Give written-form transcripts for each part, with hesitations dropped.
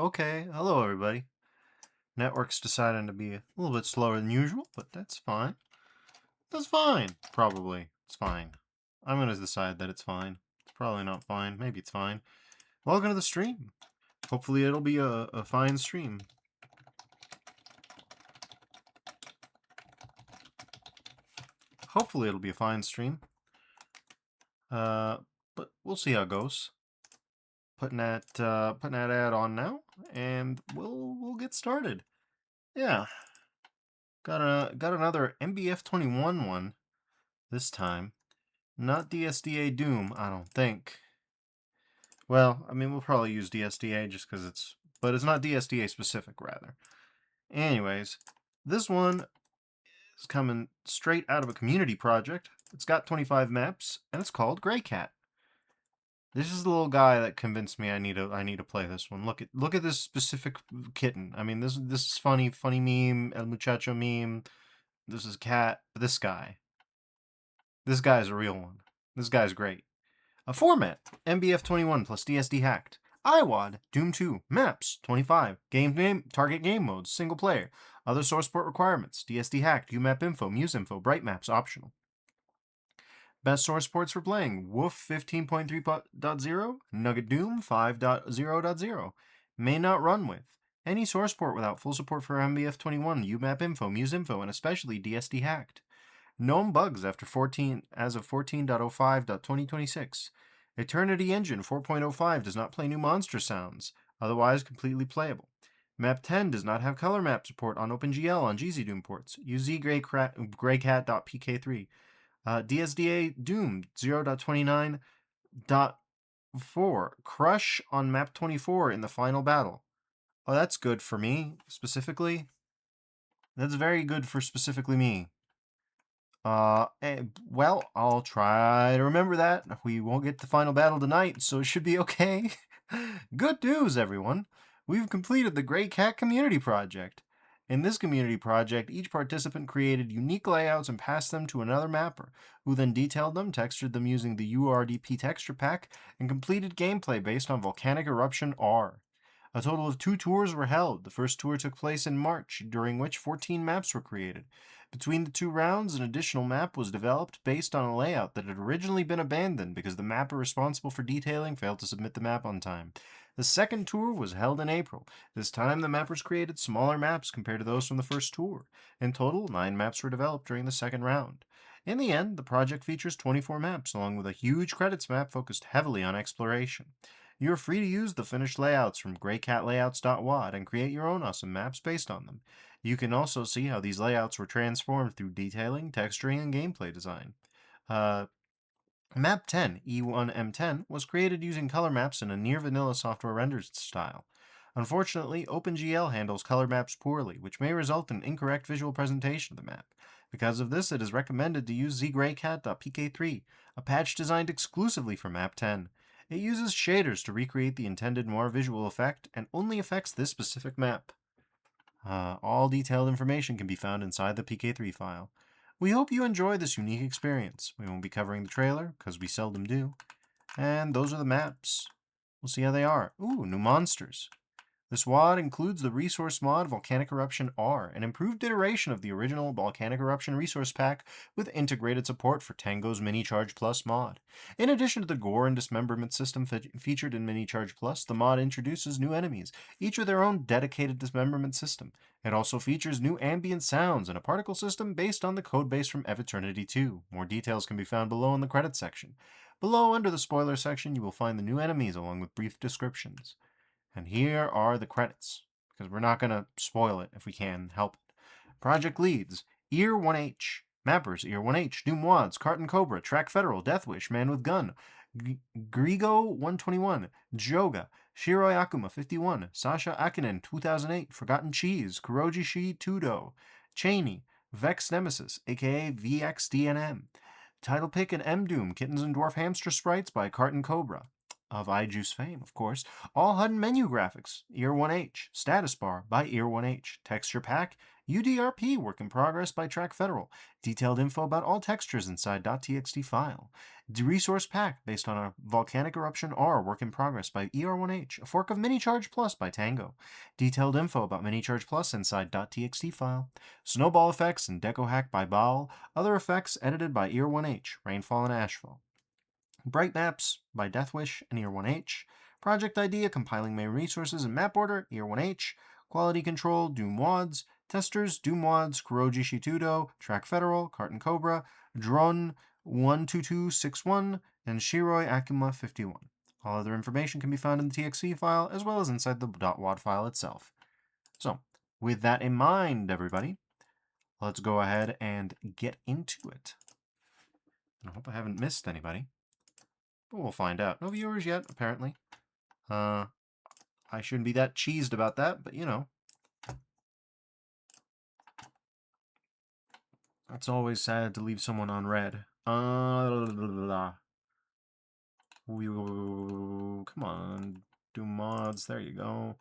Okay, hello everybody. Network's deciding to be a little bit slower than usual, but that's fine. That's fine, probably. It's fine. I'm gonna decide that it's fine. It's probably not fine. Maybe it's fine. Welcome to the stream. Hopefully it'll be a fine stream. Hopefully it'll be a fine stream. But we'll see how it goes. Putting that ad on now, and we'll get started. Yeah. Got another MBF 21 one this time. Not DSDA Doom, I don't think. Well, I mean, we'll probably use DSDA just because but it's not DSDA specific, rather. Anyways, this one is coming straight out of a community project. It's got 25 maps, and it's called Grey Cat. This is the little guy that convinced me I need to play this one. Look at this specific kitten. I mean, this is funny meme, El Muchacho meme. This is cat. This guy is a real one. This guy's great. A format, MBF 21 plus DSD hacked. IWAD, Doom 2, maps, 25, game name, target game modes, single player. Other source port requirements, DSD hacked, UMap info, Muse info, bright maps optional. Best source ports for playing, Wolf 15.3.0, Nugget Doom 5.0.0. May not run with. Any source port without full support for MBF 21, UMap info, Muse info, and especially DSD hacked. Known bugs after 14 as of 14.05.2026. Eternity Engine 4.05 does not play new monster sounds, otherwise completely playable. Map 10 does not have color map support on OpenGL on GZ Doom ports. Use zgreycat.pk3. DSDA Doom 0.29.4. Crush on map 24 in the final battle. Oh, that's good for me, specifically. That's very good for specifically me. Well, I'll try to remember that. We won't get the final battle tonight, so it should be okay. Good news, everyone. We've completed the Grey Cat Community Project. In this community project, each participant created unique layouts and passed them to another mapper, who then detailed them, textured them using the URDP texture pack, and completed gameplay based on Volcanic Eruption R. A total of 2 tours were held. The first tour took place in March, during which 14 maps were created. Between the 2 rounds, an additional map was developed based on a layout that had originally been abandoned because the mapper responsible for detailing failed to submit the map on time. The second tour was held in April. This time, the mappers created smaller maps compared to those from the first tour. In total, 9 maps were developed during the second round. In the end, the project features 24 maps, along with a huge credits map focused heavily on exploration. You are free to use the finished layouts from greycatlayouts.wad and create your own awesome maps based on them. You can also see how these layouts were transformed through detailing, texturing, and gameplay design. Map 10, E1M10, was created using color maps in a near vanilla software rendered style. Unfortunately, OpenGL handles color maps poorly, which may result in incorrect visual presentation of the map. Because of this, it is recommended to use zgreycat.pk3, a patch designed exclusively for Map 10. It uses shaders to recreate the intended more visual effect and only affects this specific map. All detailed information can be found inside the PK3 file. We hope you enjoy this unique experience. We won't be covering the trailer, because we seldom do. And those are the maps. We'll see how they are. Ooh, new monsters. This WAD includes the resource mod Volcanic Eruption R, an improved iteration of the original Volcanic Eruption resource pack with integrated support for Tango's Mini Charge Plus mod. In addition to the gore and dismemberment system featured in Mini Charge Plus, the mod introduces new enemies, each with their own dedicated dismemberment system. It also features new ambient sounds and a particle system based on the codebase from Eviternity 2. More details can be found below in the credits section. Below, under the spoiler section, you will find the new enemies along with brief descriptions. And here are the credits, because we're not going to spoil it if we can help it. Project leads, Ear1H. Mappers, Ear1H, Doom Wads, Carton Cobra, Track Federal, Deathwish, Man with Gun, Grigo121, Joga, Shiroi Akuma 51, Sasha Akinen 2008, Forgotten Cheese, Kuroji Shi Tudo, Cheney, Vex Nemesis, aka VXDNM. Title pick and M Doom, Kittens and Dwarf Hamster Sprites by Carton Cobra. of iJuice fame, of course. All HUD and menu graphics, Ear1H. Status bar by Ear1H. Texture pack, UDRP, work in progress by Track Federal. Detailed info about all textures inside .txt file. Resource pack based on a volcanic eruption R, work in progress by ER1H. A fork of Minicharge Plus by Tango. Detailed info about Minicharge Plus inside .txt file. Snowball effects and Deco Hack by Baal. Other effects edited by Ear1H. Rainfall and Ashfall. Bright Maps by Deathwish and Ear1H. Project Idea, compiling main resources in map order, Ear1H. Quality Control, Doom Wads. Testers, Doom Wads, Kuroji Shitudo, Track Federal, Carton Cobra, Drone 12261, and Shiroi Akuma 51. All other information can be found in the TXT file as well as inside the .wad file itself. So, with that in mind, everybody, let's go ahead and get into it. I hope I haven't missed anybody. But we'll find out. No viewers yet, apparently. I shouldn't be that cheesed about that, but you know. It's always sad to leave someone on red. Come on. Do mods. There you go.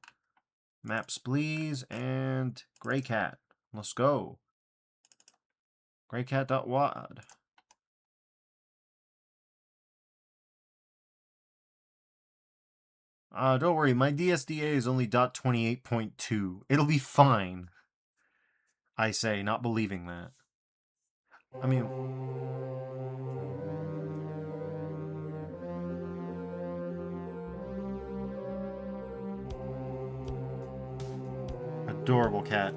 Maps, please. And Gray Cat. Let's go. Graycat.wad. Don't worry, my DSDA is only .28.2. It'll be fine. I say, not believing that. I mean... Adorable cat.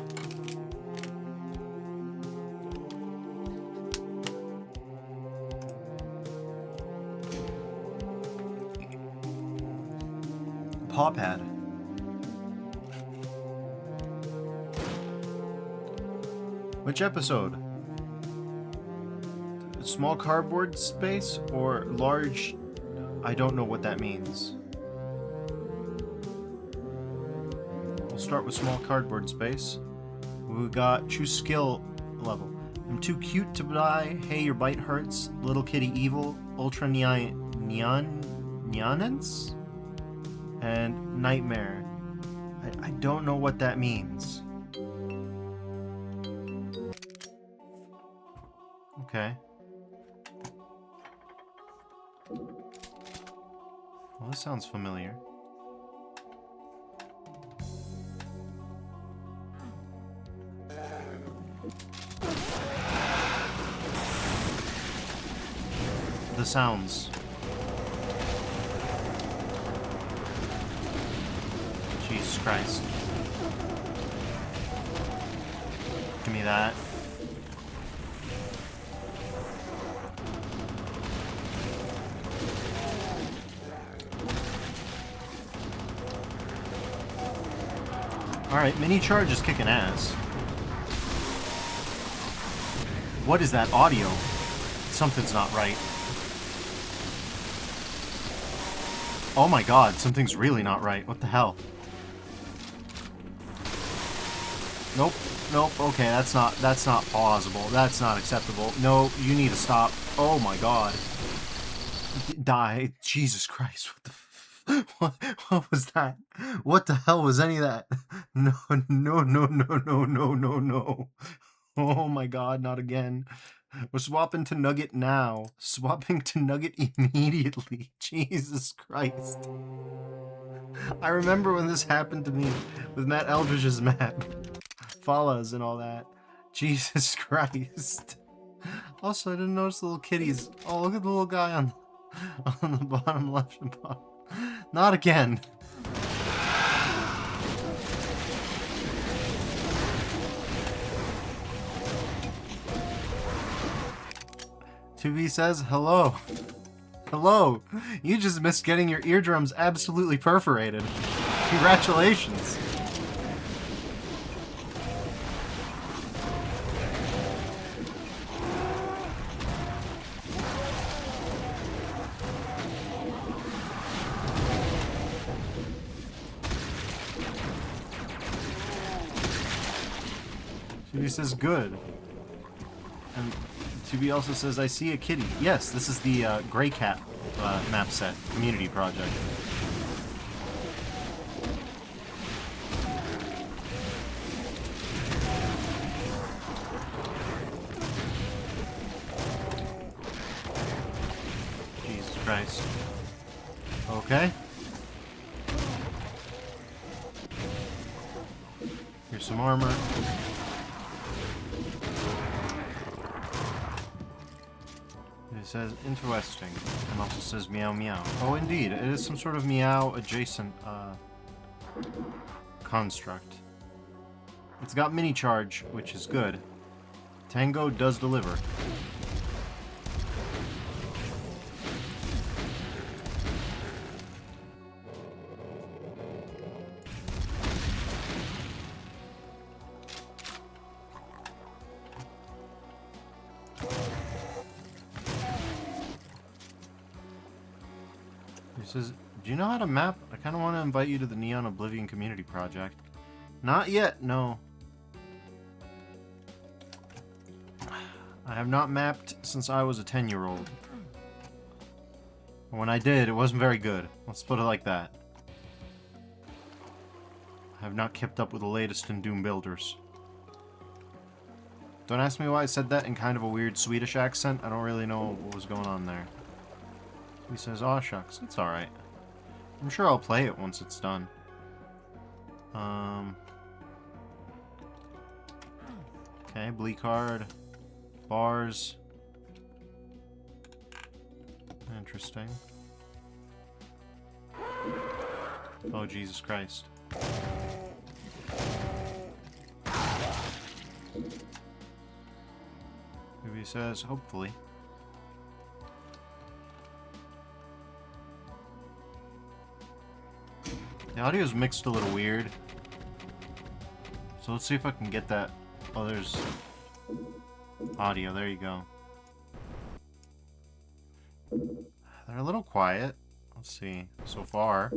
Paw pad. Which episode? Small cardboard space or large? I don't know what that means. We'll start with small cardboard space. We got choose skill level. I'm too cute to die. Hey, your bite hurts. Little kitty evil. Ultra nyanance? And nightmare. I don't know what that means. Okay. Well, this sounds familiar. The sounds. Jesus Christ. Give me that. Alright, mini charge is kicking ass. What is that audio? Something's not right. Oh my god, something's really not right. What the hell? Nope, nope, okay, that's not plausible. That's not acceptable. No, you need to stop. Oh my god. Die. Jesus Christ, what the what was that? What the hell was any of that? No, no, no, no, no, no, no, no. Oh my god, not again. We're swapping to Nugget now. Swapping to Nugget immediately. Jesus Christ. I remember when this happened to me with Matt Eldridge's map. Follows and all that. Jesus Christ. Also, I didn't notice the little kitties. Oh, look at the little guy on the bottom left and bottom. Not again. Tubi says, hello. Hello. You just missed getting your eardrums absolutely perforated. Congratulations. Tubi says good. And TB also says, I see a kitty. Yes, this is the Grey Cat map set, community project. Jesus Christ. Okay. Here's some armor. It says interesting, and also says meow meow. Oh, indeed, it is some sort of meow adjacent construct. It's got mini charge, which is good. Tango does deliver. He says, do you know how to map? I kind of want to invite you to the Neon Oblivion Community Project. Not yet, no. I have not mapped since I was a 10-year-old. When I did, it wasn't very good. Let's put it like that. I have not kept up with the latest in Doom Builders. Don't ask me why I said that in kind of a weird Swedish accent. I don't really know what was going on there. He says, aw shucks, it's alright. I'm sure I'll play it once it's done. Okay, Bleak card. Bars. Interesting. Oh, Jesus Christ. Maybe he says, hopefully. The audio's mixed a little weird. So let's see if I can get that. Oh, there's audio. There you go. They're a little quiet. Let's see. So far.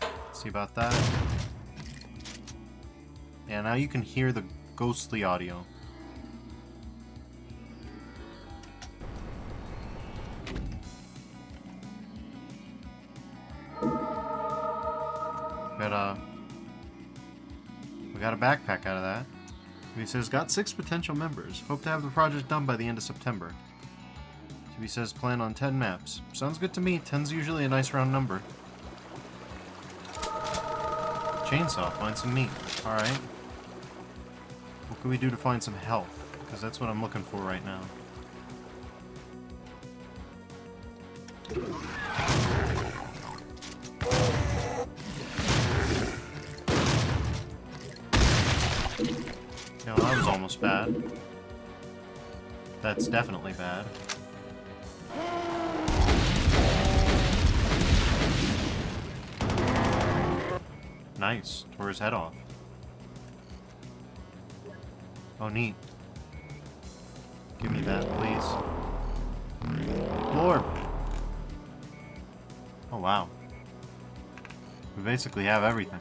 Let's see about that. Yeah, now you can hear the ghostly audio. We got a backpack out of that. He says, got 6 potential members. Hope to have the project done by the end of September. He says, plan on 10 maps. Sounds good to me. 10's usually a nice round number. Chainsaw, find some meat. Alright. What can we do to find some health? Because that's what I'm looking for right now. No, that was almost bad. That's definitely bad. Nice. Tore his head off. Oh, neat. Give me that, please. Lord! Oh, wow. We basically have everything.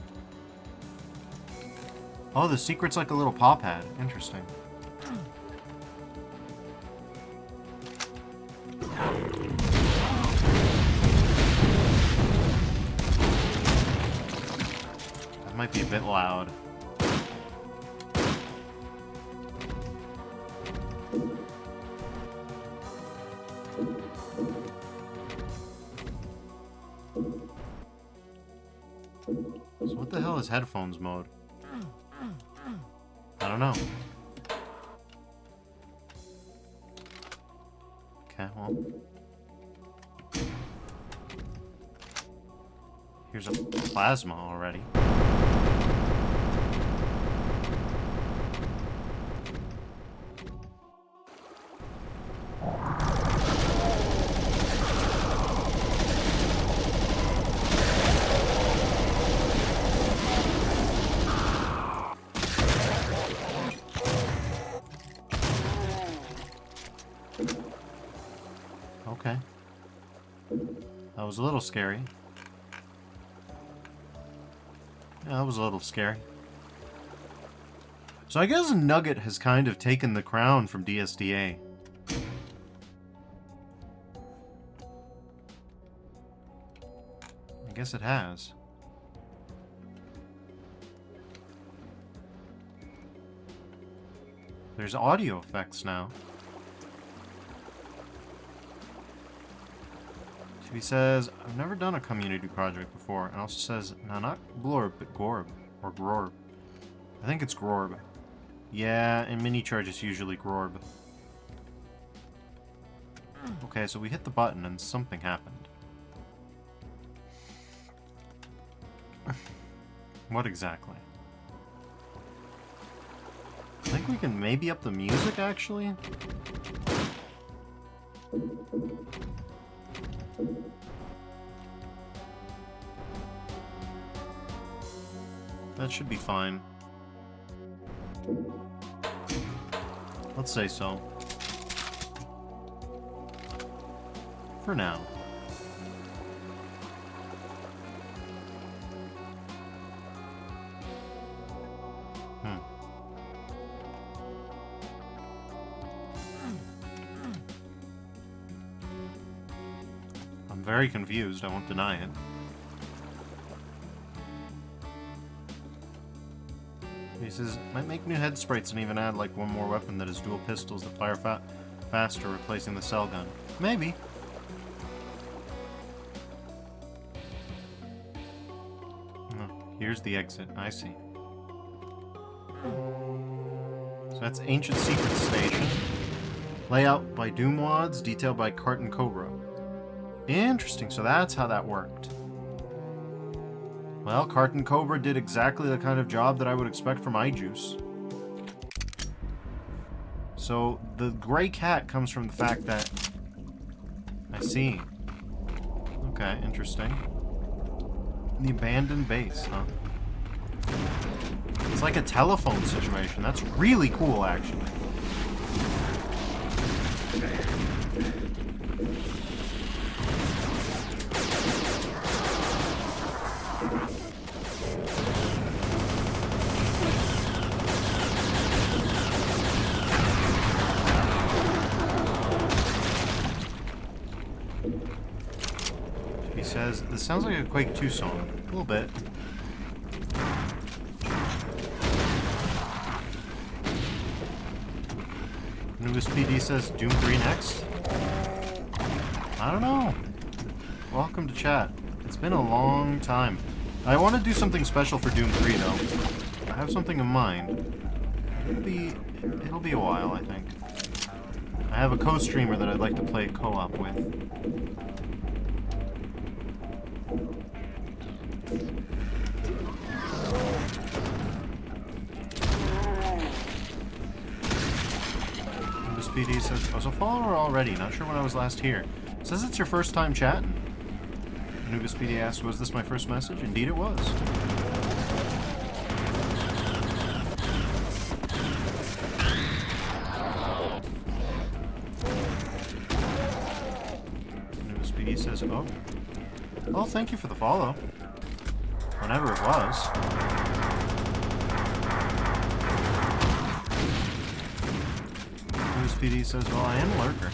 Oh, the secret's like a little paw pad. Interesting. That might be a bit loud. So what the hell is headphones mode? I don't know. Okay, well. Here's a plasma already. Okay. That was a little scary. Yeah, that was a little scary. So I guess Nugget has kind of taken the crown from DSDA. I guess it has. There's audio effects now. He says, I've never done a community project before. And also says, no, not Glorb, but Gorb. Or Grorb. I think it's Grorb. Yeah, in mini charge it's usually Grorb. Okay, so we hit the button and something happened. What exactly? I think we can maybe up the music, actually? That should be fine. Let's say so. For now. I'm very confused, I won't deny it. He says, might make new head sprites and even add like one more weapon that is dual pistols that fire faster, replacing the cell gun. Maybe. Oh, here's the exit, I see. So that's Ancient Secret Station. Layout by Doomwads, detail by Carton Cobra. Interesting, so that's how that worked. Well, Carton Cobra did exactly the kind of job that I would expect from iJuice. So, the gray cat comes from the fact that... I see. Okay, interesting. The abandoned base, huh? It's like a telephone situation. That's really cool, actually. He says, this sounds like a Quake 2 song. A little bit. Newest PD says, Doom 3 next? I don't know. Welcome to chat. It's been a long time. I want to do something special for Doom 3, though. I have something in mind. It'll be a while, I think. I have a co-streamer that I'd like to play co-op with. PD says, I was a follower already, not sure when I was last here. Says it's your first time chatting. Anubis PD asks, was this my first message? Indeed it was. Anubis PD says, oh. Well, thank you for the follow. Whenever it was. PD says, well, I am a lurker.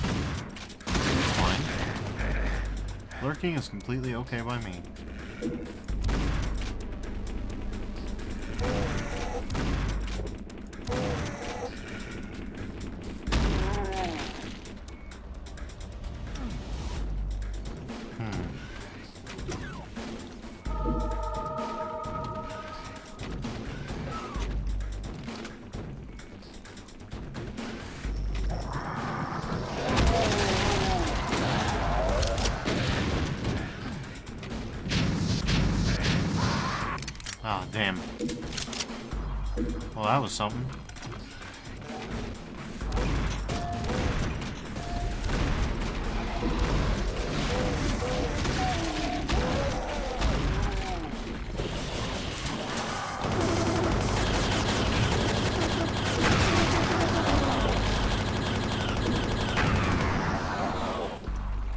It's fine. Lurking is completely okay by me. Ah, damn. Well, that was something.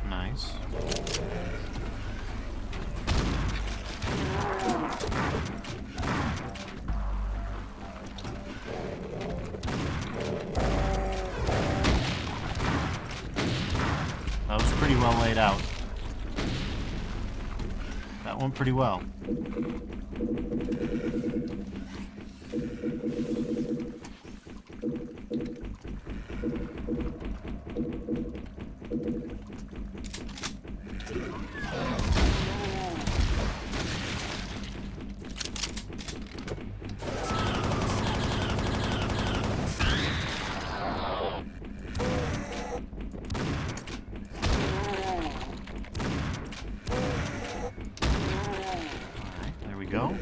Nice. That was pretty well laid out. That went pretty well. Go.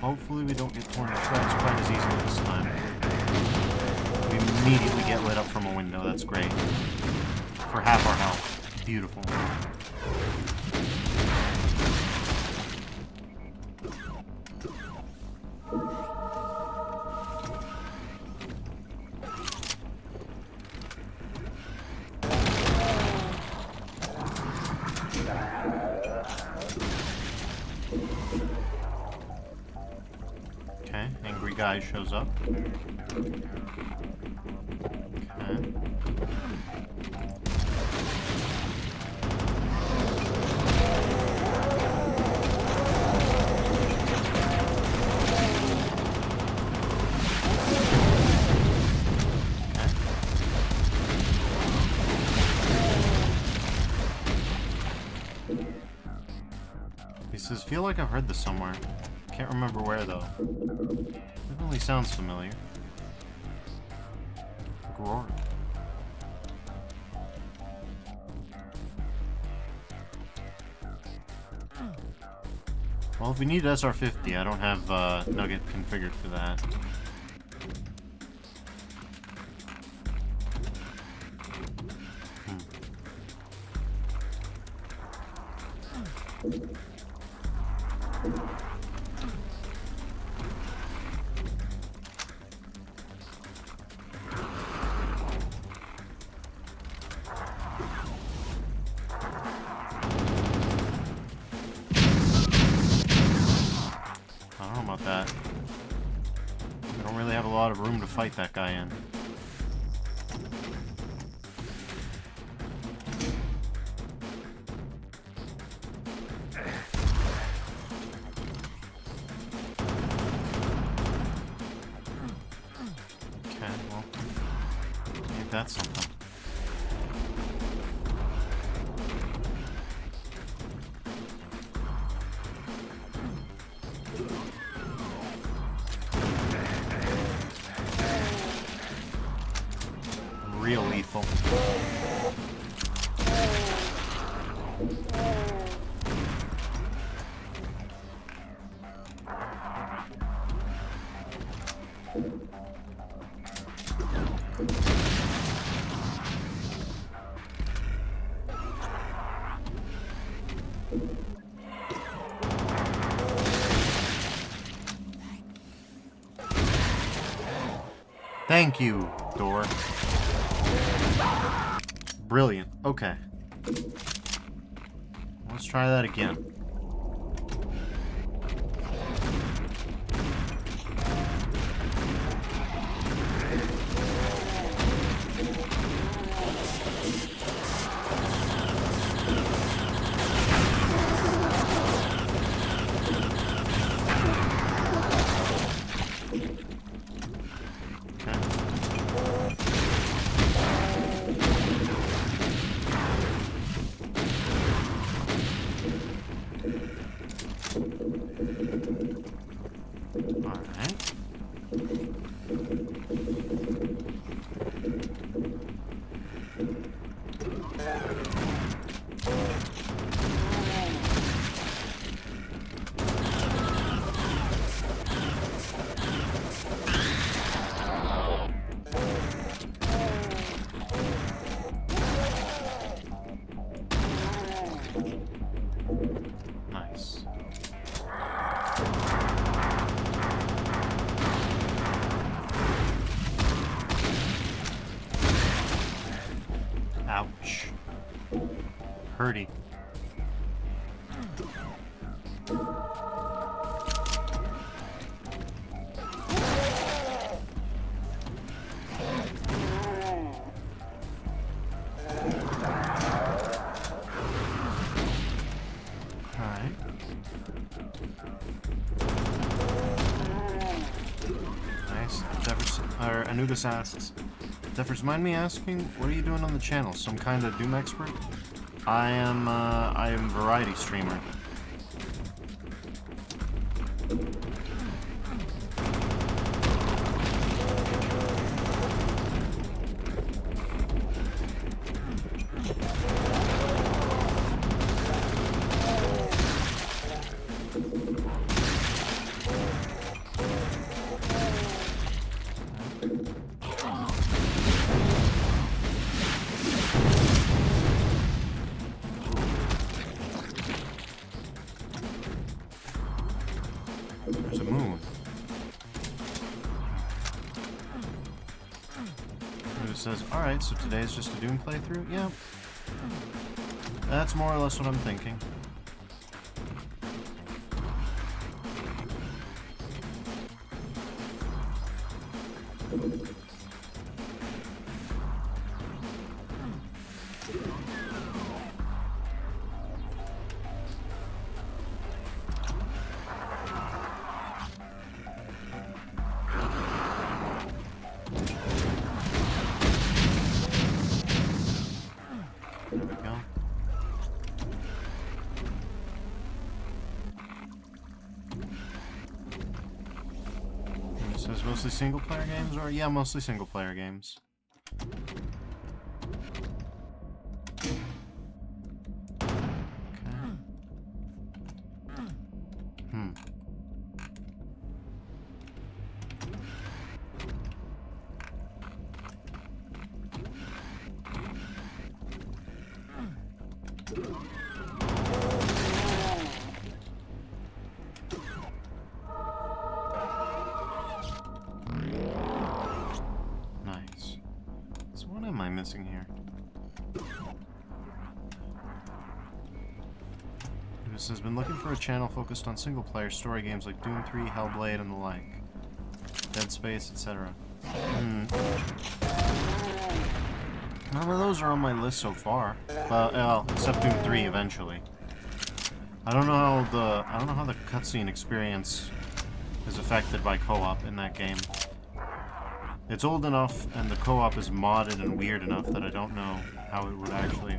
Hopefully we don't get torn to shreds quite as easily this time. We immediately get lit up from a window. That's great. For half our health. Beautiful. Okay, angry guy shows up. Okay. He says, feel like I've heard this somewhere. Can't remember where, though. Definitely sounds familiar. Gror. Well, if we need SR50, I don't have Nugget configured for that. That. I don't really have a lot of room to fight that guy in. Okay, well, ain't that something? Real lethal. Thank you, door. Brilliant. Okay. Let's try that again. Nice. Ouch. Hurty. Anubis asks, Zephyrs, mind me asking, what are you doing on the channel? Some kind of Doom expert? I am variety streamer. There's a moon. It says, alright, so today's just a Doom playthrough? Yeah. That's more or less what I'm thinking. There we go. And it says mostly single player games, or yeah, mostly single player games. Nice. So what am I missing here? This has been looking for a channel focused on single-player story games like Doom 3, Hellblade, and the like. Dead Space, etc. None of those are on my list so far. Well, except Doom 3 eventually. I don't know how the cutscene experience is affected by co-op in that game. It's old enough and the co-op is modded and weird enough that I don't know how it would actually...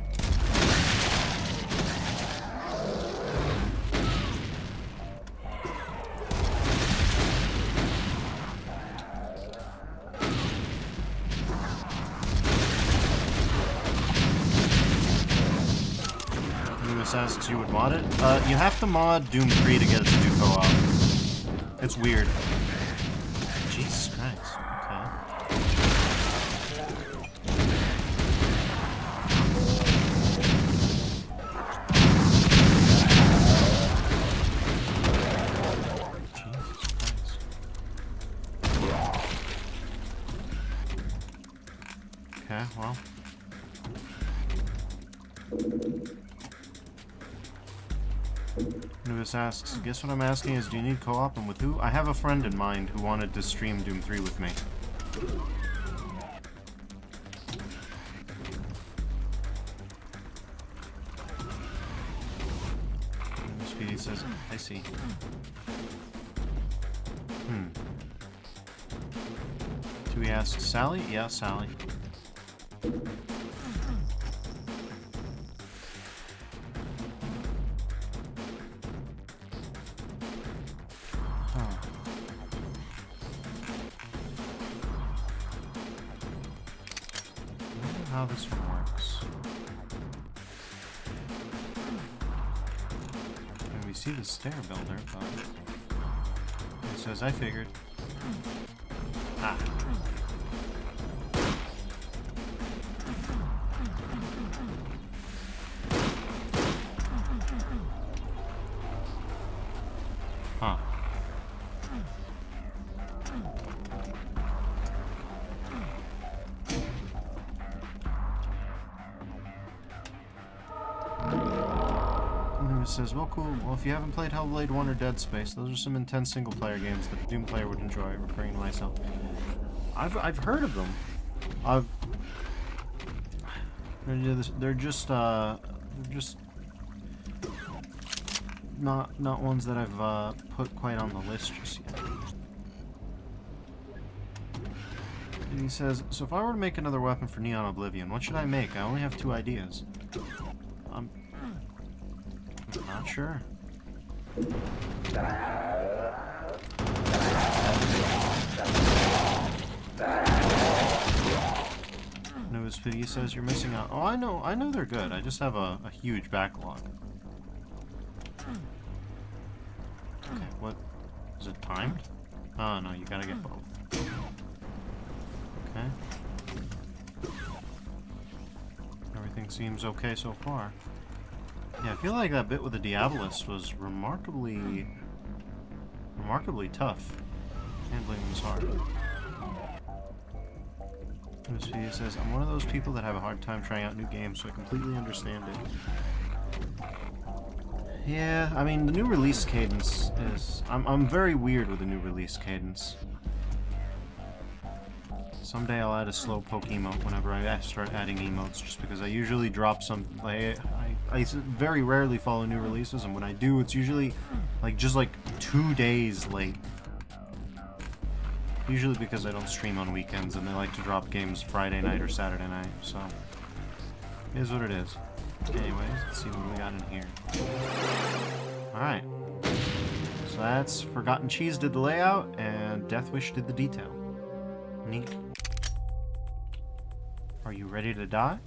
Asks you would mod it? You have to mod Doom 3 to get it to do co-op. It's weird. Jesus Christ. Okay. Okay, well. Nubis asks, guess what I'm asking is, do you need co-op and with who? I have a friend in mind who wanted to stream Doom 3 with me. And Speedy says, I see. Tui asks, Sally? Yeah, Sally. How this one works. And we see the stair builder, but it says I figured. Ah. Huh. Says, well, cool. Well, if you haven't played Hellblade 1 or Dead Space, those are some intense single-player games that a Doom player would enjoy, referring to myself. I've heard of them. They're just not ones that I've put quite on the list just yet. He says, so if I were to make another weapon for Neon Oblivion, what should I make? I only have 2 ideas. I'm not sure. He says you're missing out. Oh, I know they're good. I just have a huge backlog. Okay, what? Is it timed? Oh, no, you gotta get both. Okay. Everything seems okay so far. Yeah, I feel like that bit with the Diabolus was remarkably tough. Can't believe it was hard. He says, I'm one of those people that have a hard time trying out new games, so I completely understand it. Yeah, I mean, the new release cadence is... I'm very weird with the new release cadence. Someday I'll add a slow poke emote whenever I start adding emotes, just because I usually drop some... I very rarely follow new releases, and when I do, it's usually just 2 days late. Usually because I don't stream on weekends, and they like to drop games Friday night or Saturday night, so... It is what it is. Anyways, let's see what we got in here. Alright. So that's Forgotten Cheese did the layout, and Deathwish did the detail. Neat. Are you ready to die?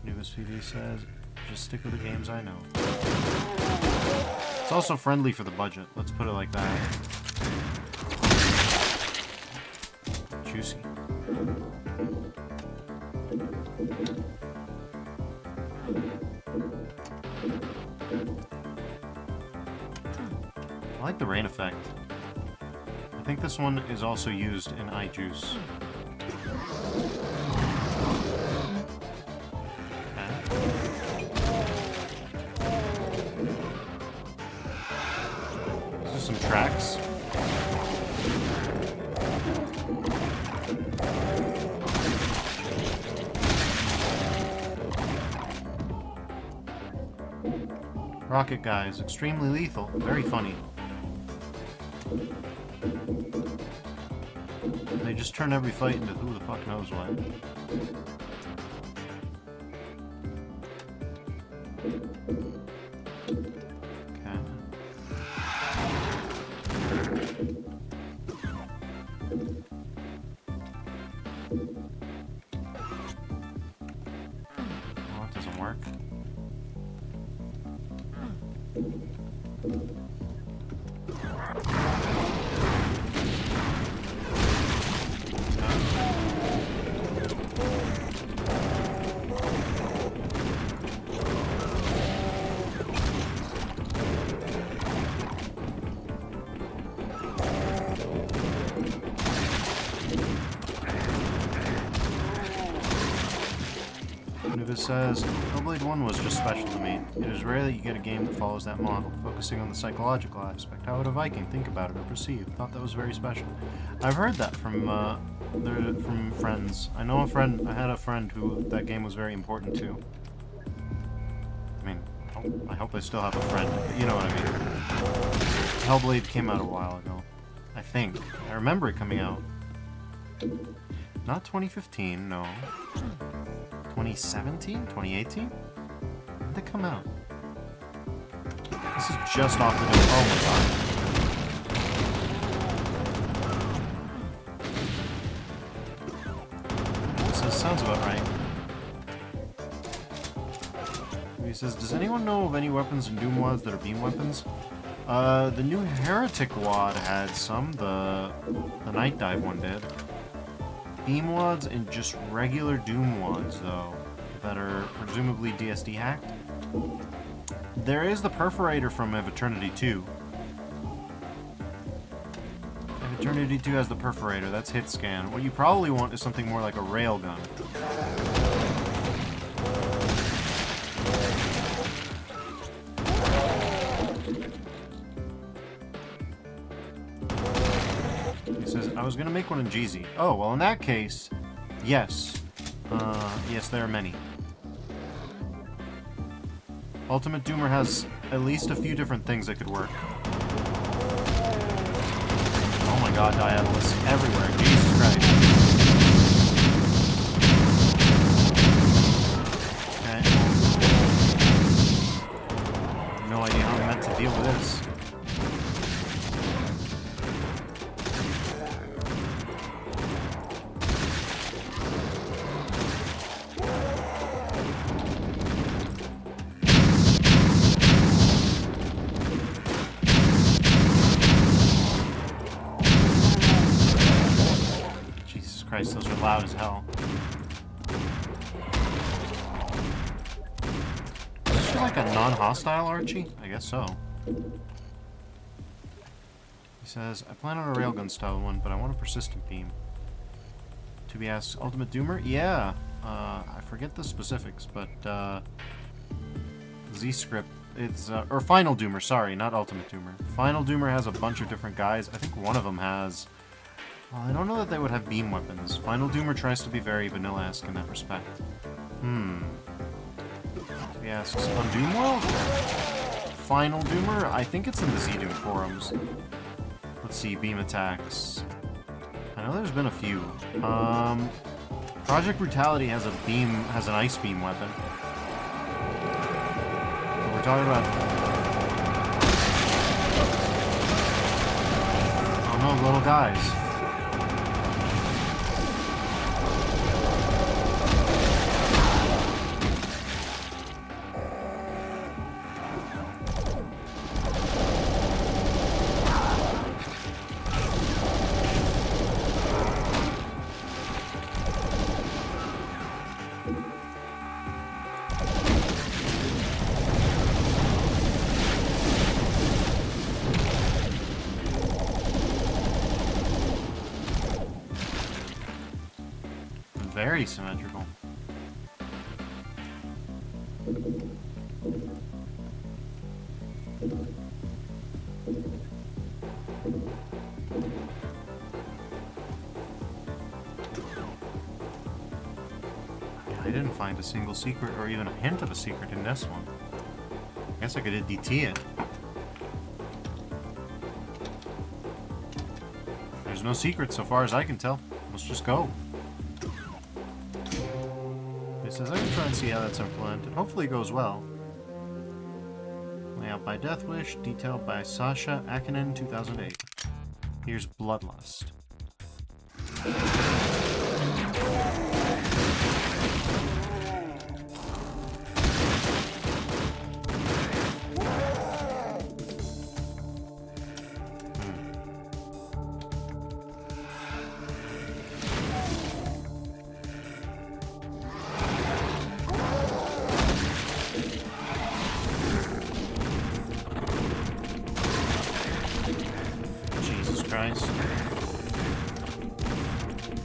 Newest PD says, just stick with the games I know. It's also friendly for the budget, let's put it like that. Juicy. I like the rain effect. I think this one is also used in iJuice. Some tracks. Rocket Guy is extremely lethal, very funny. They just turn every fight into who the fuck knows what. Says, Hellblade 1 was just special to me. It is rare that you get a game that follows that model, focusing on the psychological aspect. How would a Viking think about it or perceive? Thought that was very special. I've heard that from friends. I had a friend who that game was very important to. I mean, I hope I still have a friend, but you know what I mean. Hellblade came out a while ago. I think. I remember it coming out. Not 2015, no. 2017? 2018? When did they come out? This is just off the new... Oh my god. This sounds about right. He says, does anyone know of any weapons in Doom WADs that are beam weapons? The new Heretic WAD had some. The Night Dive one did. Beam WADs and just regular Doom WADs, though, that are presumably DSD hacked. There is the Perforator from Of Eternity 2. Of Eternity 2 has the Perforator, that's hit scan. What you probably want is something more like a railgun. I was gonna make one in Jeezy. Oh, well in that case, yes. Yes, there are many. Ultimate Doomer has at least a few different things that could work. Oh my my god, Diabolus. Everywhere. Jesus Christ. Okay. No idea how I'm meant to deal with this. Christ, those are loud as hell. Is this like a non-hostile Archie? I guess so. He says, I plan on a railgun style one, but I want a persistent beam. To be asked, Ultimate Doomer? Yeah. I forget the specifics, but Z-Script, it's, or Final Doomer, sorry, not Ultimate Doomer. Final Doomer has a bunch of different guys. I think one of them has... Well, I don't know that they would have beam weapons. Final Doomer tries to be very vanilla-esque in that respect. He asks, on Doomworld? Final Doomer? I think it's in the Z-Doom forums. Let's see, beam attacks. I know there's been a few. Project Brutality has a beam, has an ice beam weapon. But we're talking about... Oh no, little guys. Very symmetrical. I didn't find a single secret or even a hint of a secret in this one. I guess I could DT it. There's no secret so far as I can tell. Let's just go. It says I can try and see how that's implemented. Hopefully it goes well. Layout by Deathwish, detailed by Sasha Akinen, 2008. Here's Bloodlust. Christ.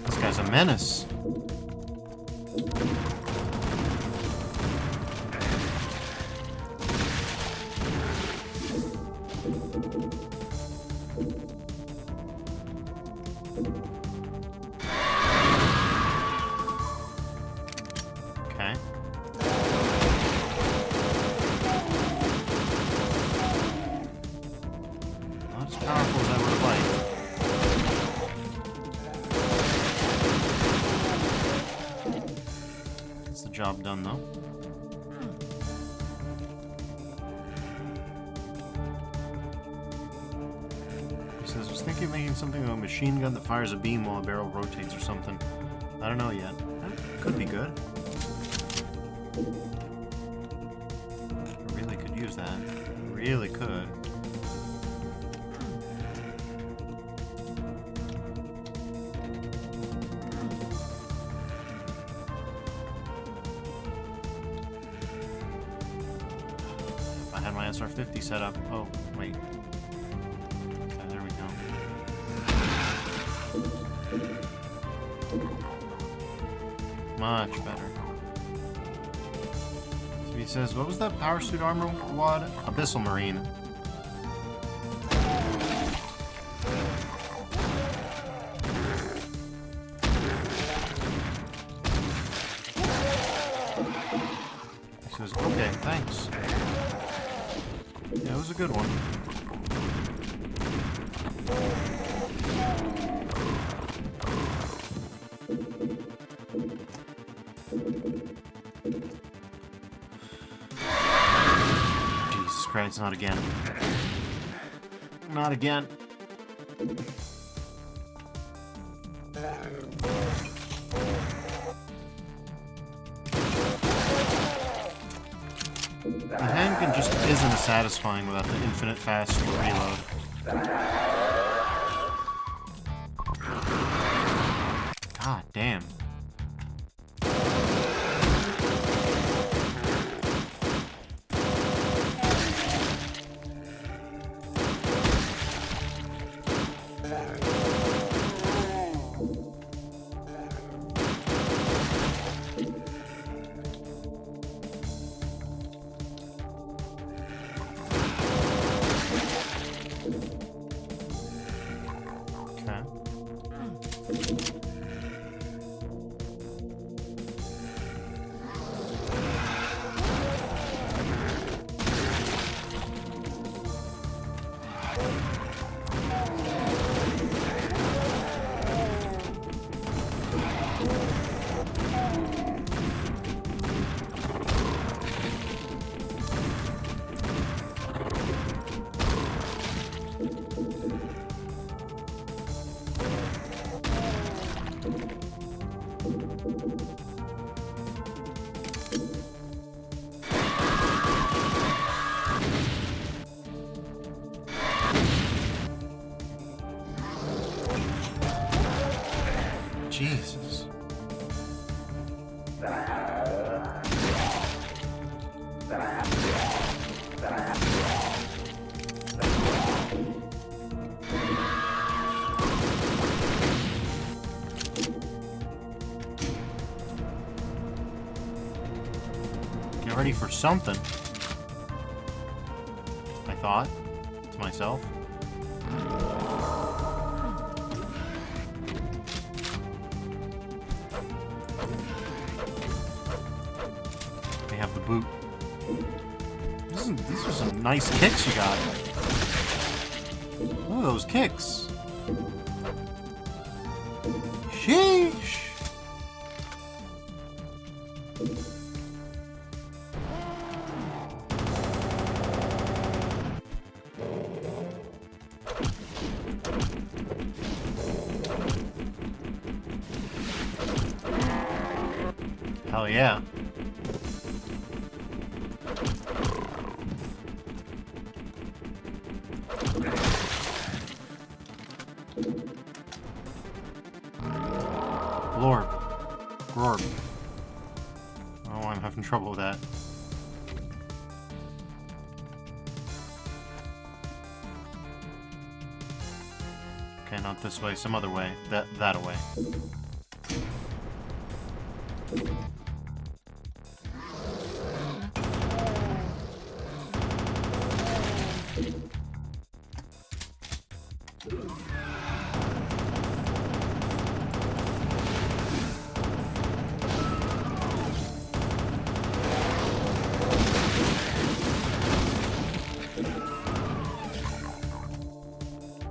This guy's a menace. Okay. Not as powerful as I would have liked. Job done though. He says, I was thinking of making something of a machine gun that fires a beam while a barrel rotates or something. I don't know yet. Could be good. I really could use that. Really could. My SR50 set up. Oh, wait. Okay, there we go. Much better. So he says, what was that power suit armor wad? Abyssal Marine. He says, okay, thanks. Yeah, it was a good one. Jesus Christ, not again. Not again. The handgun just isn't as satisfying without the infinite fast reload. God damn. Jesus. Get ready for something. I thought to myself. They have the boot. These are some nice kicks you got. Look at those kicks. Sheesh. Hell yeah. Glorb. Glorb. Oh, I'm having trouble with that. Okay, not this way, some other way. That away.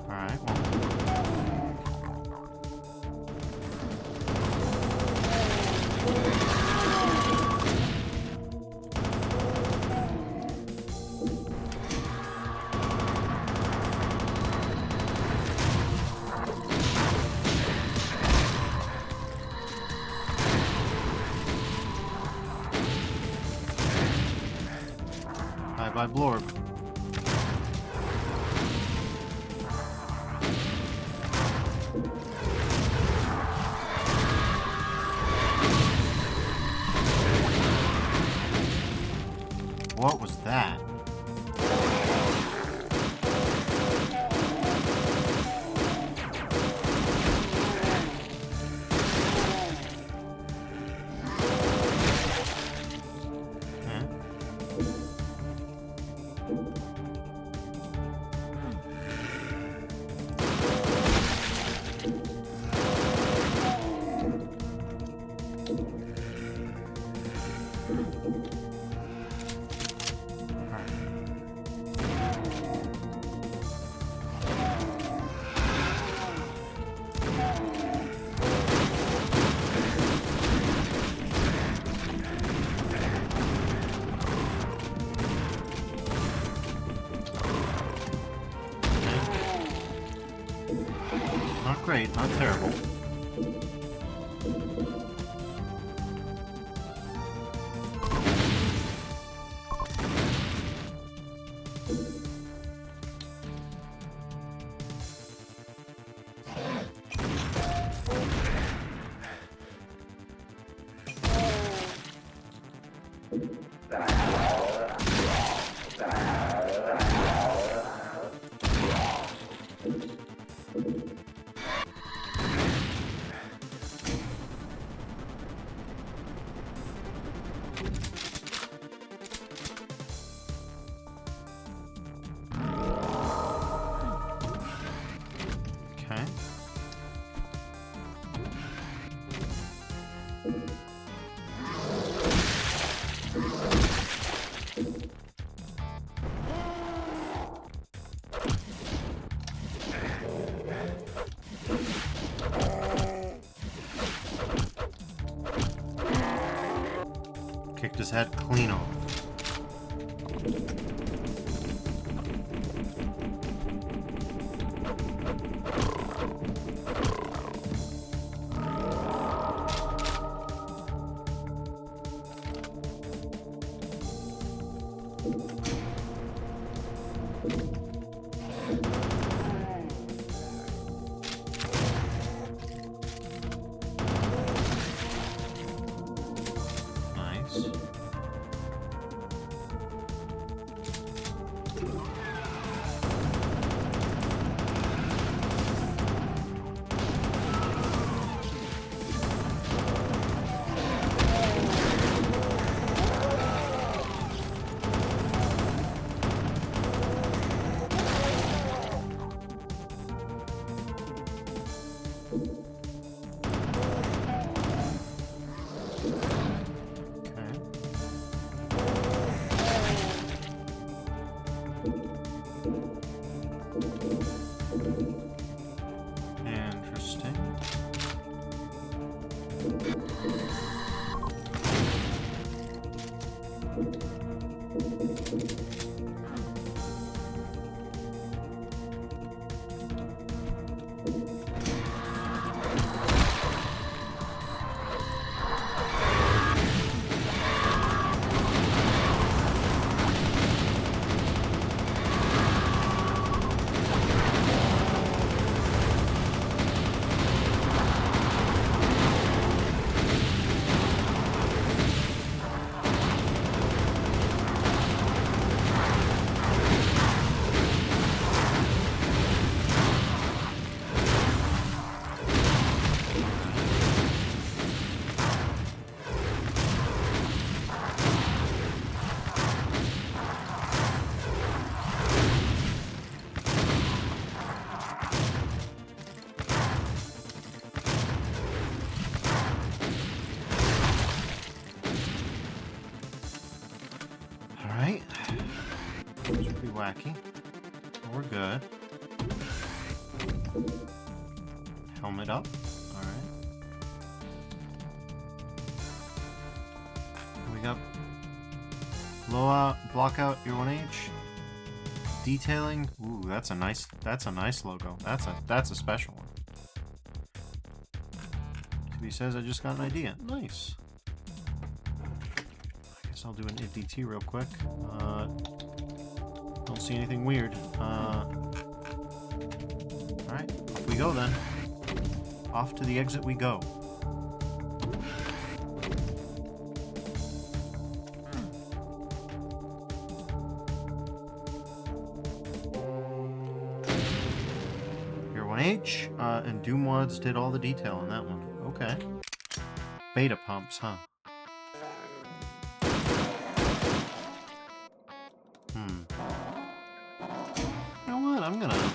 Alright, well. Bye-bye, Blorb. What was that? Alright. great, not terrible. Okay. Kicked his head clean off. Nice. Interesting. Alright. It's pretty wacky. We're good. Helmet up. Alright. We got block out your 1H. Detailing. Ooh, that's a nice logo. That's a special one. He says I just got an idea. Nice. I guess I'll do an DT real quick. Don't see anything weird. Alright, off we go then. Off to the exit we go. Your 1H, and Doomwads did all the detail on that one. Okay. Beta pumps, huh? You know what? I'm gonna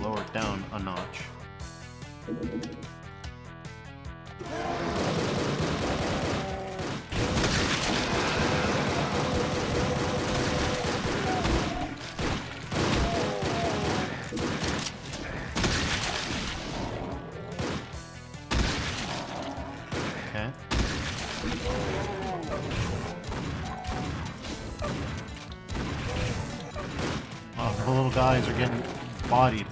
lower it down a notch. the little guys are getting bodied.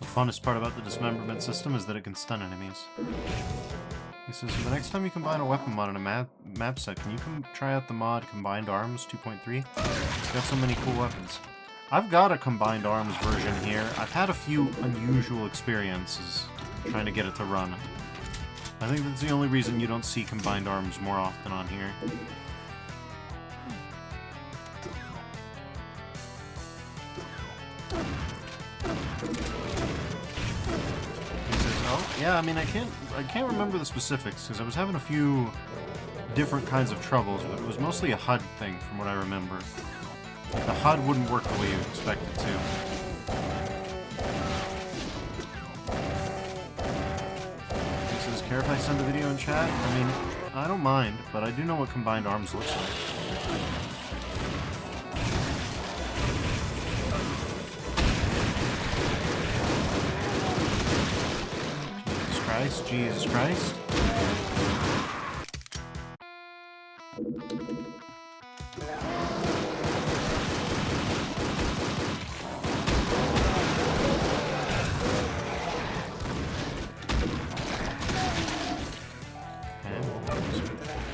The funnest part about the dismemberment system is that it can stun enemies. He says, the next time you combine a weapon mod in a map set, can you try out the mod Combined Arms 2.3? It's got so many cool weapons. I've got a Combined Arms version here. I've had a few unusual experiences trying to get it to run. I think that's the only reason you don't see Combined Arms more often on here. Yeah, I mean, I can't remember the specifics, because I was having a few different kinds of troubles, but it was mostly a HUD thing, from what I remember. The HUD wouldn't work the way you expect it to. He says, care if I send a video in chat? I mean, I don't mind, but I do know what Combined Arms looks like. Jesus Christ.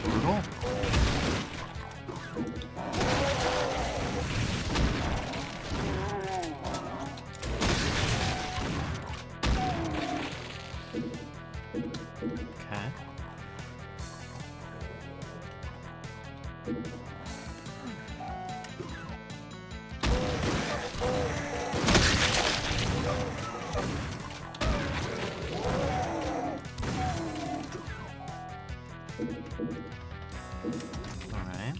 Brutal. Alright.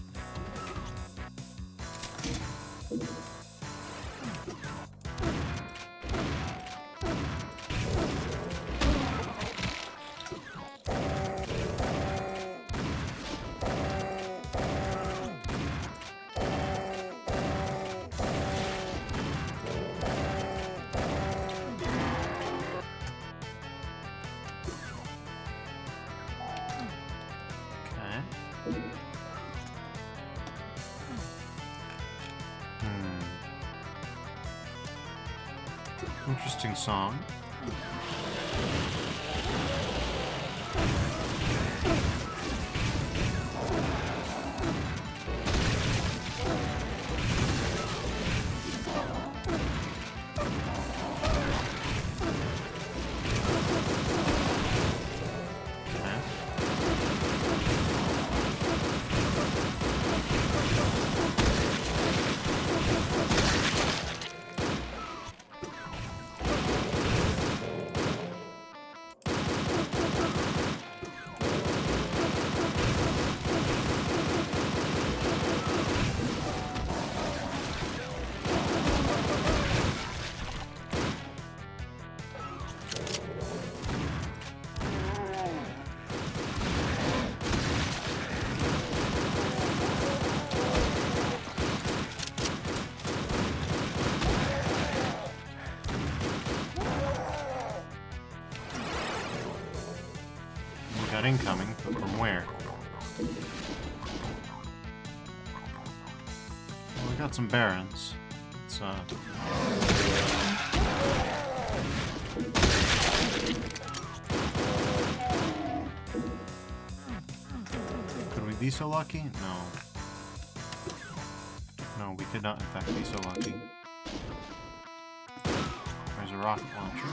Interesting song. Incoming, but from where? Well, we got some barons. Let's, could we be so lucky? No. No, we could not, in fact, be so lucky. There's a rocket launcher.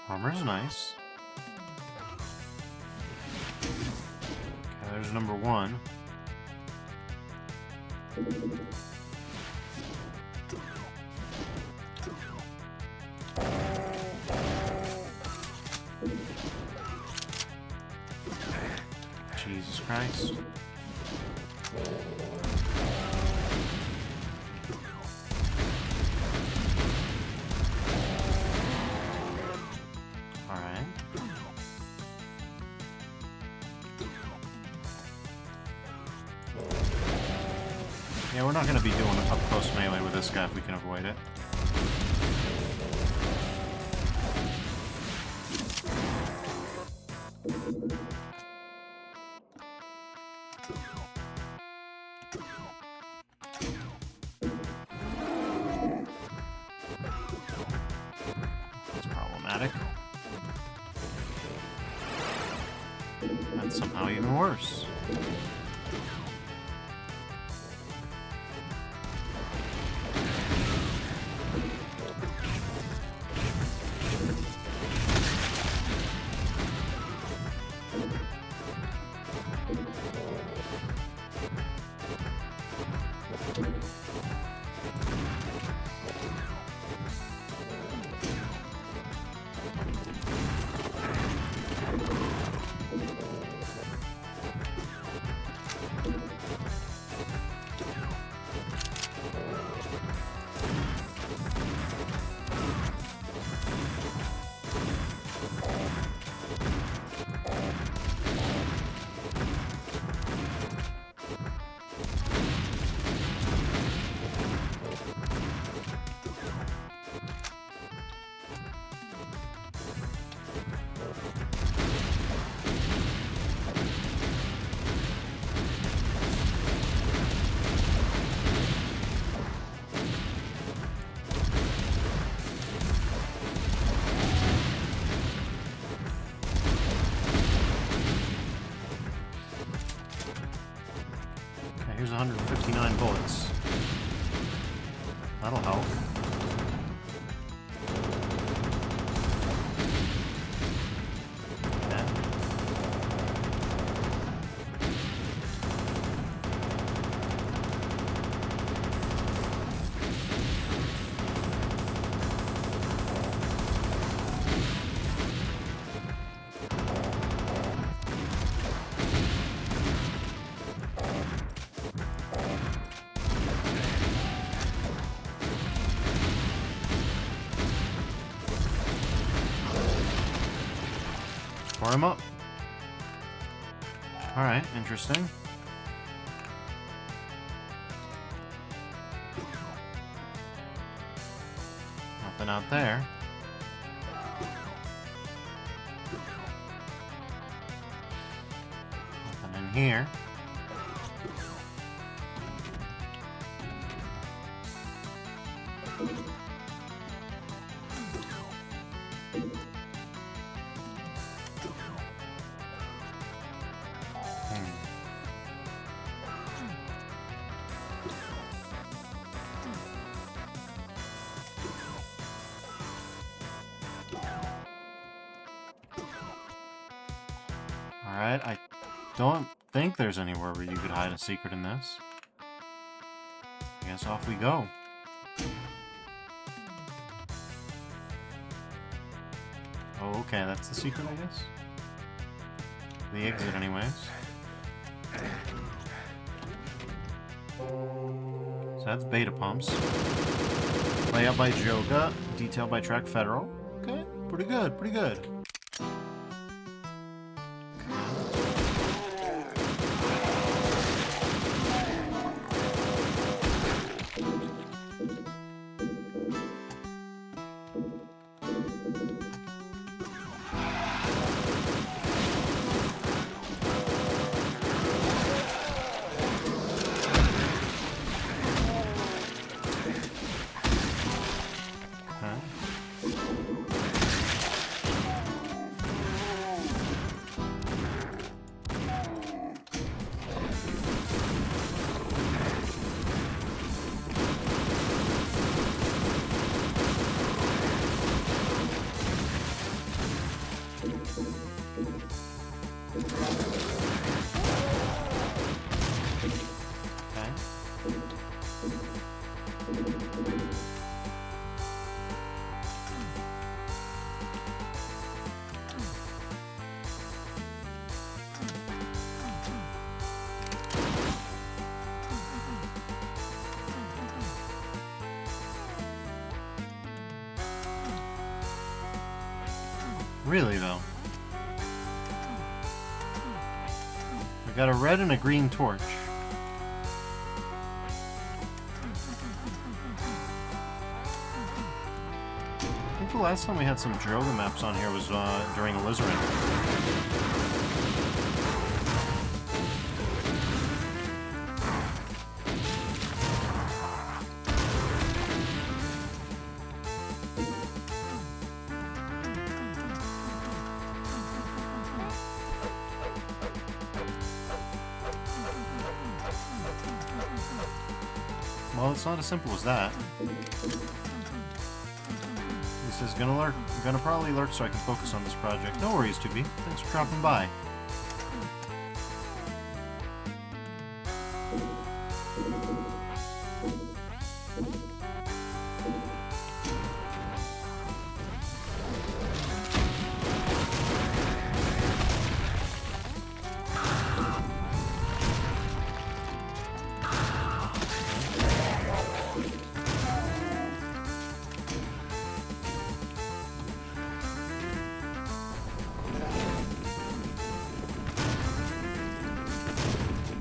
Armor's nice. Okay, there's number 1. Jesus Christ. Alright. Yeah, we're not going to be doing up-close melee with this guy if we can avoid it. That's problematic. That's somehow even worse. Here's 159 bullets. That'll help. Okay. Pour him up. Alright, interesting. Nothing out there. Nothing in here. Alright, I don't think there's anywhere where you could hide a secret in this. I guess off we go. Oh, okay, that's the secret, I guess. The exit, anyways. So that's beta pumps. Layout by Joga, detail by Track Federal. Okay, pretty good, pretty good. Really, though. We got a red and a green torch. I think the last time we had some Droga maps on here was during Alizarin. Well, it's not as simple as that. He says, gonna probably lurk so I can focus on this project. No worries, 2B. Thanks for dropping by.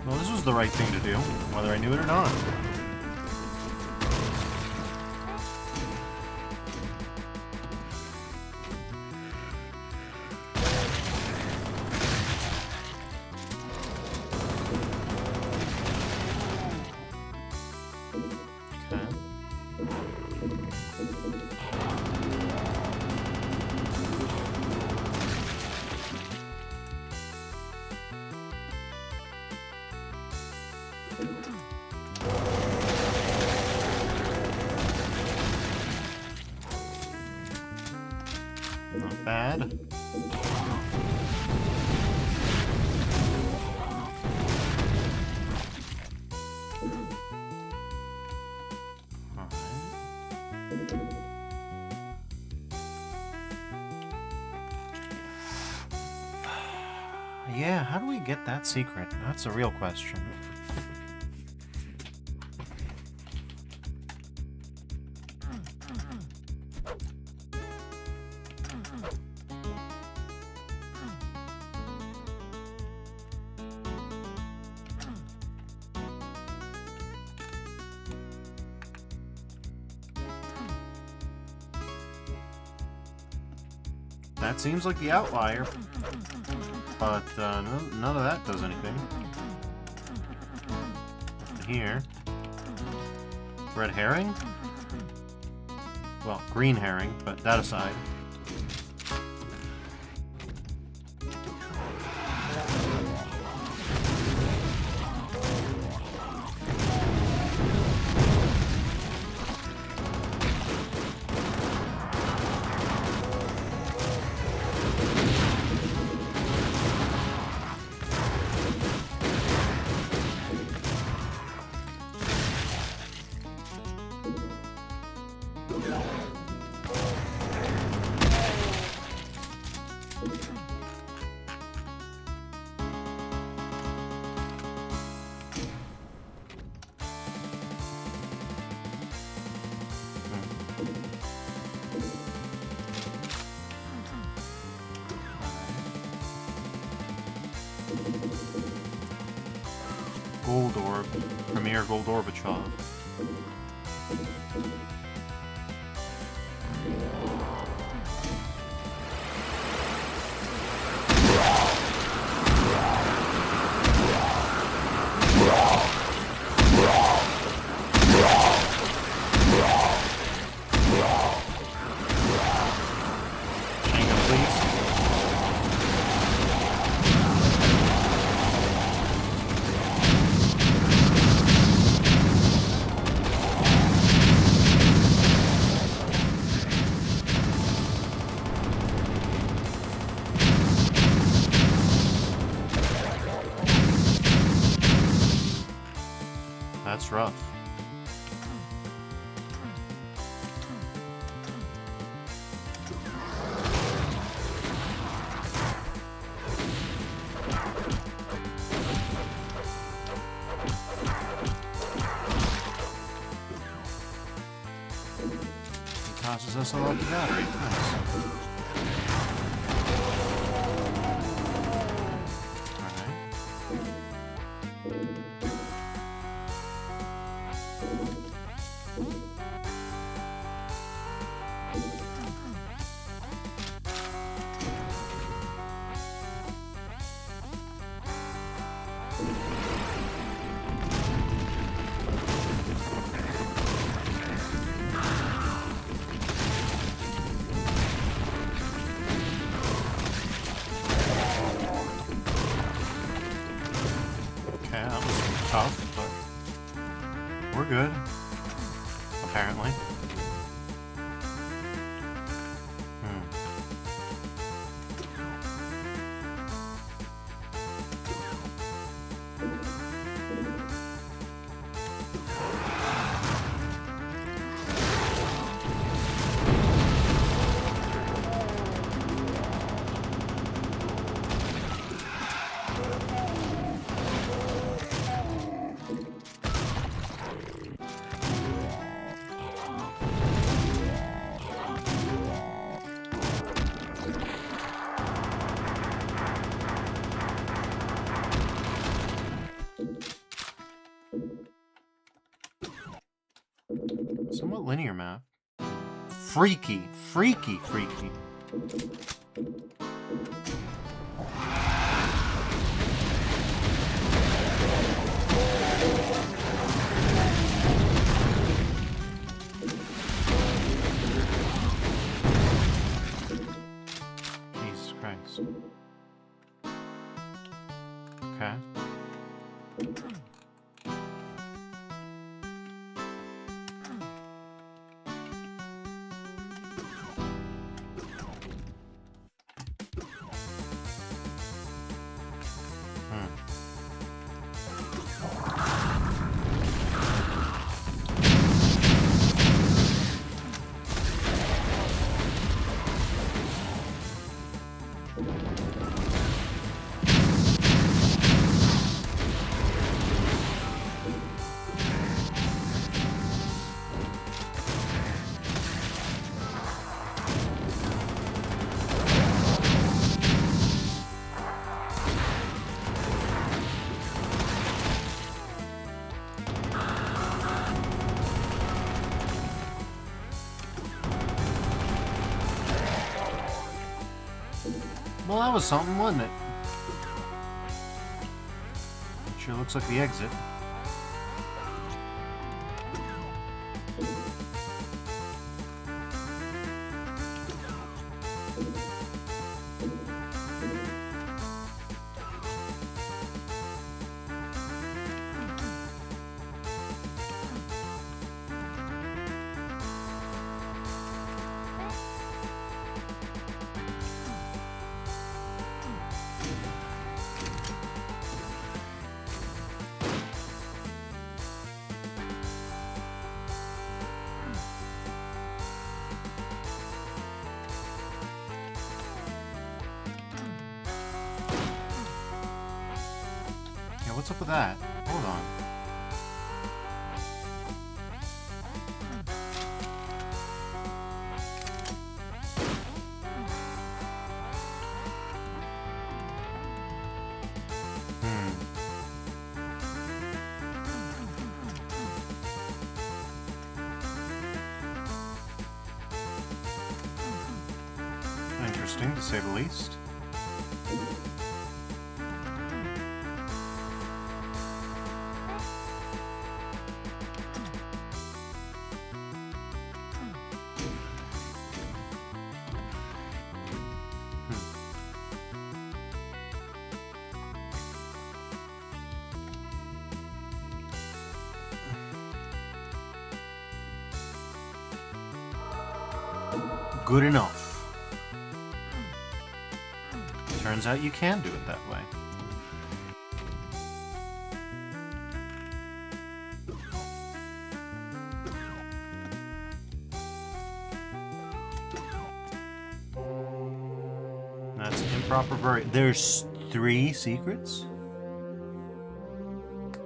Well, this was the right thing to do, whether I knew it or not. Not bad. Yeah, how do we get that secret? That's a real question. That seems like the outlier, but none of that does anything. Here. Red herring? Well, green herring, but that aside. Gold Orb. Premier Gold Orbichov. That's rough. He tosses us a lucky battery. Nice. we're good. Apparently. Somewhat linear map. Freaky, freaky, freaky. Jesus Christ. Okay. Well, that was something, wasn't it? It sure looks like the exit. What's up with that? Hold on. Interesting, to say the least. Good enough. Turns out you can do it that way. That's improper burial. There's 3 secrets?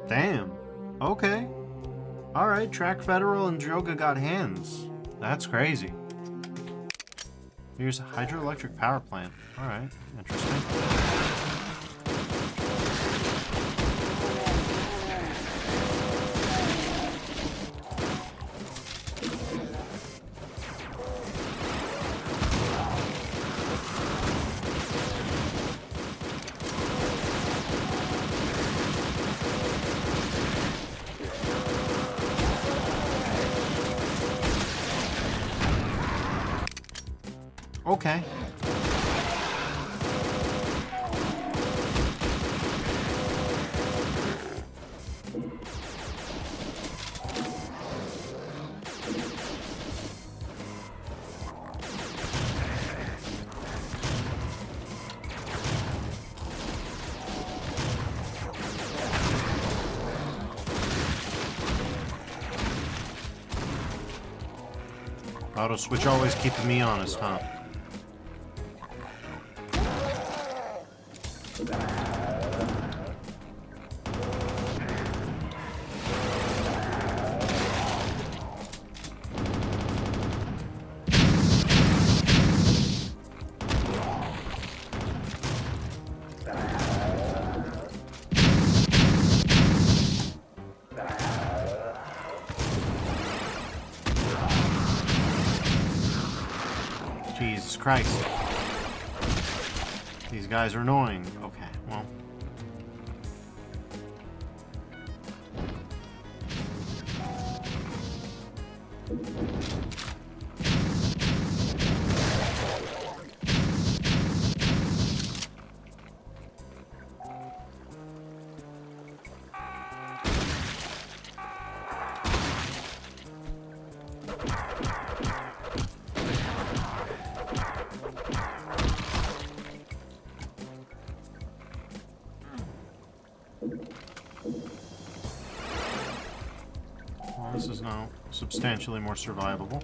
Damn. Okay. Alright, Track Federal and Droga got hands. That's crazy. Here's a hydroelectric power plant. Alright, interesting. Okay. Auto switch always keeping me honest, huh? Jesus Christ. These guys are annoying. Okay, well. Well, this is now substantially more survivable.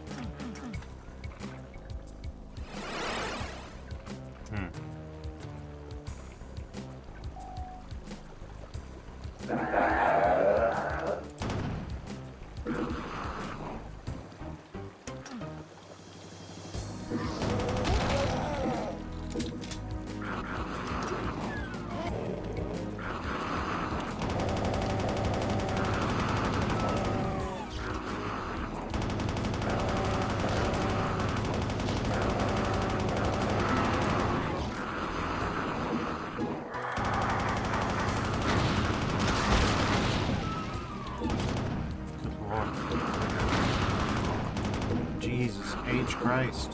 Jesus H. Christ.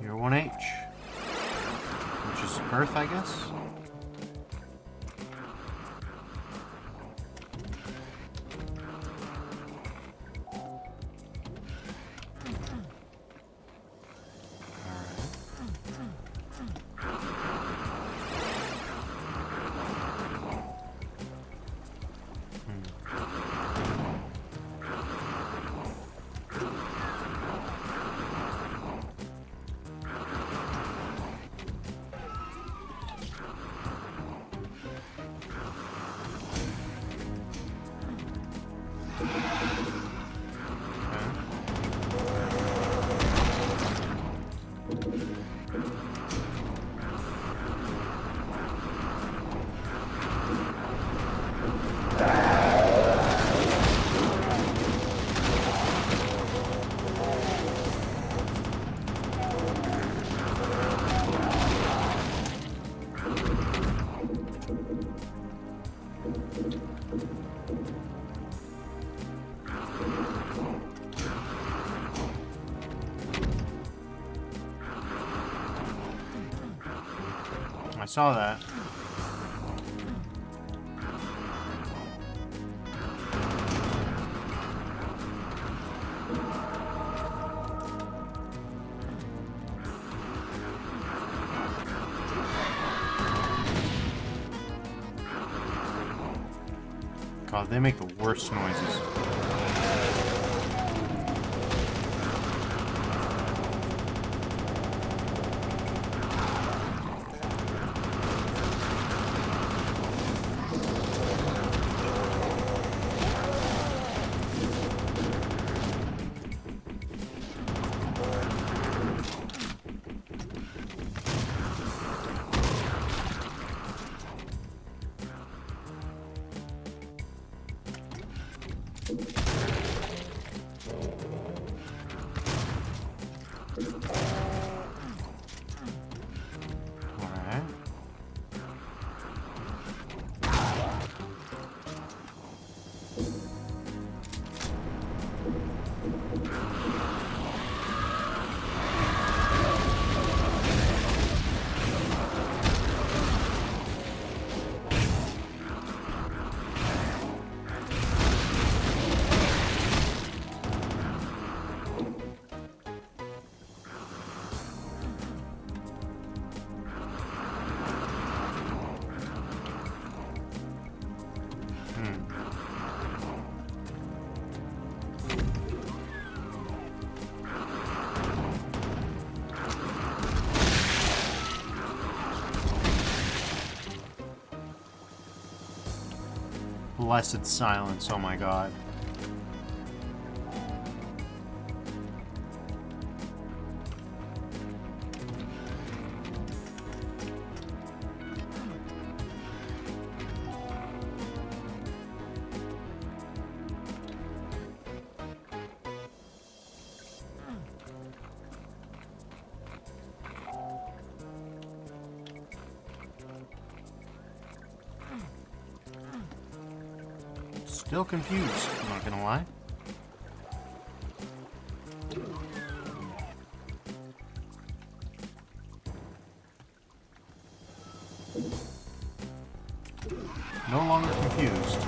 You're 1H, which is Earth, I guess? I saw that. God, they make the worst noises. Blessed silence, oh my god. Still confused, I'm not gonna lie. No longer confused.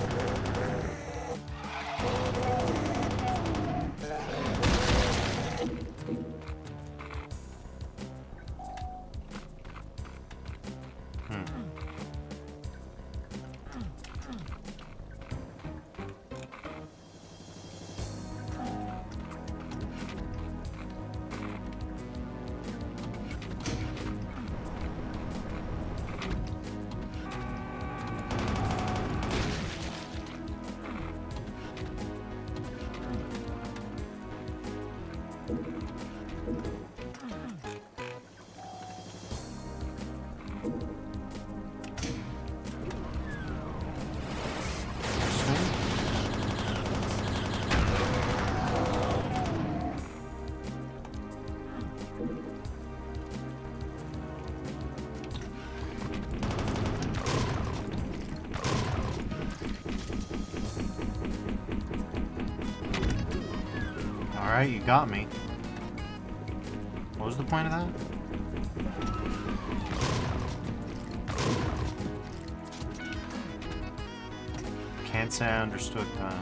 Alright, you got me. What was the point of that? Can't say I understood that.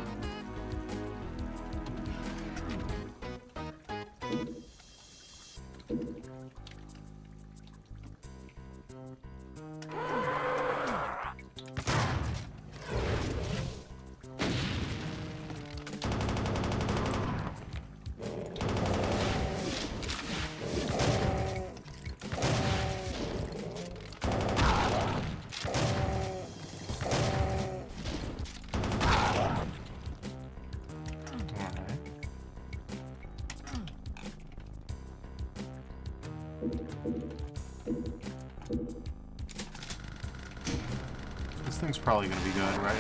This thing's probably gonna be good, right?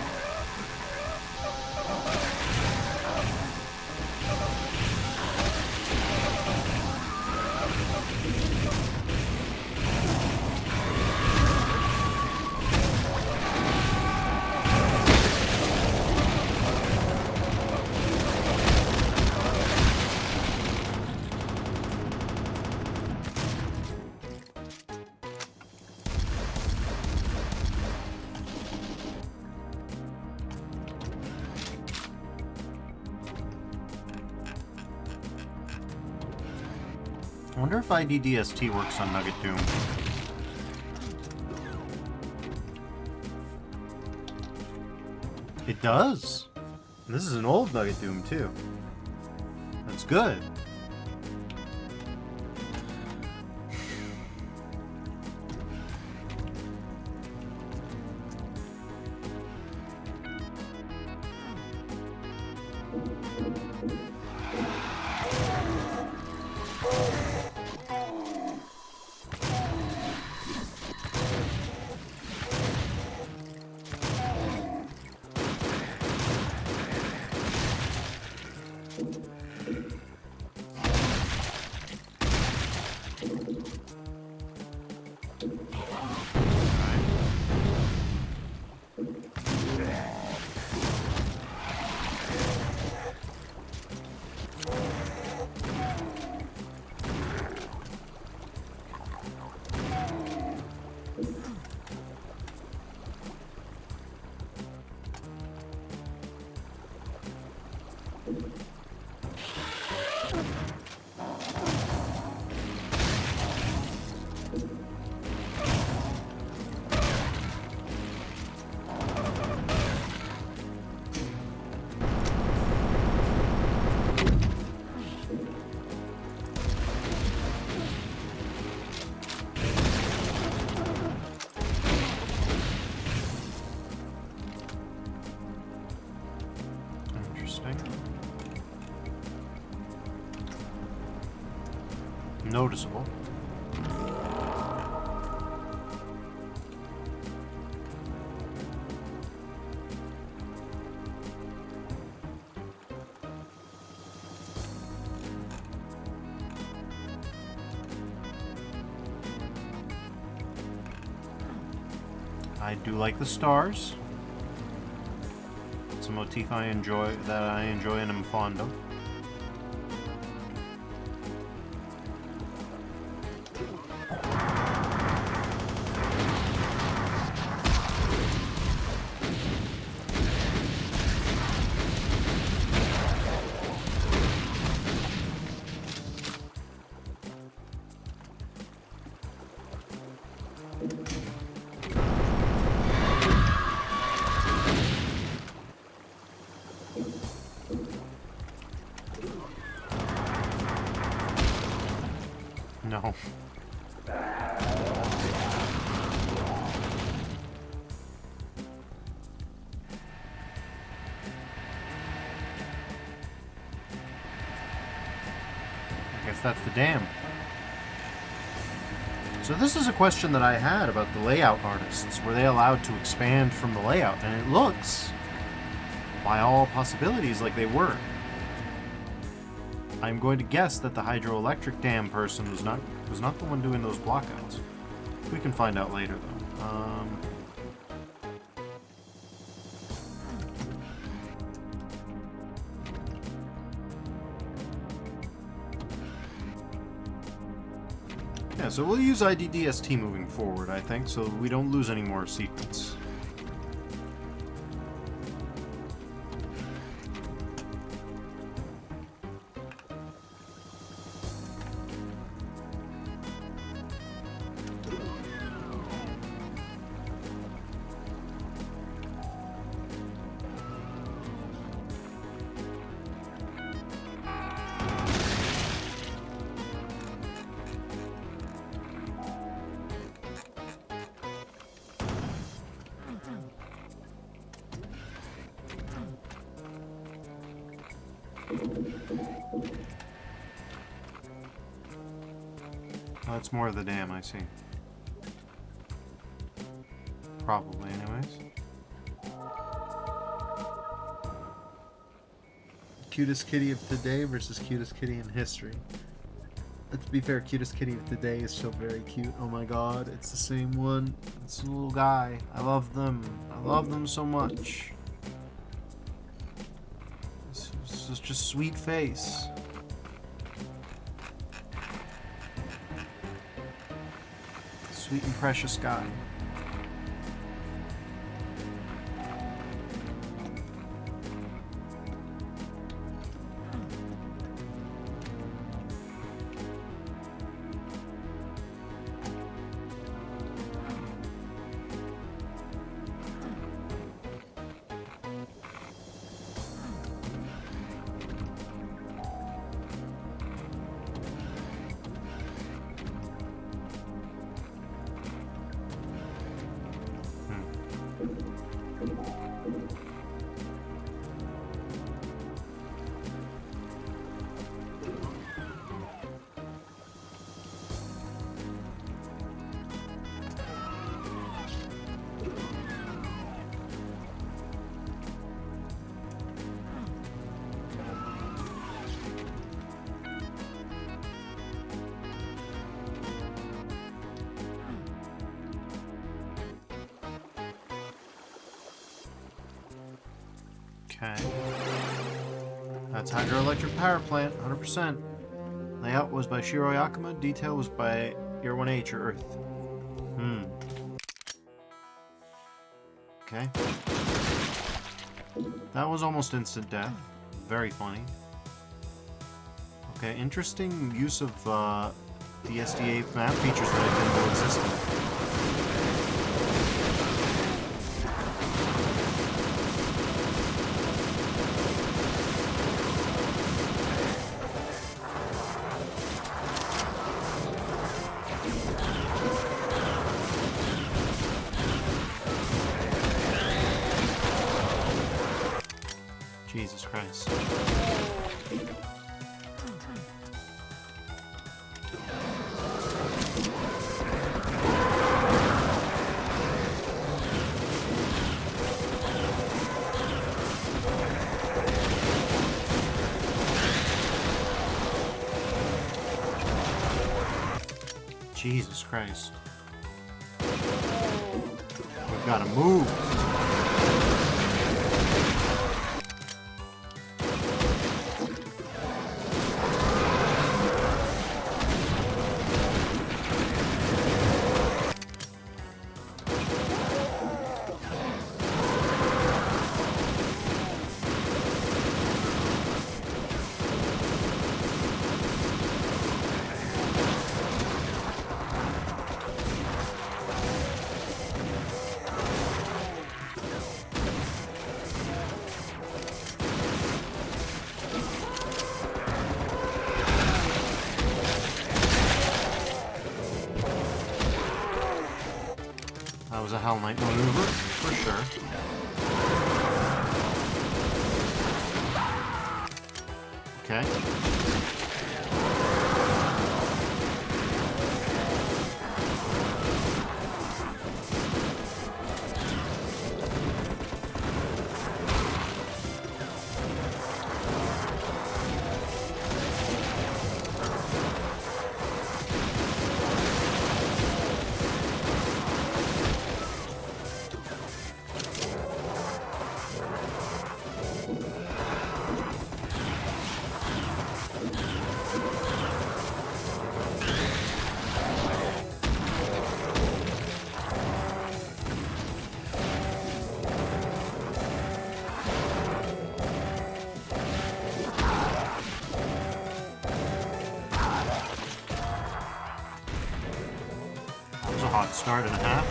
I wonder if IDDST works on Nugget Doom. It does! This is an old Nugget Doom, too. That's good. Interesting. Noticeable. I do like the stars. It's a motif I enjoy and am fond of. No. I guess that's the dam. So this is a question that I had about the layout artists. Were they allowed to expand from the layout? And it looks, by all possibilities, like they were. I'm going to guess that the hydroelectric dam person was not the one doing those blockouts. We can find out later, though. Yeah, so we'll use IDDST moving forward, I think, so we don't lose any more secrets. That's more of the dam, I see. Probably, anyways. Cutest kitty of today versus cutest kitty in history. To be fair, cutest kitty of today is still very cute. Oh my god, it's the same one. It's a little guy. I love them. I love them so much. It's just a sweet face. Sweet and precious guy. Okay. That's hydroelectric power plant, 100%. Layout was by Shiro Yakuma, detail was by Year 1H or Earth. Okay. That was almost instant death. Very funny. Okay, interesting use of the SDA map features that I didn't know existed. Jesus Christ. Jesus Christ. We've got to move. That was a Hell Knight maneuver, for sure. Okay. Hot start and a half.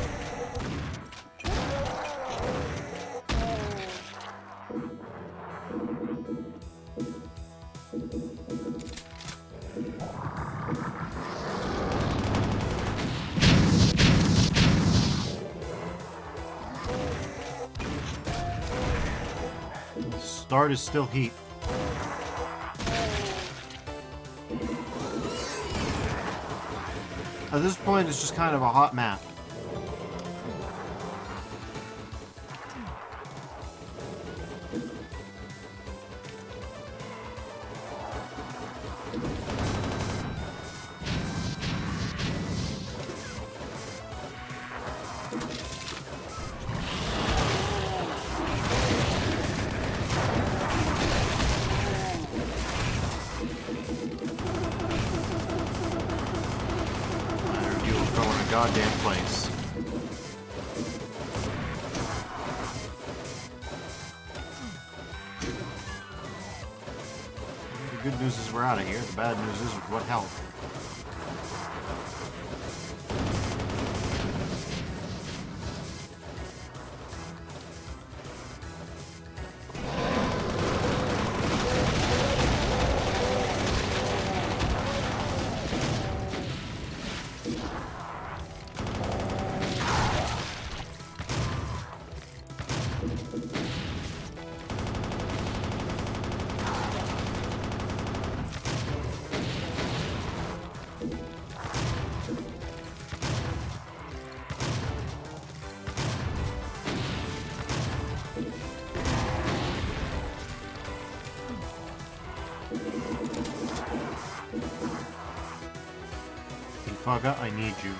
The start is still heat. At this point, it's just kind of a hot map. Goddamn place. The good news is we're out of here. The bad news is with what health. Faga, I need you.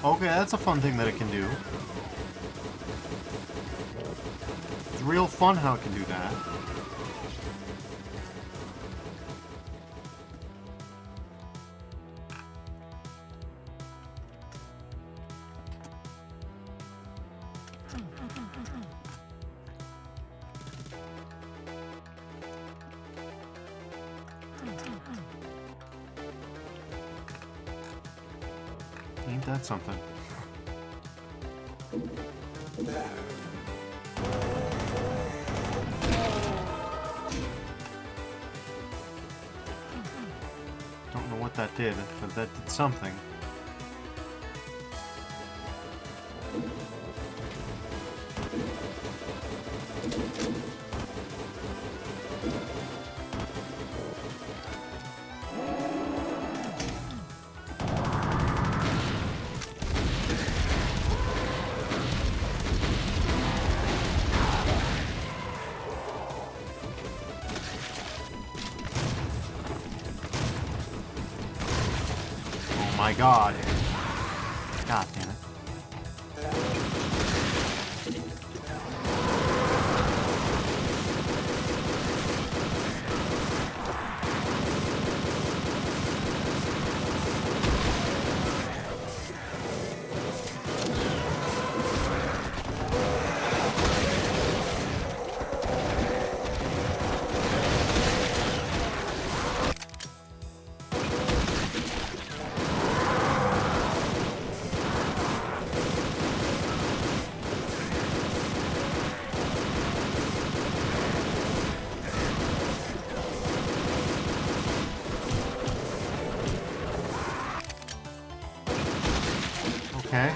Okay, that's a fun thing that it can do. It's real fun how it can do that. Ain't that something? Don't know what that did, but that did something. Oh my god. God damn it. Okay.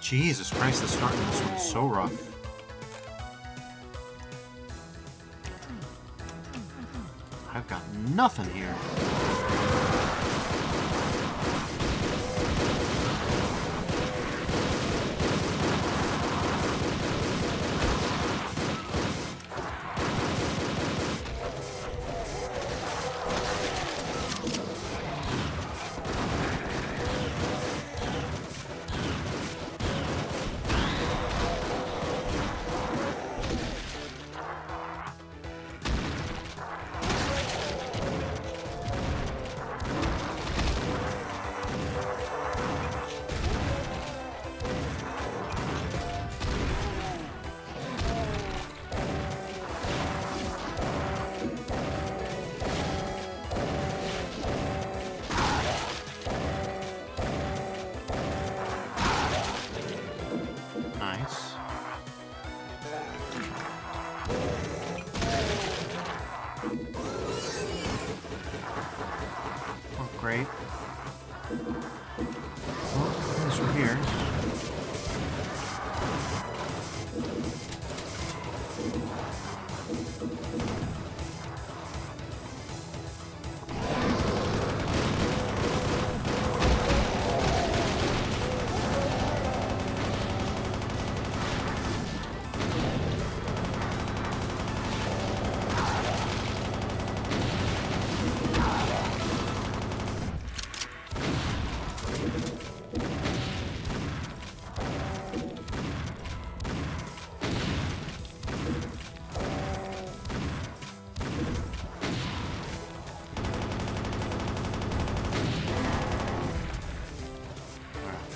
Jesus Christ, the start of this one's so rough. I've got nothing here. Nice. Oh, great. Well, things are here.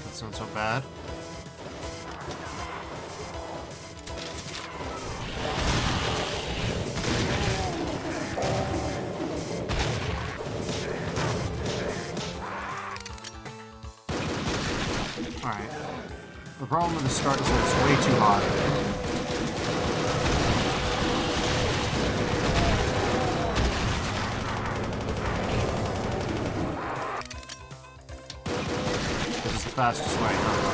That's not so bad. Alright. The problem with the start is that it's way too hot. fastest way, huh?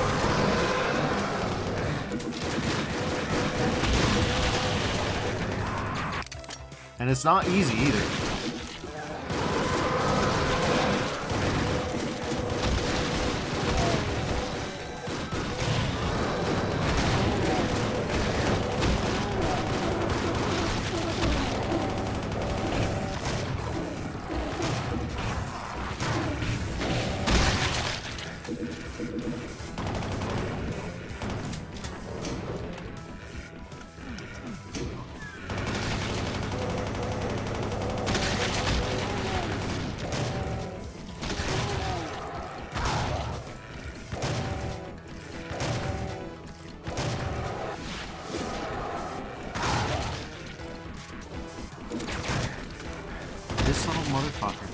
And it's not easy either. This little motherfucker.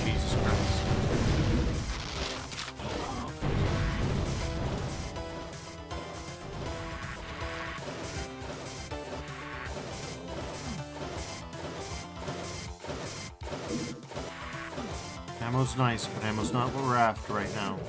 Jesus Christ. Ammo's nice, but ammo's not what we're after right now.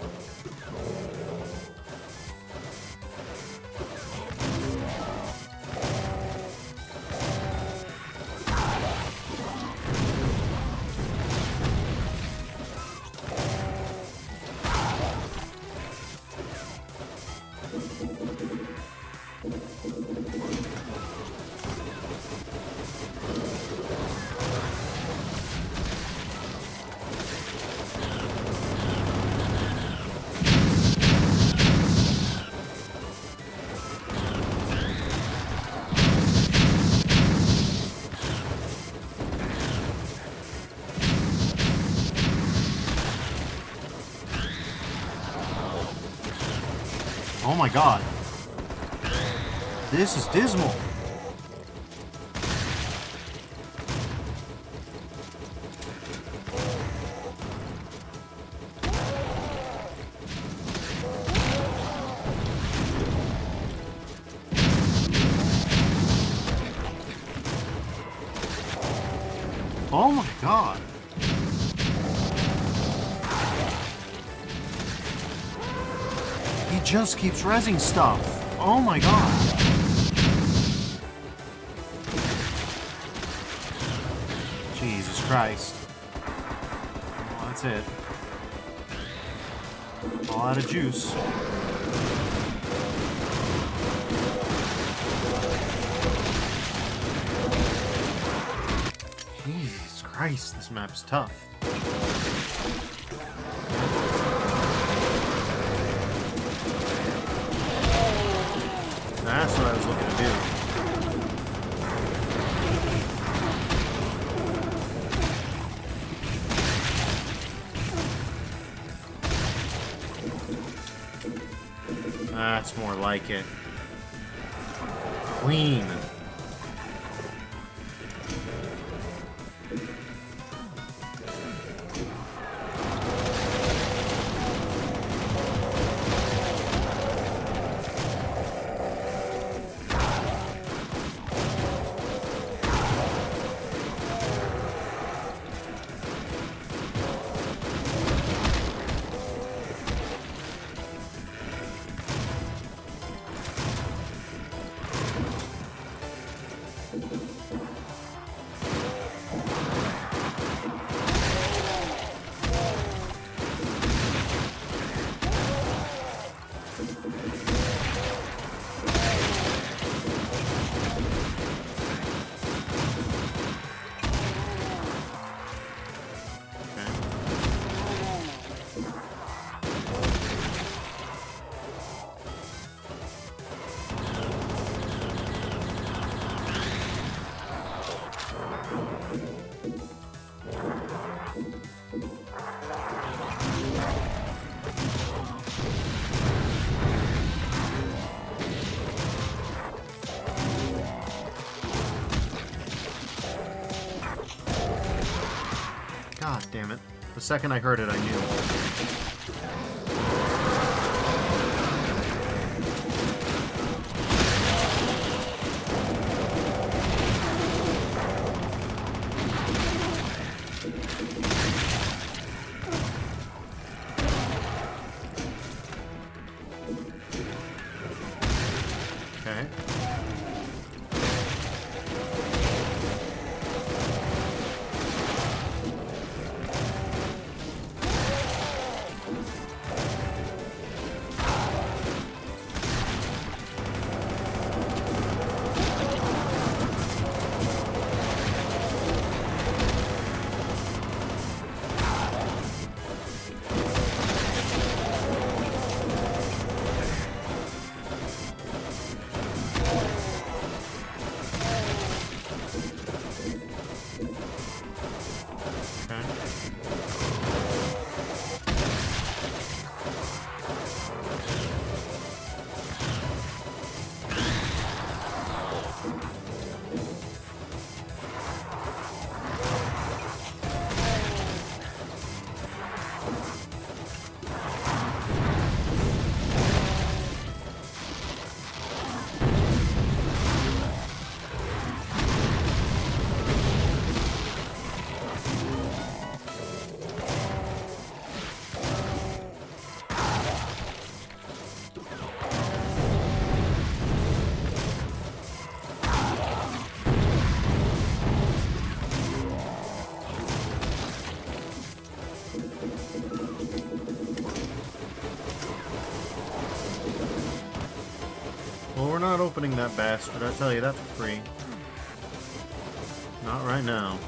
Oh my god. This is dismal. Oh my god. He just keeps rezzing stuff. Oh my god. Jesus Christ. Well, that's it. All out of juice. Jesus Christ, this map's tough. That's what I was looking to do. That's more like it. Clean. Damn it. The second I heard it, I knew. Okay. Well, we're not opening that bastard, I tell you that for free. Not right now.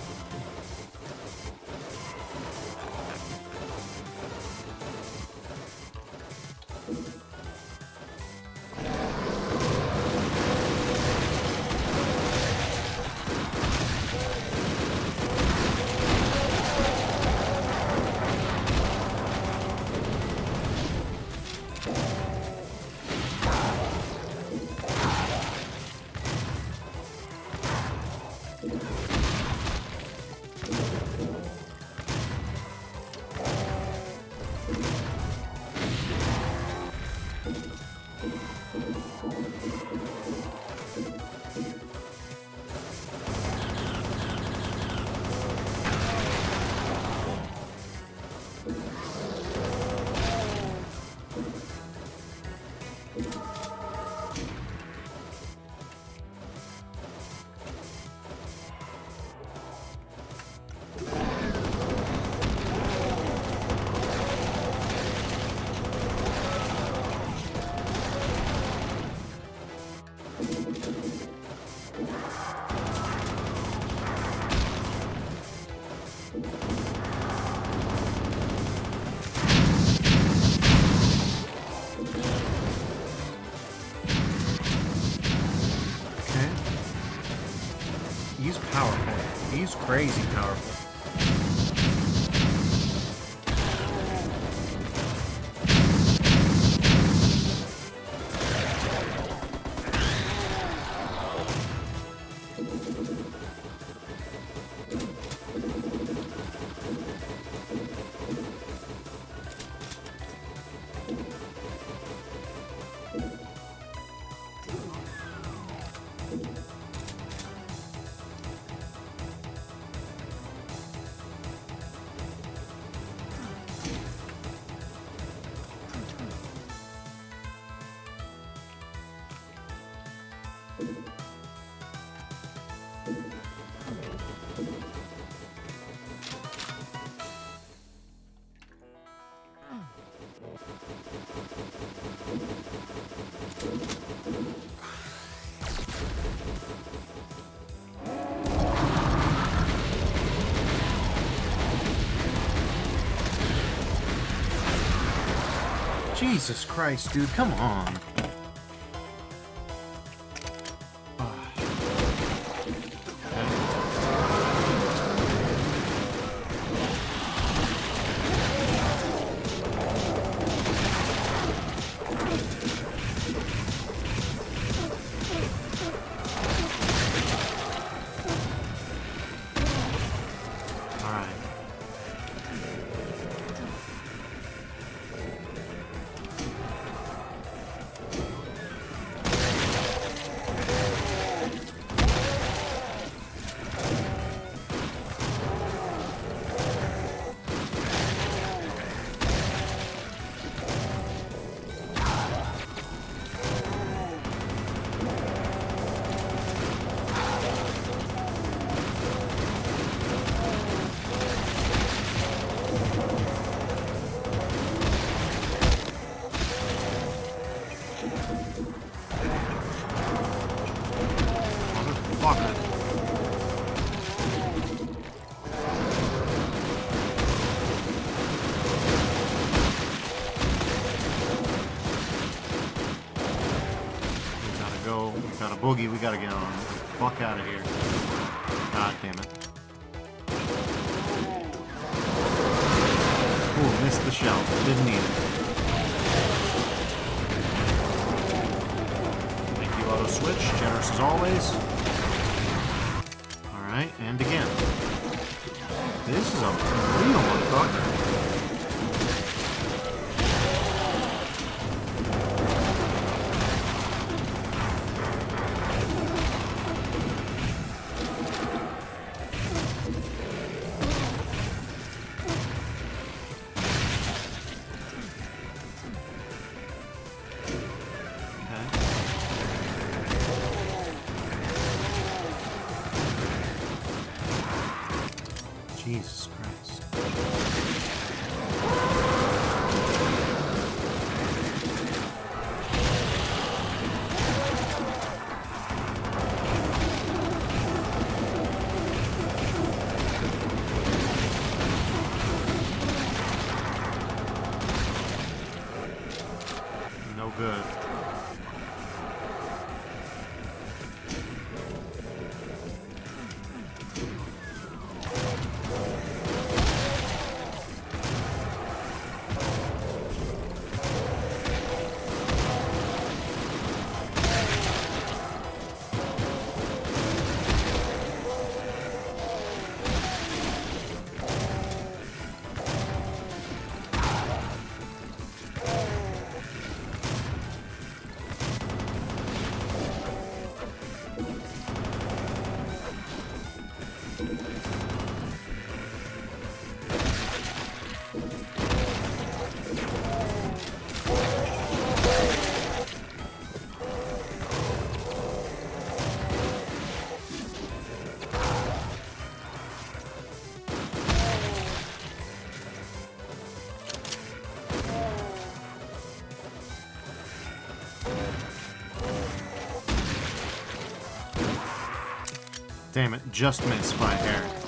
He's powerful. He's crazy powerful. Jesus Christ, dude, come on. Got a boogie. We gotta get on. Get the fuck out of here. God damn it. Ooh, missed the shell. Didn't need it. Thank you, auto switch. Generous as always. Alright, and again. This is a real motherfucker. Jesus Christ. No good. Damn it, just missed by a hair.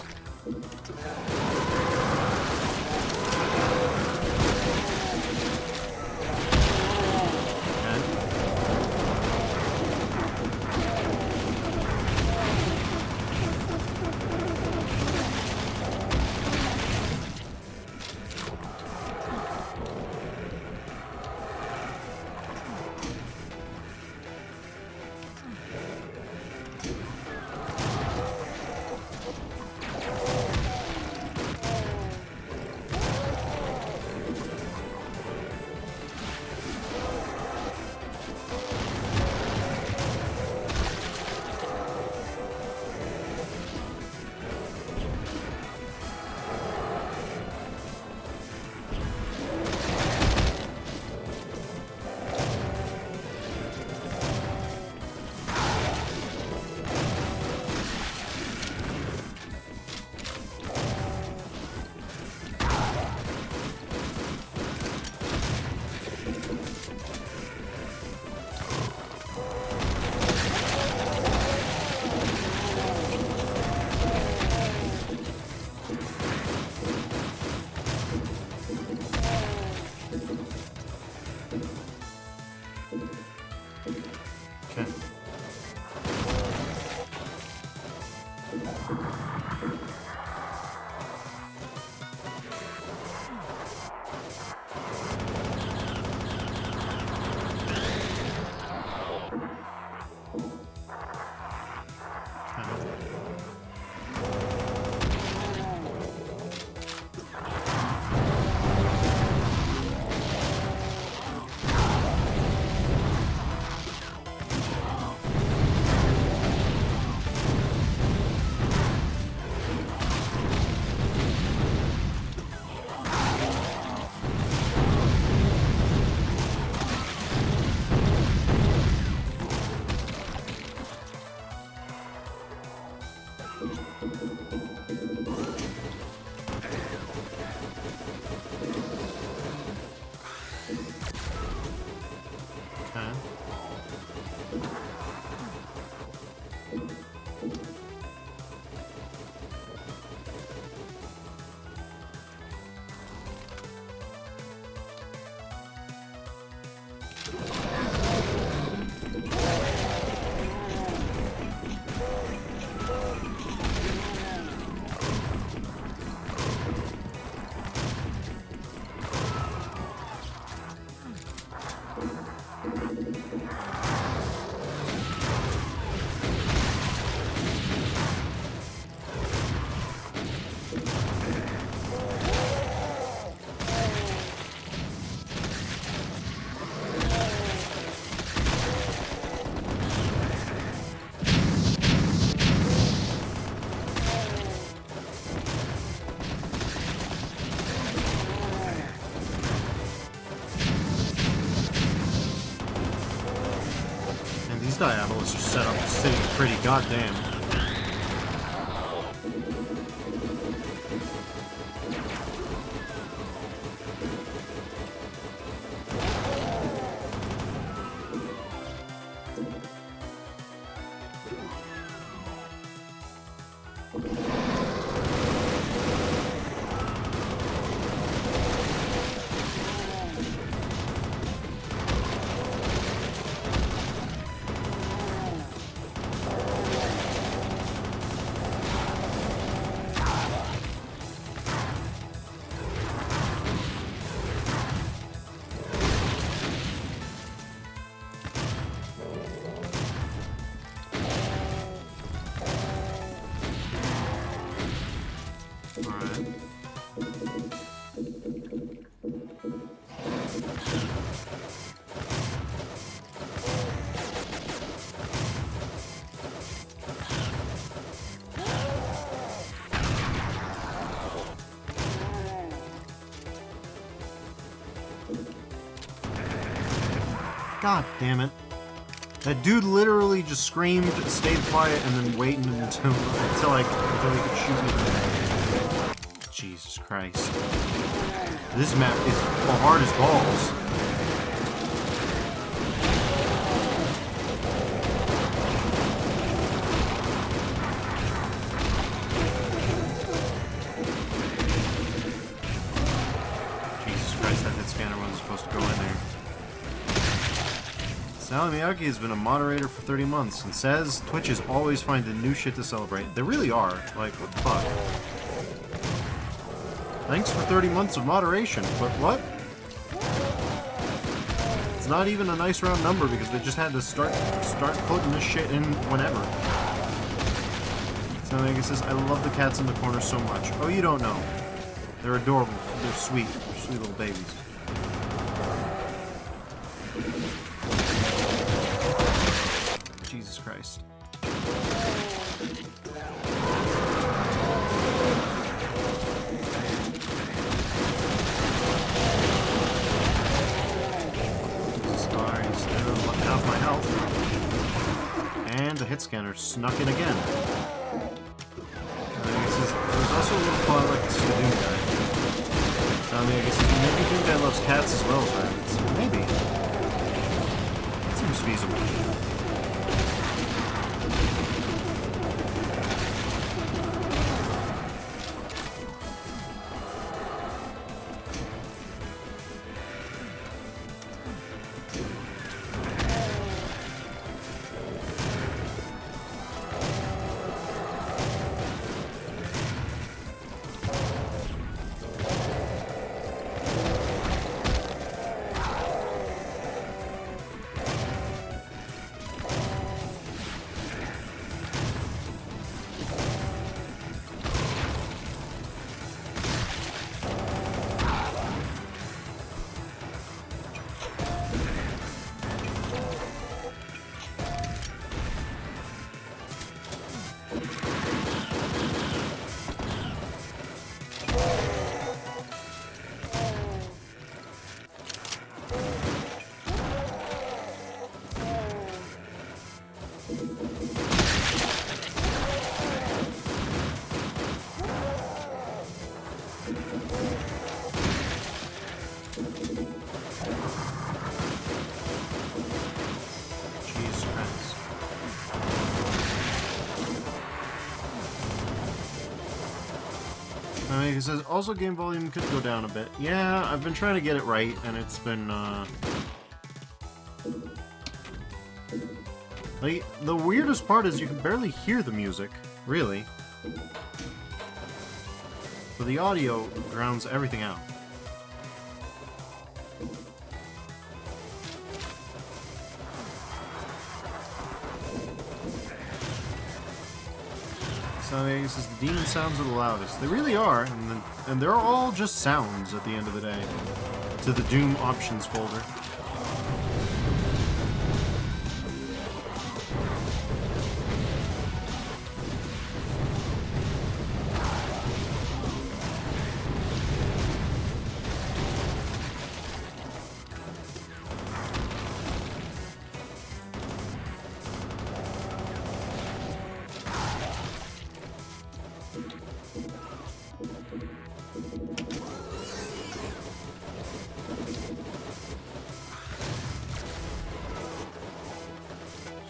These Diabolos are set up sitting pretty goddamn. God damn it. That dude literally just screamed, stayed quiet, and then waited until he could shoot me. Jesus Christ. This map is hard as balls. Jesus Christ, that hit scanner wasn't supposed to go in there. Sally Miyagi has been a moderator for 30 months and says Twitch is always finding new shit to celebrate. They really are. Like, what the fuck? Thanks for 30 months of moderation, but what? It's not even a nice round number because they just had to start putting this shit in whenever. Sally Miyagi says, I love the cats in the corner so much. Oh, you don't know. They're adorable. They're sweet. They're sweet little babies. Jesus Christ. Sorry, instead of looking out my health. And the hit scanner snuck in again. There's also a little fun like this Doom guy. I mean, I guess maybe Doom guy loves cats as well as rabbits. Maybe. That seems feasible. He says, also game volume could go down a bit. Yeah, I've been trying to get it right, and it's been, like, the weirdest part is you can barely hear the music, really. But the audio drowns everything out. So he says the demon sounds are the loudest. They really are, and they're all just sounds at the end of the day. To the Doom options folder.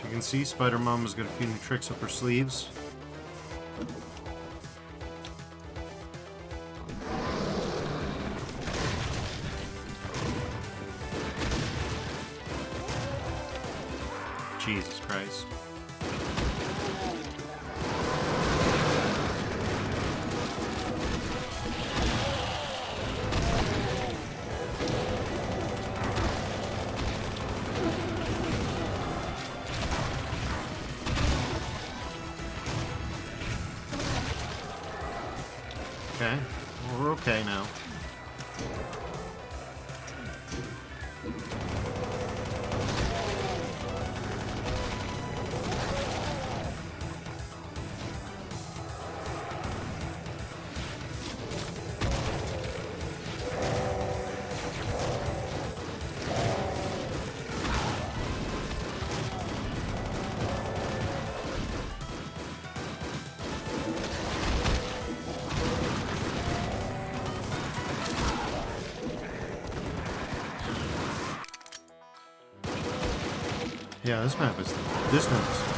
You can see Spider-Mom has got a few new tricks up her sleeves. Jesus Christ. Okay, well, we're okay now. Yeah, this map is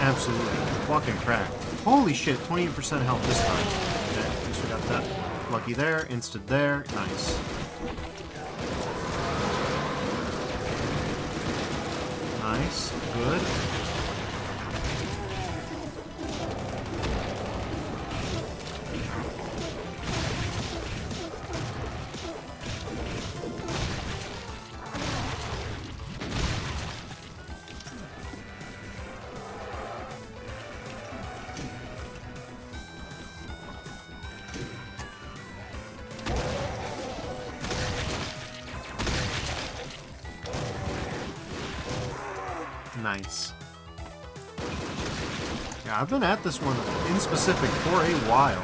absolutely fucking cracked. Holy shit, 28% health this time. Okay, at least we got that. Lucky there, instant there, nice. Nice, good. Nice. Yeah, I've been at this one in specific for a while.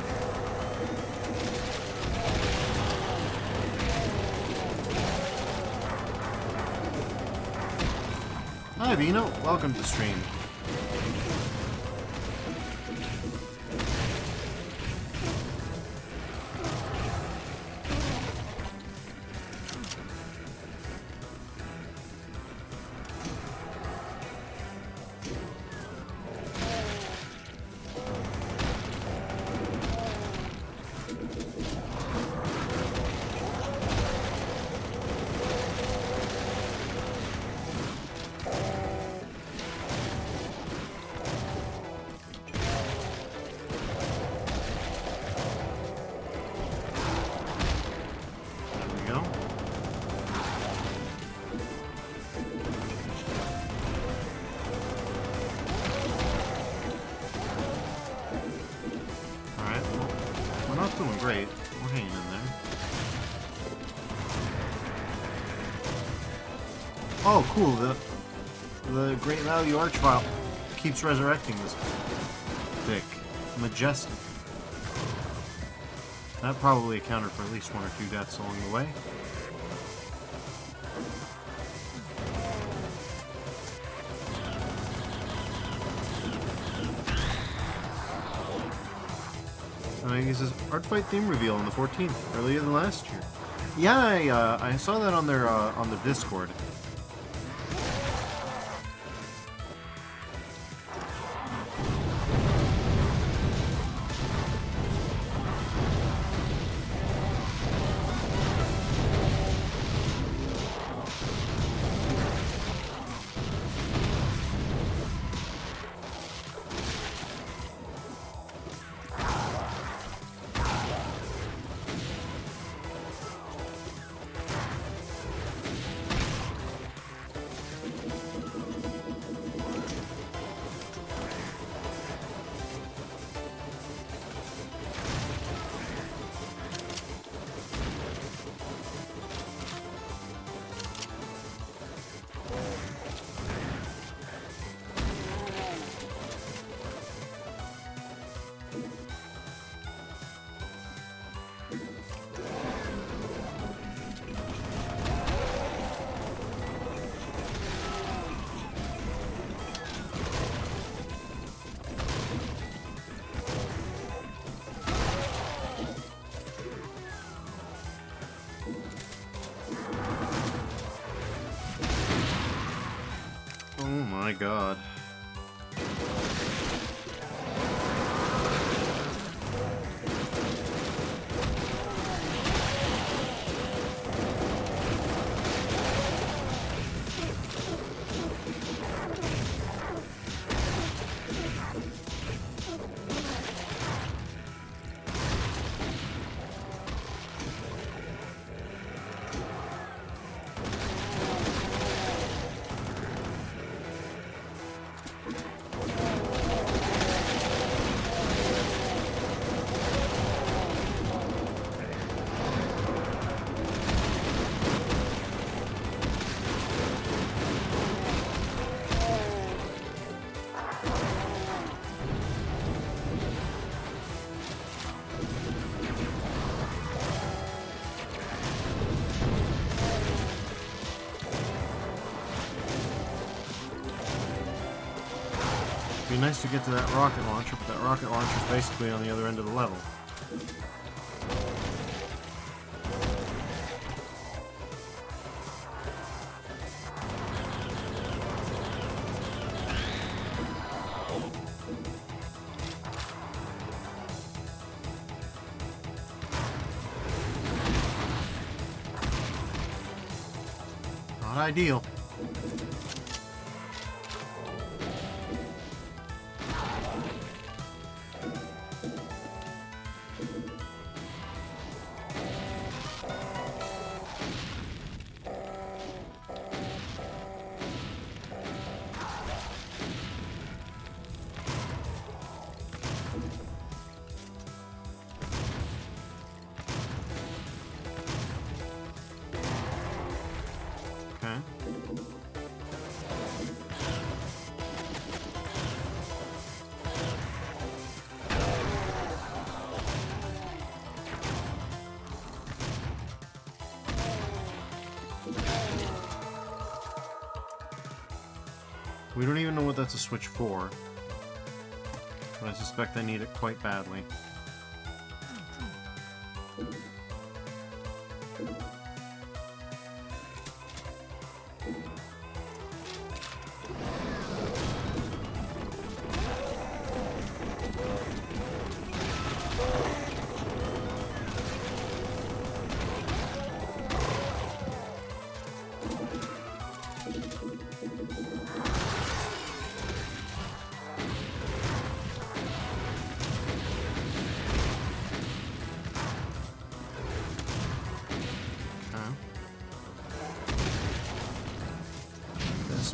Hi, Vino. Welcome to the stream. Doing great. We're hanging in there. Oh, cool. The Great Value Archvile keeps resurrecting this thick. Majestic. That probably accounted for at least one or two deaths along the way. He says, Art Fight theme reveal on the 14th, earlier than last year. Yeah, I saw that on their on the Discord. my god. It'd be nice to get to that rocket launcher, but that rocket launcher is basically on the other end of the level. Not ideal. We don't even know what that's a switch for, but I suspect I need it quite badly.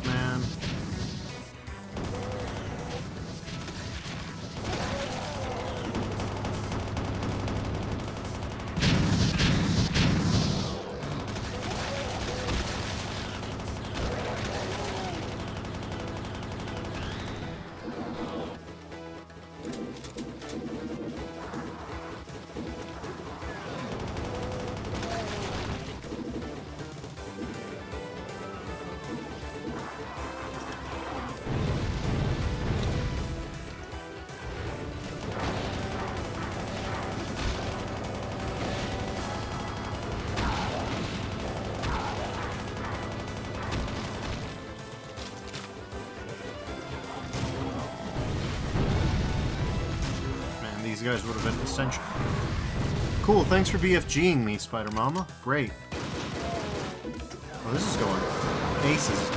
Man. These guys would have been essential. Cool, thanks for BFGing me, Spider Mama. Great. Oh, this is going aces.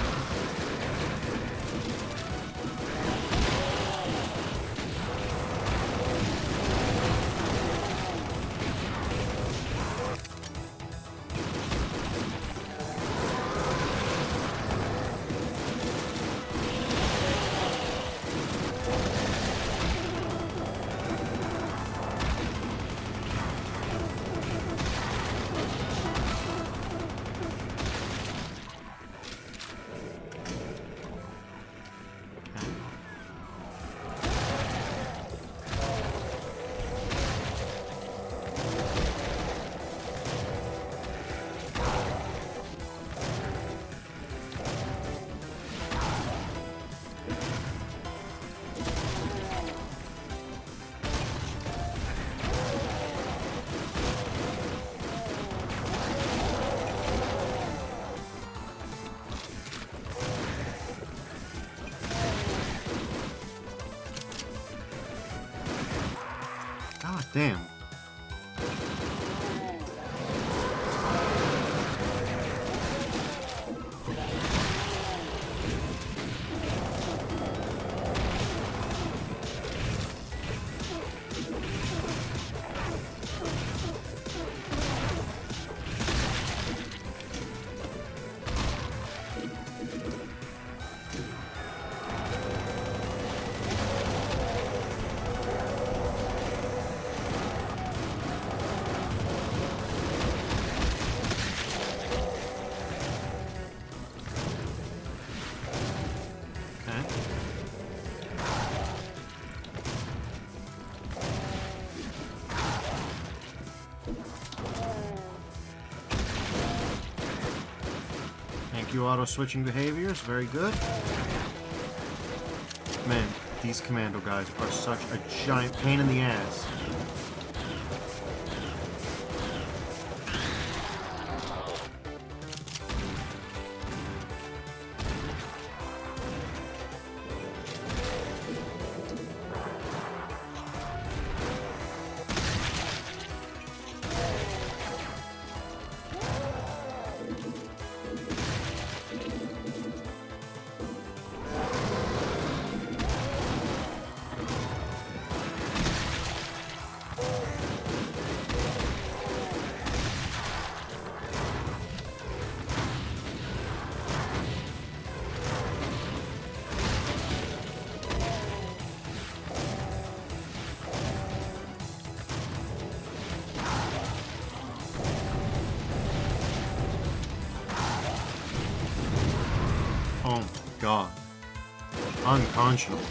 Damn. Thank you, auto-switching behaviors. Very good. Man, these commando guys are such a giant pain in the ass. Oh my god. Unconscionable.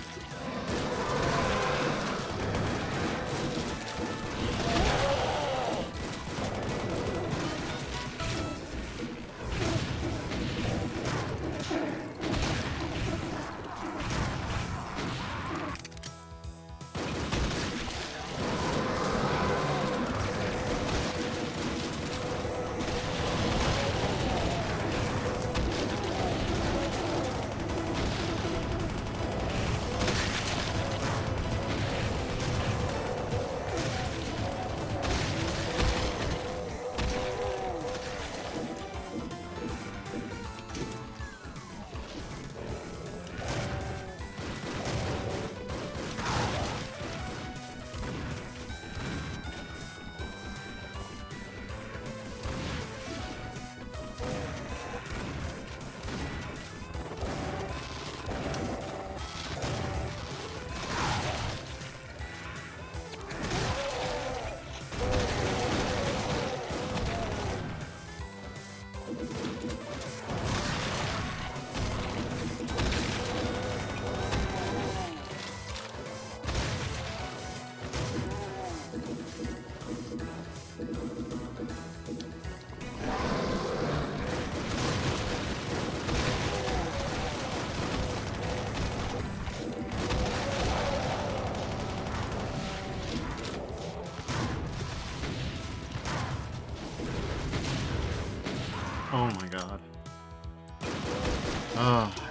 Oh my god.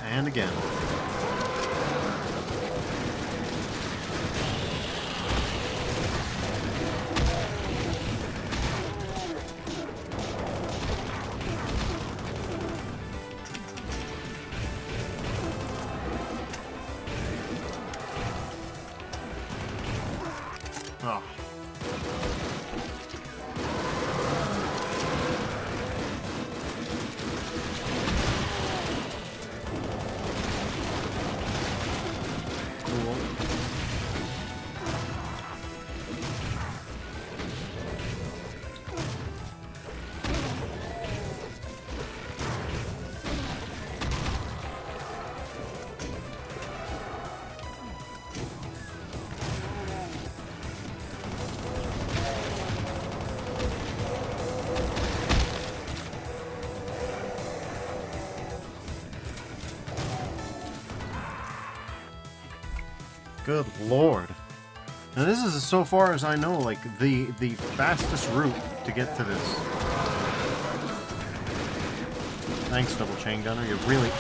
And again. Oh. Cool. Good lord. Now this is, so far as I know, like the fastest route to get to this. Thanks, Double Chain Gunner. You really...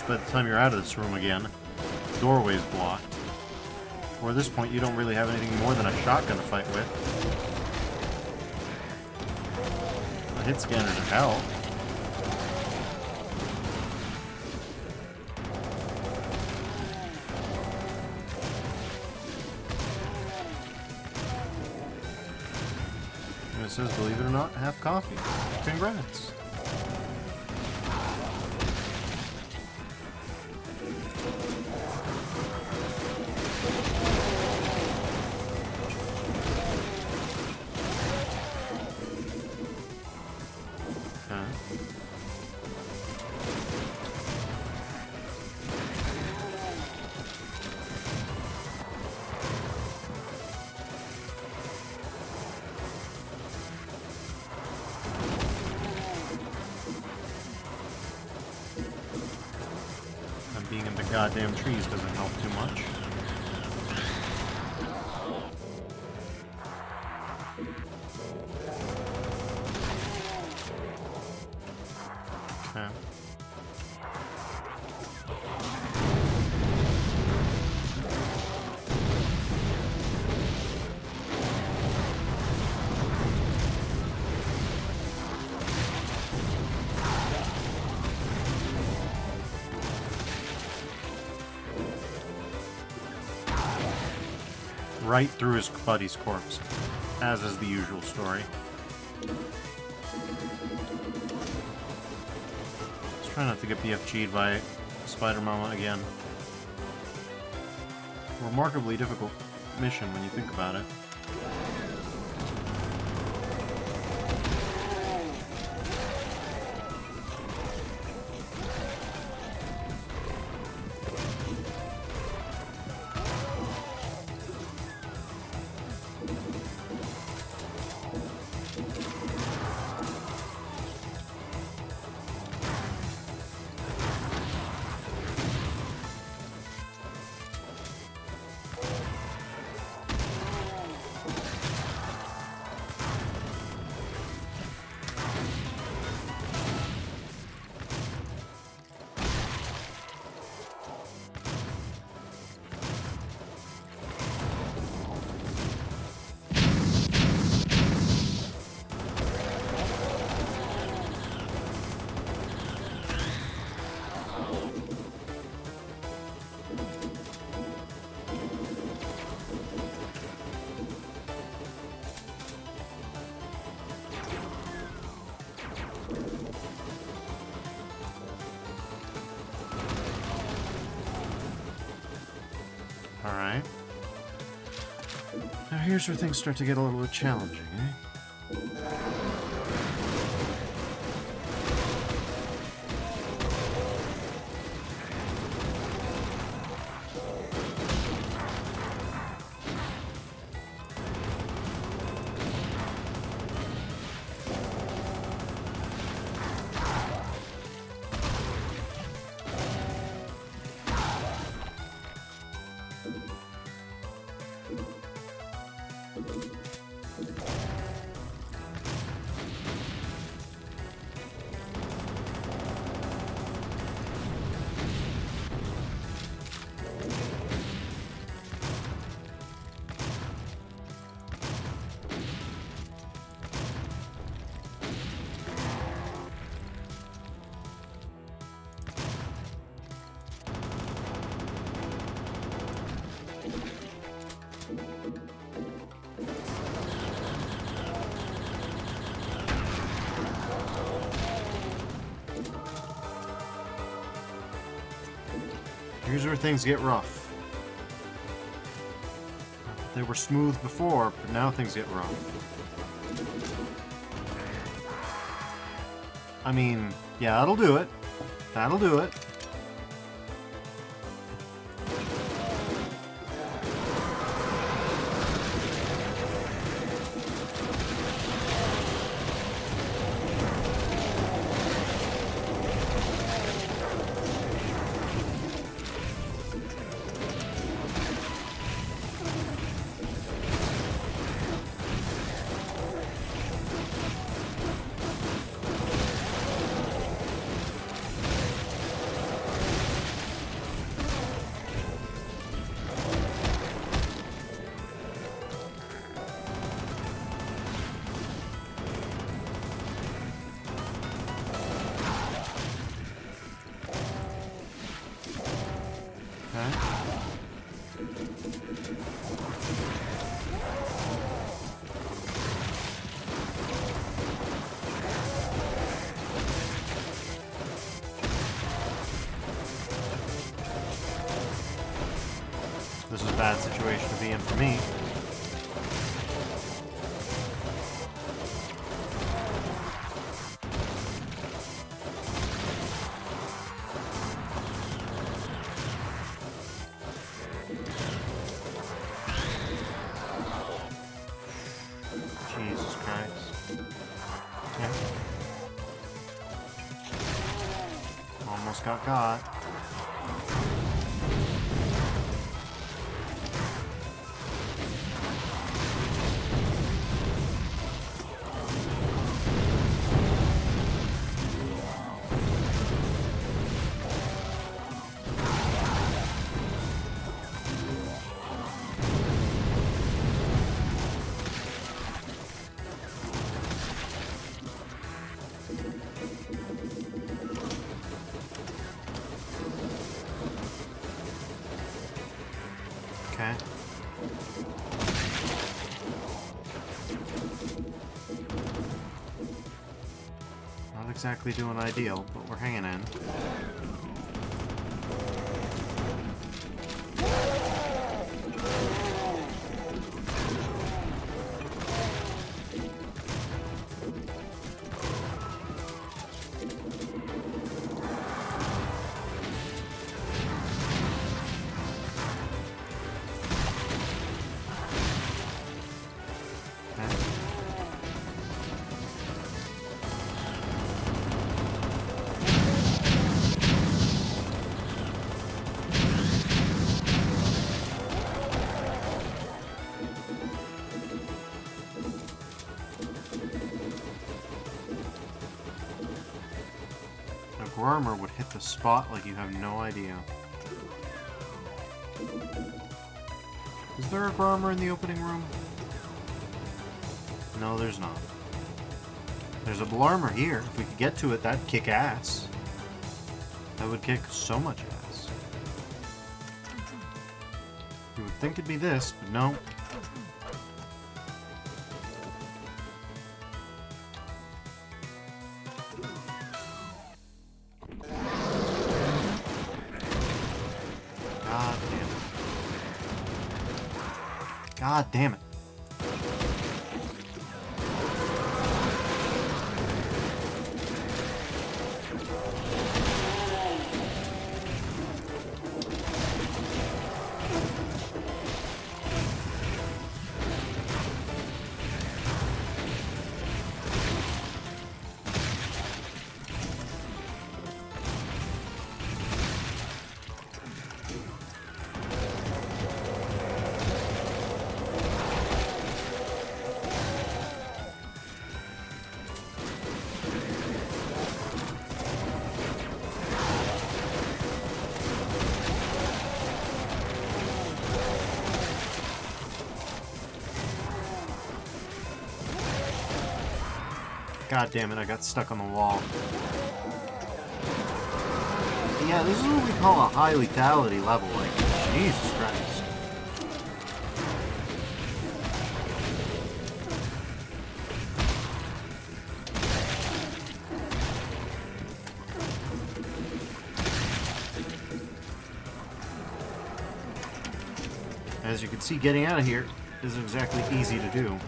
by the time you're out of this room again. The doorway's blocked. Or at this point, you don't really have anything more than a shotgun to fight with. A hit scanner to help. And it says, believe it or not, have coffee. Congrats. Being in the goddamn trees doesn't help too much. Okay. Right through his buddy's corpse, as is the usual story. Let's try not to get BFG'd by Spider Mama again. Remarkably difficult mission when you think about it. Alright. Now here's where things start to get a little bit challenging, eh? Here's where things get rough. They were smooth before, but now things get rough. I mean, yeah, that'll do it. That'll do it. Okay. This is a bad situation to be in for me. Jesus Christ. Yeah. Almost got. Okay. Not exactly doing ideal, but we're hanging in. Grimer would hit the spot like you have no idea. Is there a Grimer in the opening room? No, there's not. There's a Blarmer here. If we could get to it, that'd kick ass. That would kick so much ass. You would think it'd be this, but no. God damn it. God damn it, I got stuck on the wall. Yeah, this is what we call a high lethality level, like, Jesus Christ. As you can see, getting out of here isn't exactly easy to do.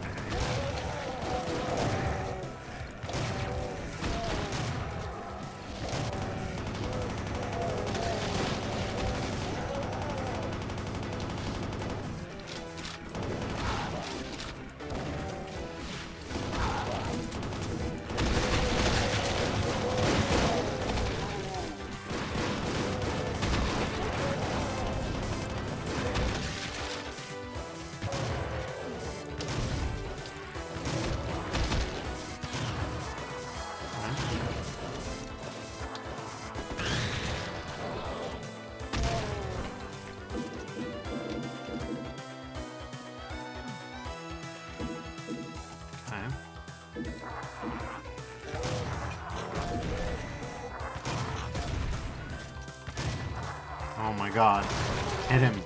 Oh my god. Hit him.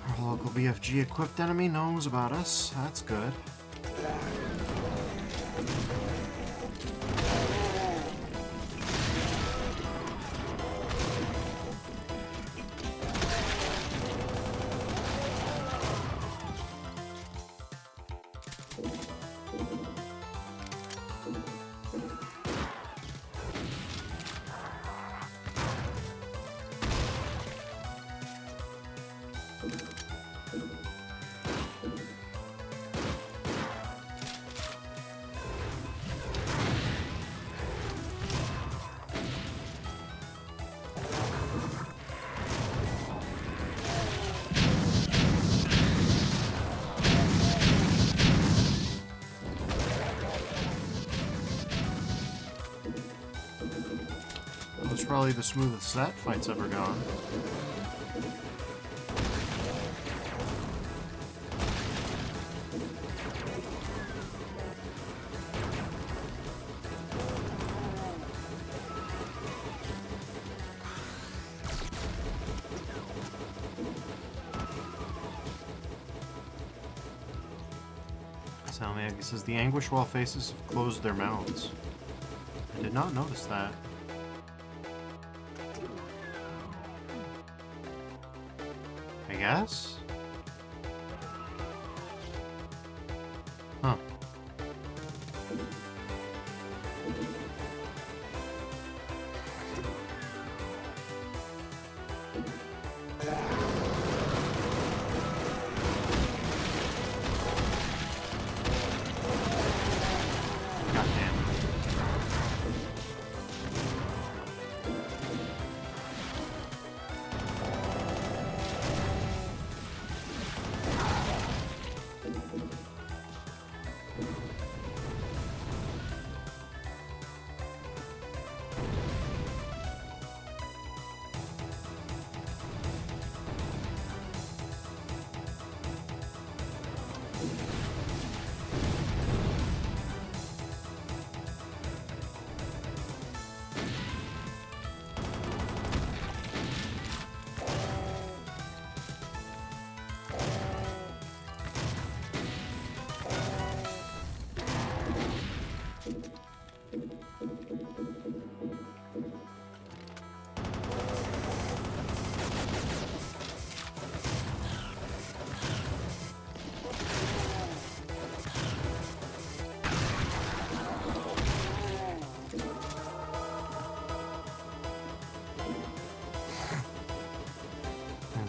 Our local BFG equipped enemy knows about us. That's good. That's probably the smoothest that fight's ever gone. Salmiak says the Anguish Wall faces have closed their mouths. I did not notice that. I guess? Huh.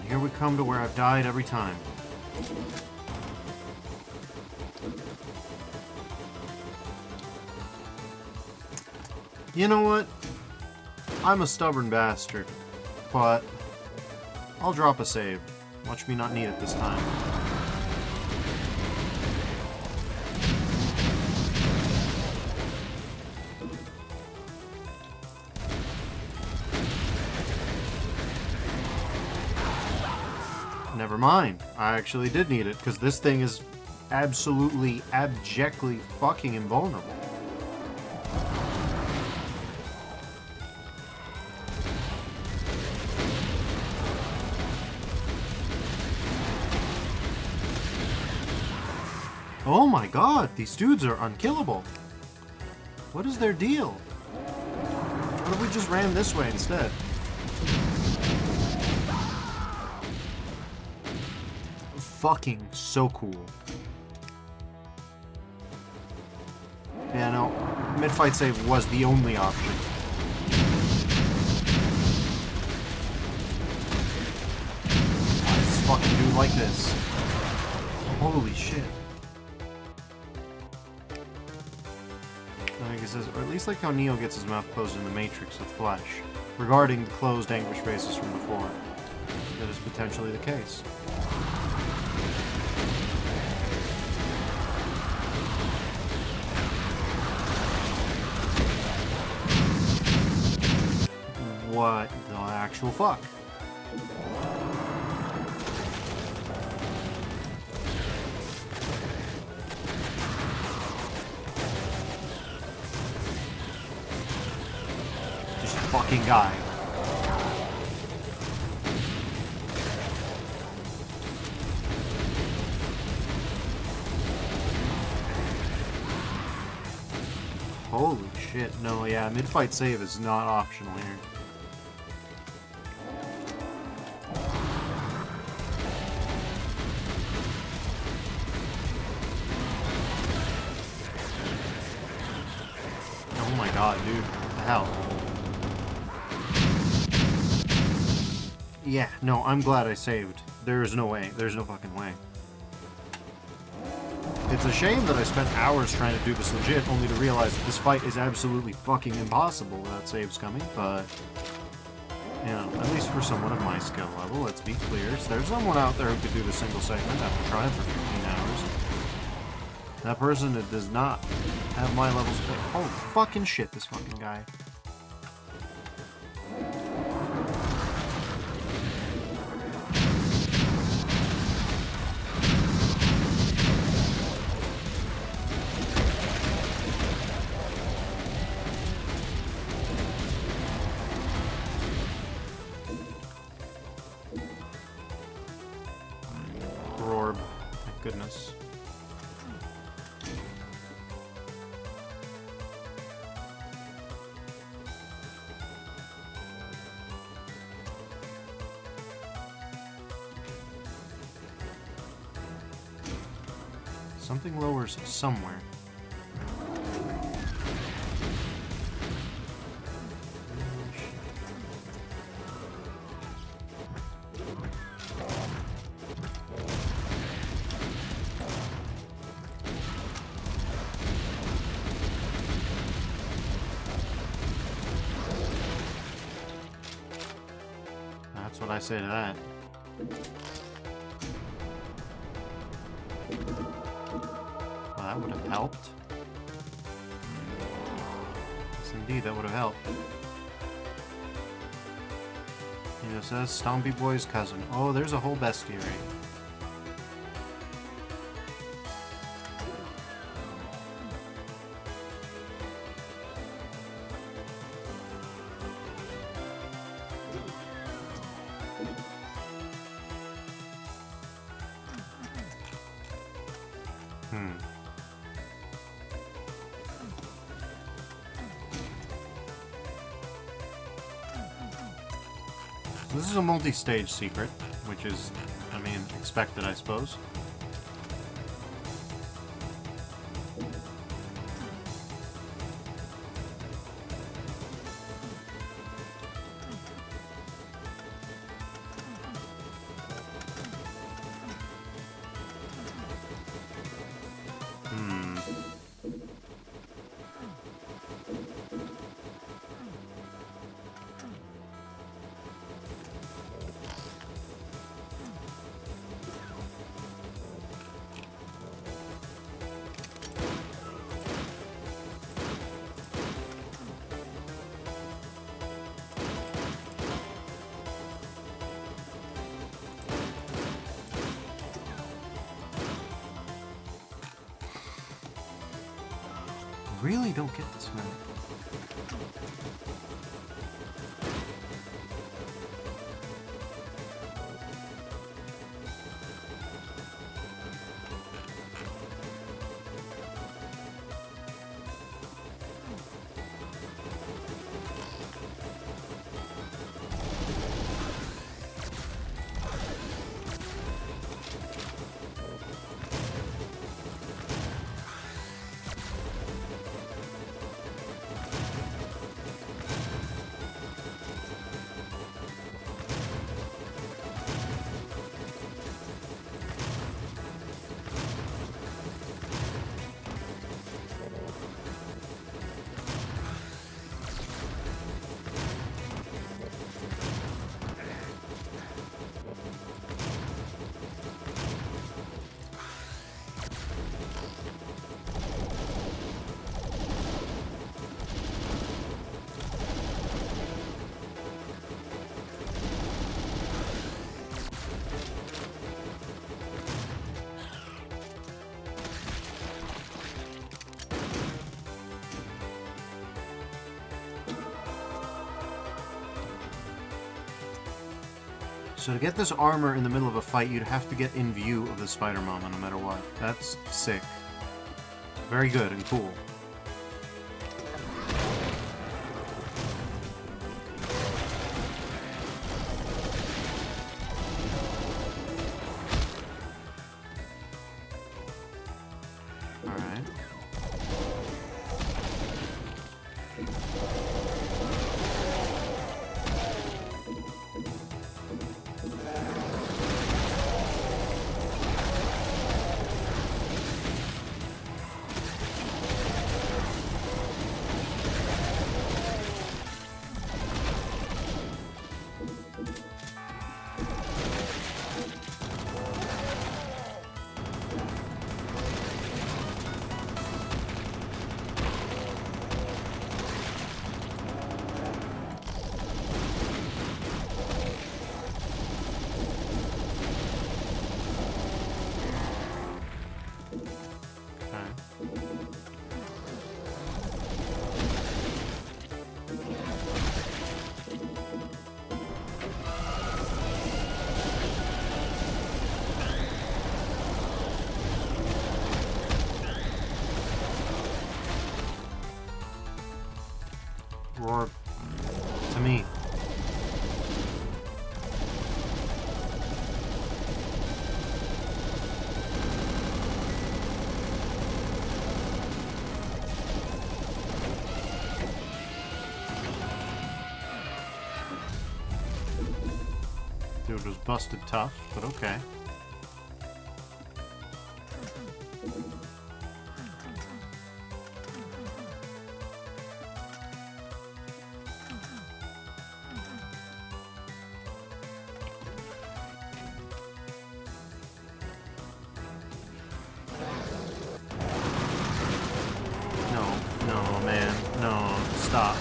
Here we come to where I've died every time. You know what? I'm a stubborn bastard, but I'll drop a save. Watch me not need it this time. Never mind. I actually did need it, because this thing is absolutely, abjectly fucking invulnerable. Oh my god, these dudes are unkillable. What is their deal? What if we just ran this way instead? Fucking so cool. Yeah, no, mid-fight save was the only option. Why does this fucking dude like this? Holy shit. I he says, or at least like how Neo gets his mouth closed in the Matrix with Flesh, regarding the closed anguish faces from before. That is potentially the case. What the actual fuck? This fucking guy. Holy shit. No, yeah, mid-fight save is not optional here. Oh my god, dude. What the hell? Yeah, no, I'm glad I saved. There is no way. There's no fucking way. It's a shame that I spent hours trying to do this legit, only to realize that this fight is absolutely fucking impossible without saves coming, but... You know, at least for someone of my skill level, let's be clear. So there's someone out there who could do the single segment after trying for 15 hours. That person that does not have my levels of... Holy fucking shit, this fucking guy. Orb. Thank goodness. Something lowers somewhere. That's what I say to that. Well, that would have helped. Yes, indeed, that would have helped. It says Stompy Boy's cousin. Oh, there's a whole bestiary. So this is a multi-stage secret, which is, I mean, expected, I suppose. Really don't get this one. So to get this armor in the middle of a fight, you'd have to get in view of the Spider Mama no matter what. That's sick. Very good and cool. Roar to me. Dude was busted tough, but okay. No, man. No, stop.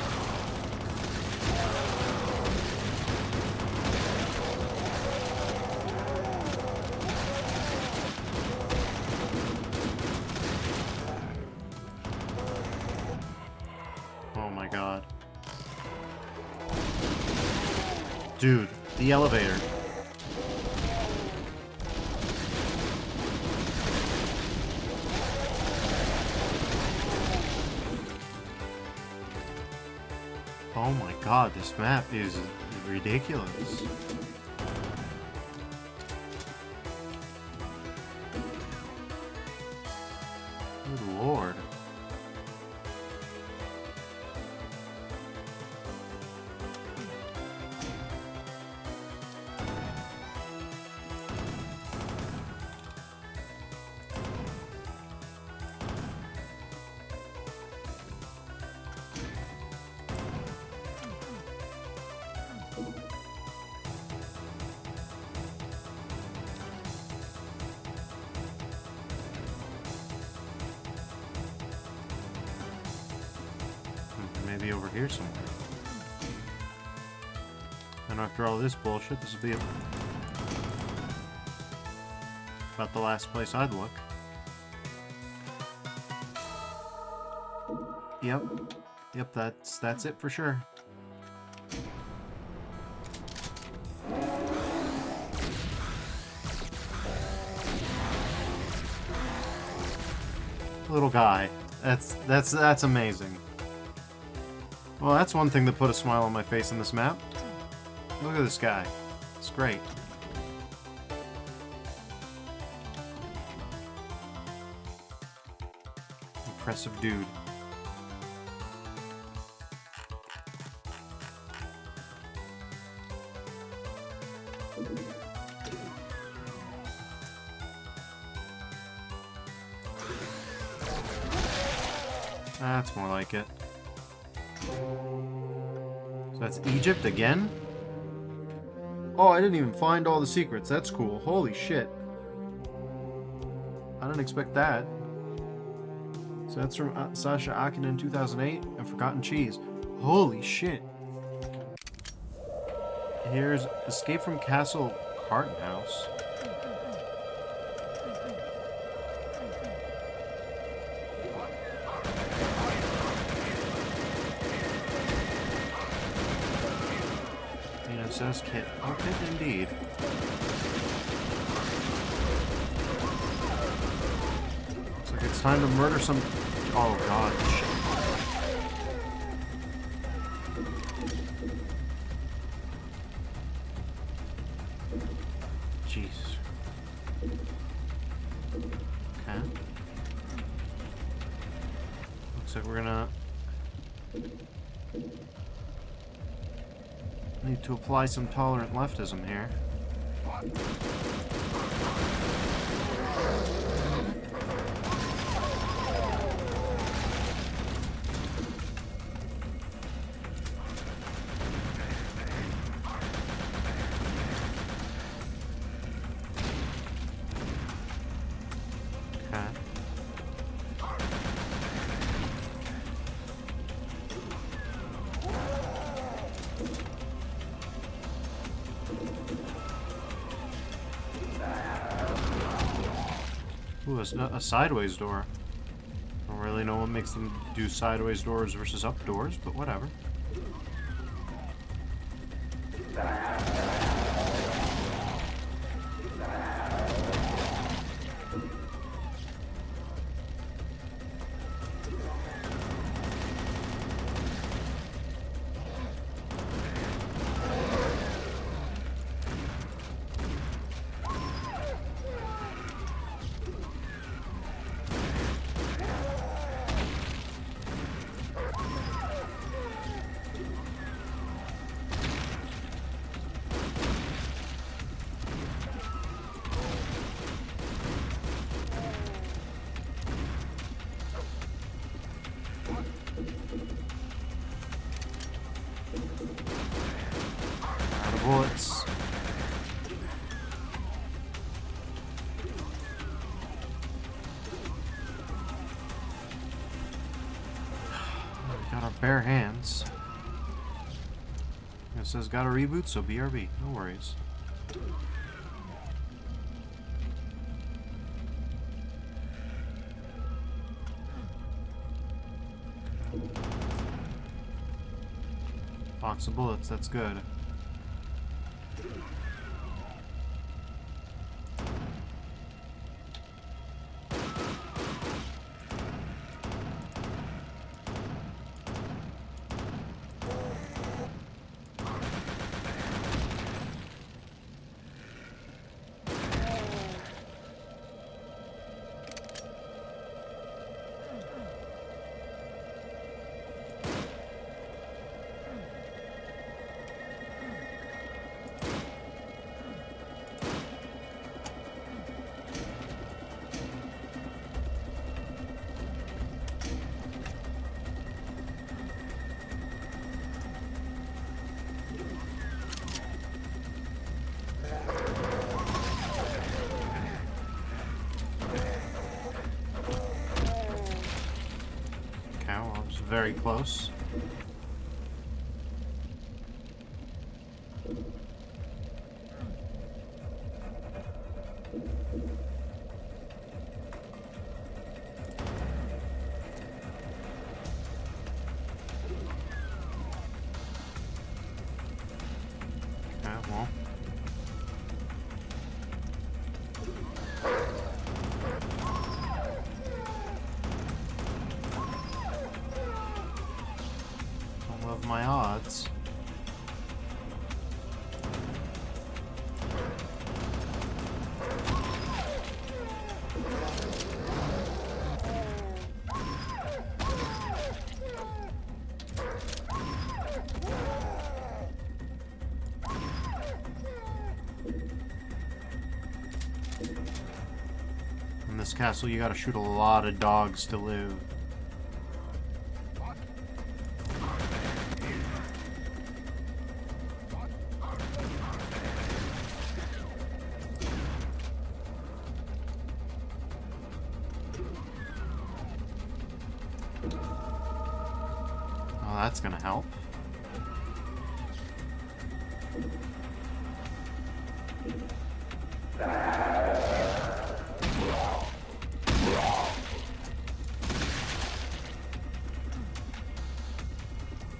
Oh my god. Dude, the elevator. Oh my god, this map is ridiculous. Good lord. Maybe over here somewhere. And after all this bullshit, this will be about the last place I'd look. Yep, that's it for sure. Little guy. That's amazing. Well, that's one thing that put a smile on my face in this map. Look at this guy. It's great. Impressive dude. That's more like it. So that's Egypt again? Oh, I didn't even find all the secrets. That's cool. Holy shit. I didn't expect that. So that's from Sasha Akinen 2008 and Forgotten Cheese. Holy shit. Here's Escape from Castle Carton House. says kit. Oh, kit indeed. Looks like it's time to murder some... Oh, God. Shit. Jesus. Okay. Looks like we're gonna... need to apply some tolerant leftism here. Ooh, a sideways door. I don't really know what makes them do sideways doors versus up doors, but whatever. Bullets. We got our bare hands. It says got a reboot, so BRB. No worries. Box of bullets, that's good. Very close. Okay, well. Of my odds. In this castle, you gotta shoot a lot of dogs to live. Oh, that's gonna help.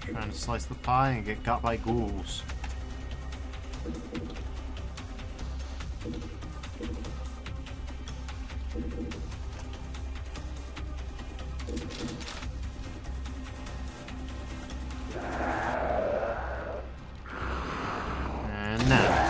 Trying to slice the pie and get got by ghouls. And now.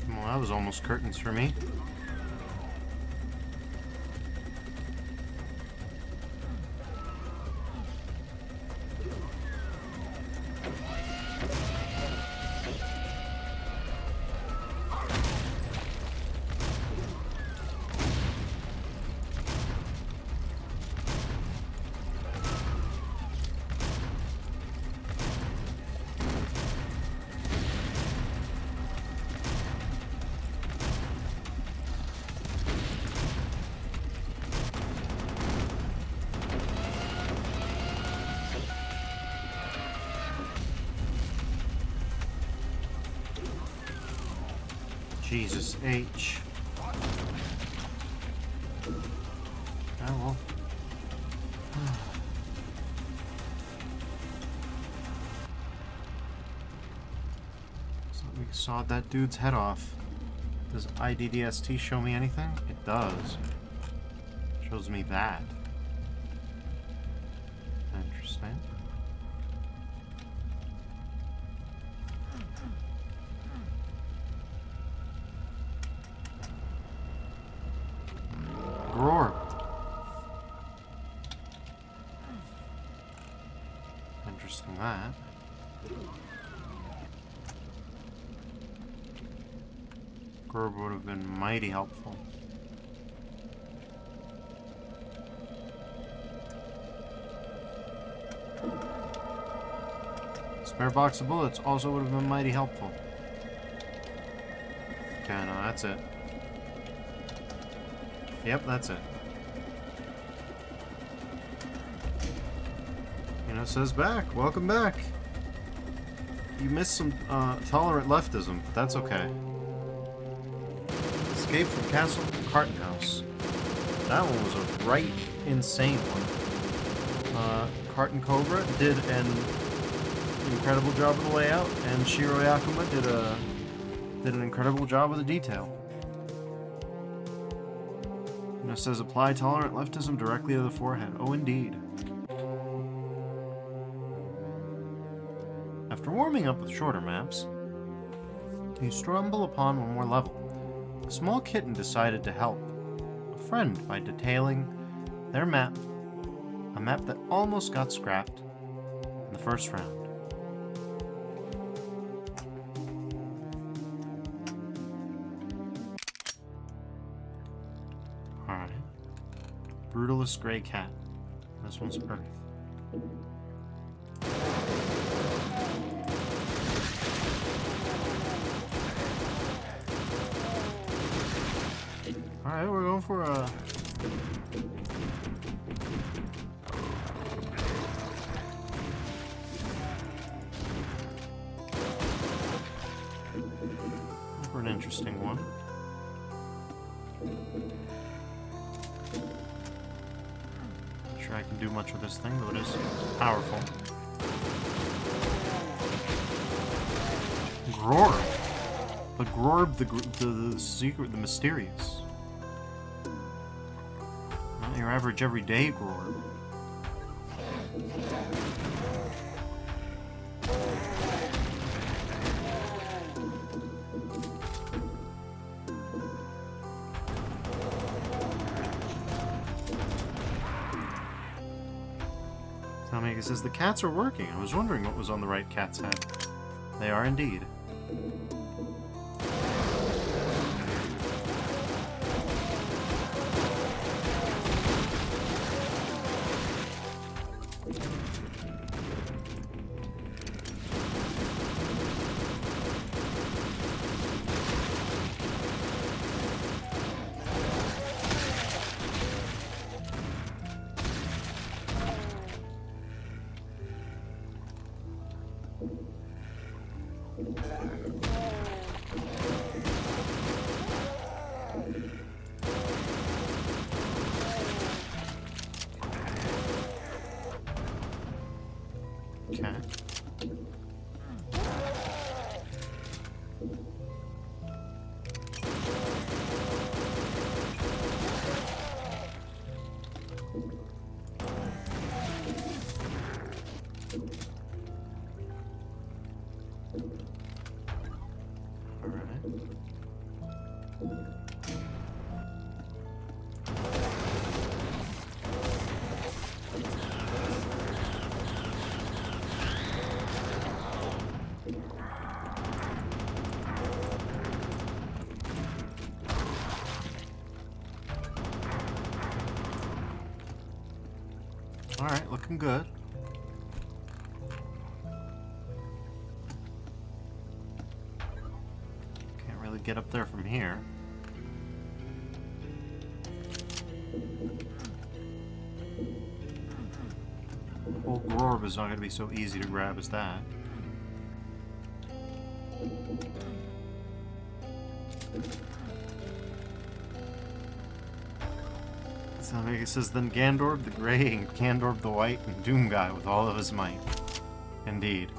Well, that was almost curtains for me. Jesus H. Oh well. So we sawed that dude's head off. Does IDDST show me anything? It does. Shows me that. Interesting. Roar. Interesting that. Grub would have been mighty helpful. Spare box of bullets also would have been mighty helpful. Okay, no, that's it. Yep, that's it. You know, it says back. Welcome back. You missed some tolerant leftism, but that's okay. Escape from Castle Carton House. That one was a right insane one. Carton Cobra did an incredible job of the layout, and Shiro Yakuma did an incredible job of the detail. And it says apply tolerant leftism directly to the forehead. Oh, indeed. After warming up with shorter maps, you stumble upon one more level. A small kitten decided to help a friend by detailing their map, a map that almost got scrapped in the first round. Brutalist Gray Cat. This one's Earth. Alright, we're going for a... for an interesting one. Not sure I can do much with this thing, though it is powerful. Grorb! But Grorb, the secret, the mysterious. Not your average everyday Grorb. It says the cats are working. I was wondering what was on the right cat's head. They are indeed. Okay. Alright, looking good. Can't really get up there from here. Old Grorb is not going to be so easy to grab as that. It says, then Gandorb the Grey and Gandorb the White and Doomguy with all of his might. Indeed.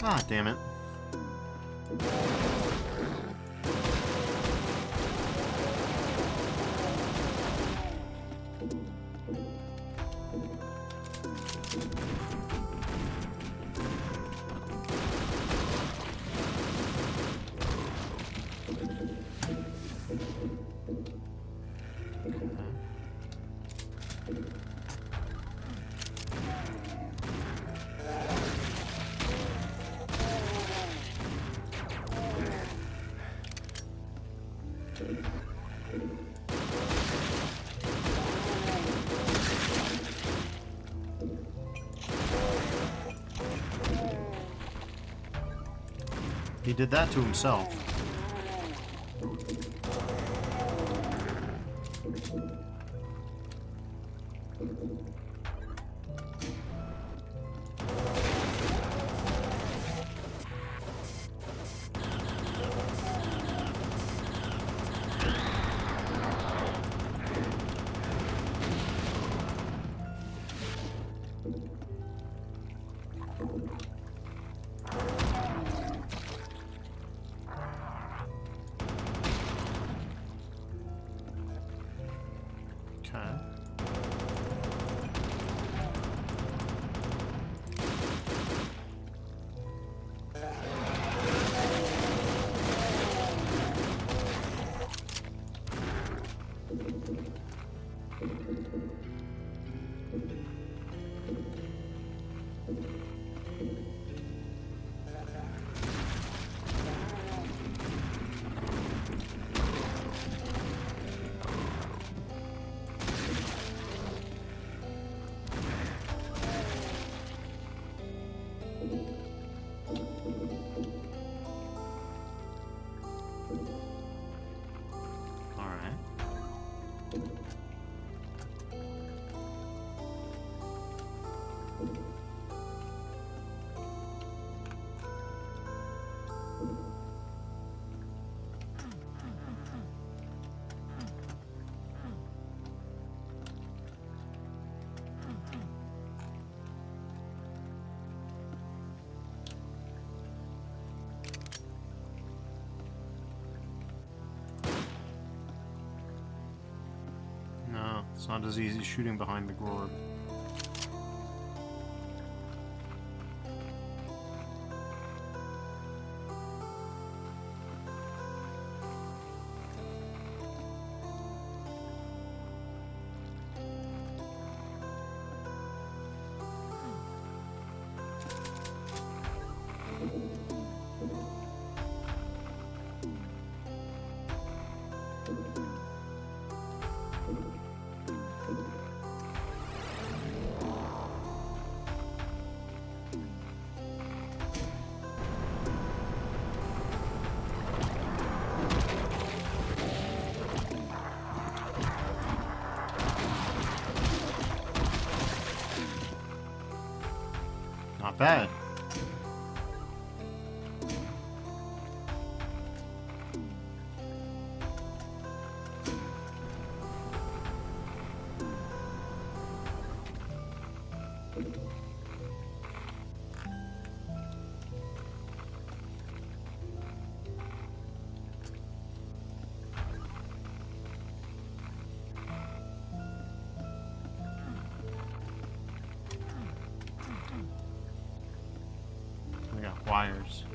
Ah, damn it. He did that to himself. Okay. No, it's not as easy shooting behind the gourd. Not bad. We got wires.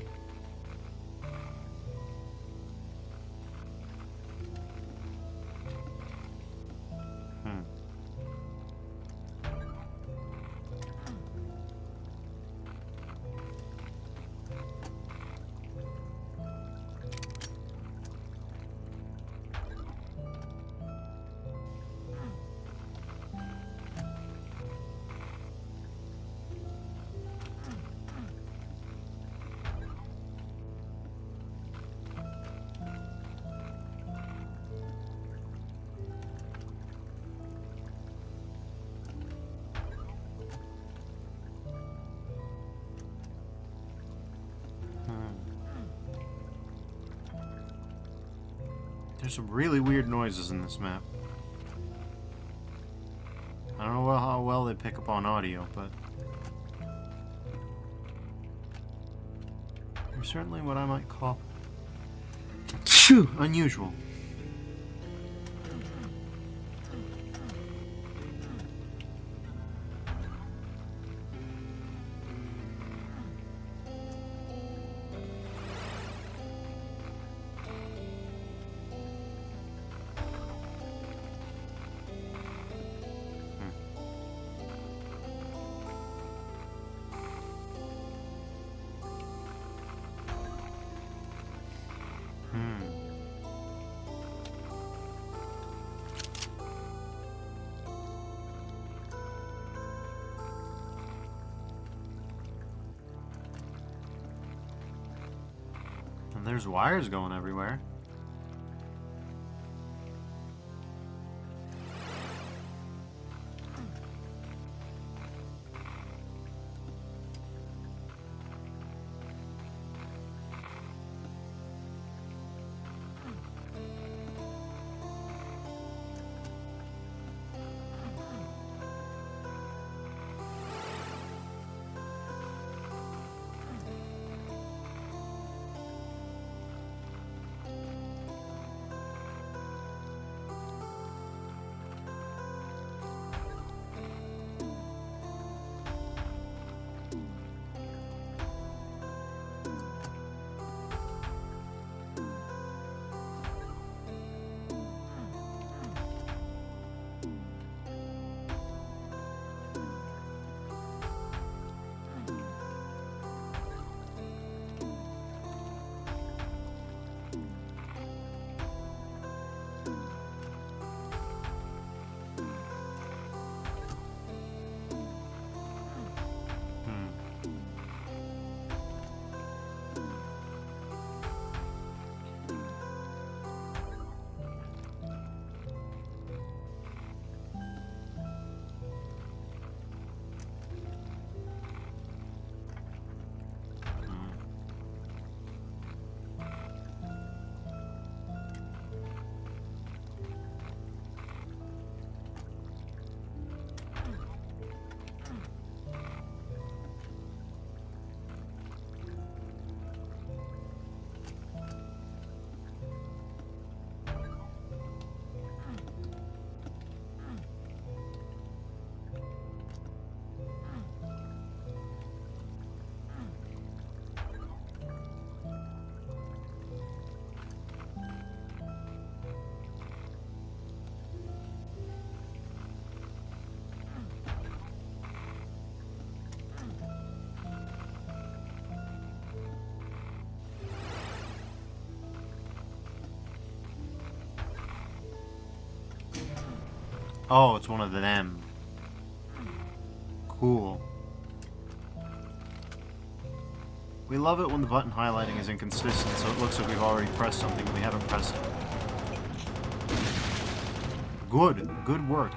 There's some really weird noises in this map. I don't know how well they pick up on audio, but they're certainly what I might call unusual. there's wires going everywhere. Oh, it's one of them. Cool. We love it when the button highlighting is inconsistent, so it looks like we've already pressed something and we haven't pressed it. Good. Good work.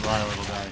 Vile little guy.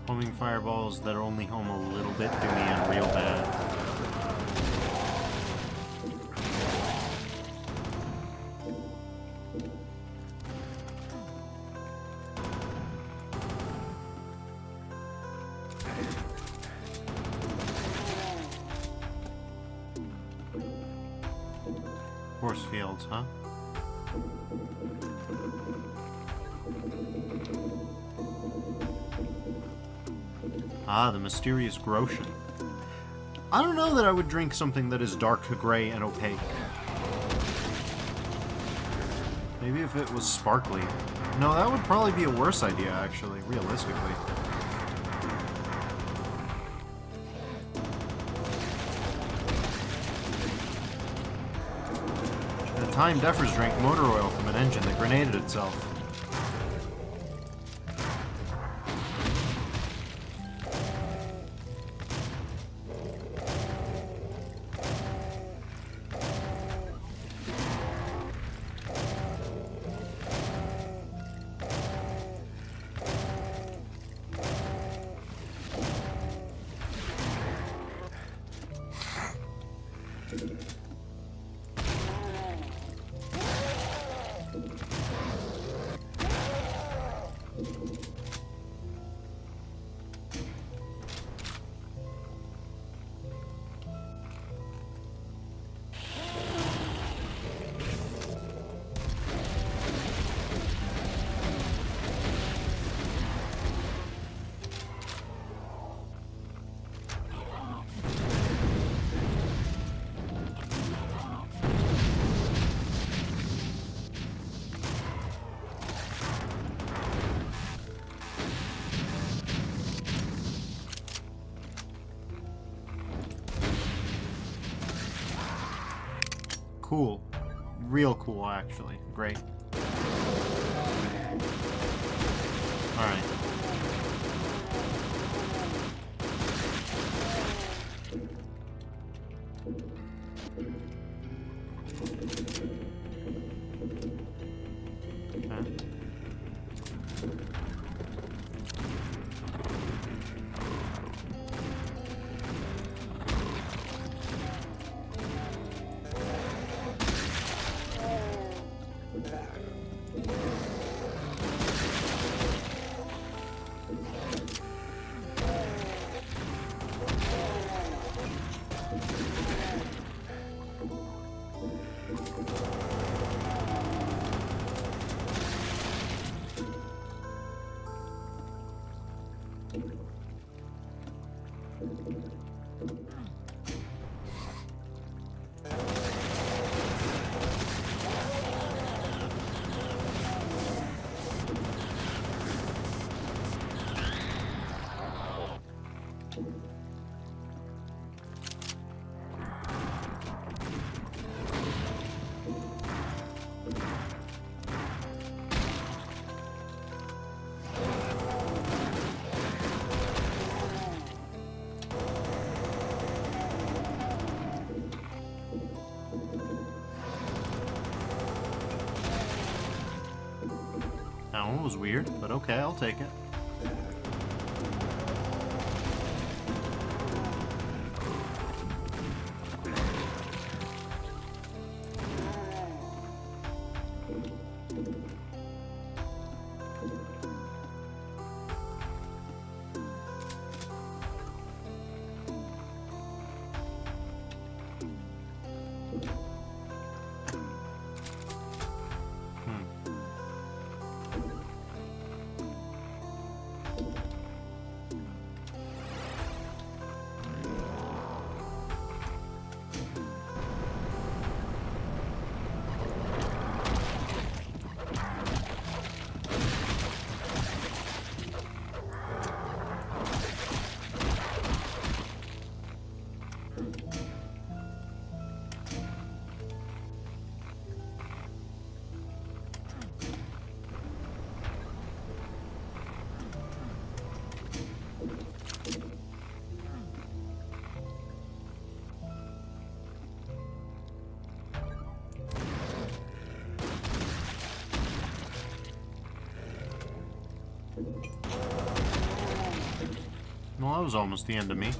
Homing fireballs that only home a little bit do me in real bad. Force fields, huh? Ah, the mysterious Groshan. I don't know that I would drink something that is dark gray and opaque. Maybe if it was sparkly. No, that would probably be a worse idea, actually, realistically. At the time, Defers drank motor oil from an engine that grenaded itself. Cool. Real cool, actually. Great. Alright. That one was weird, but okay, I'll take it. Well, that was almost the end of me.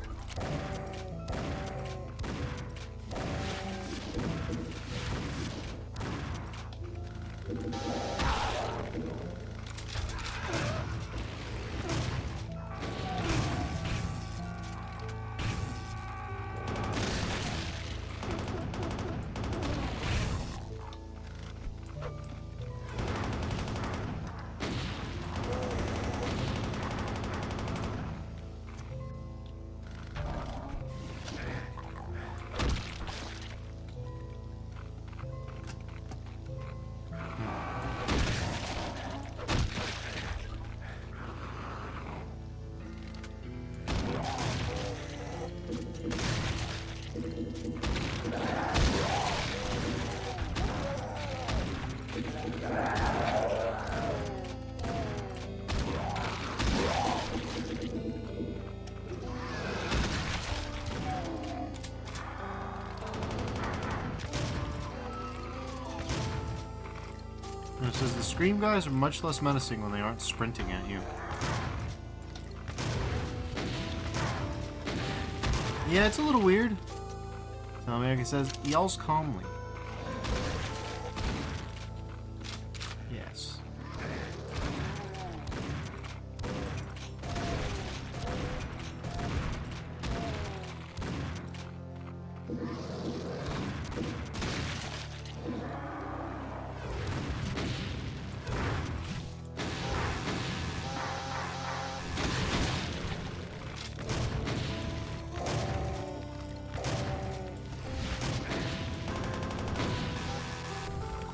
It says the Scream guys are much less menacing when they aren't sprinting at you. Yeah, it's a little weird. Captain America says, yells calmly. Yes.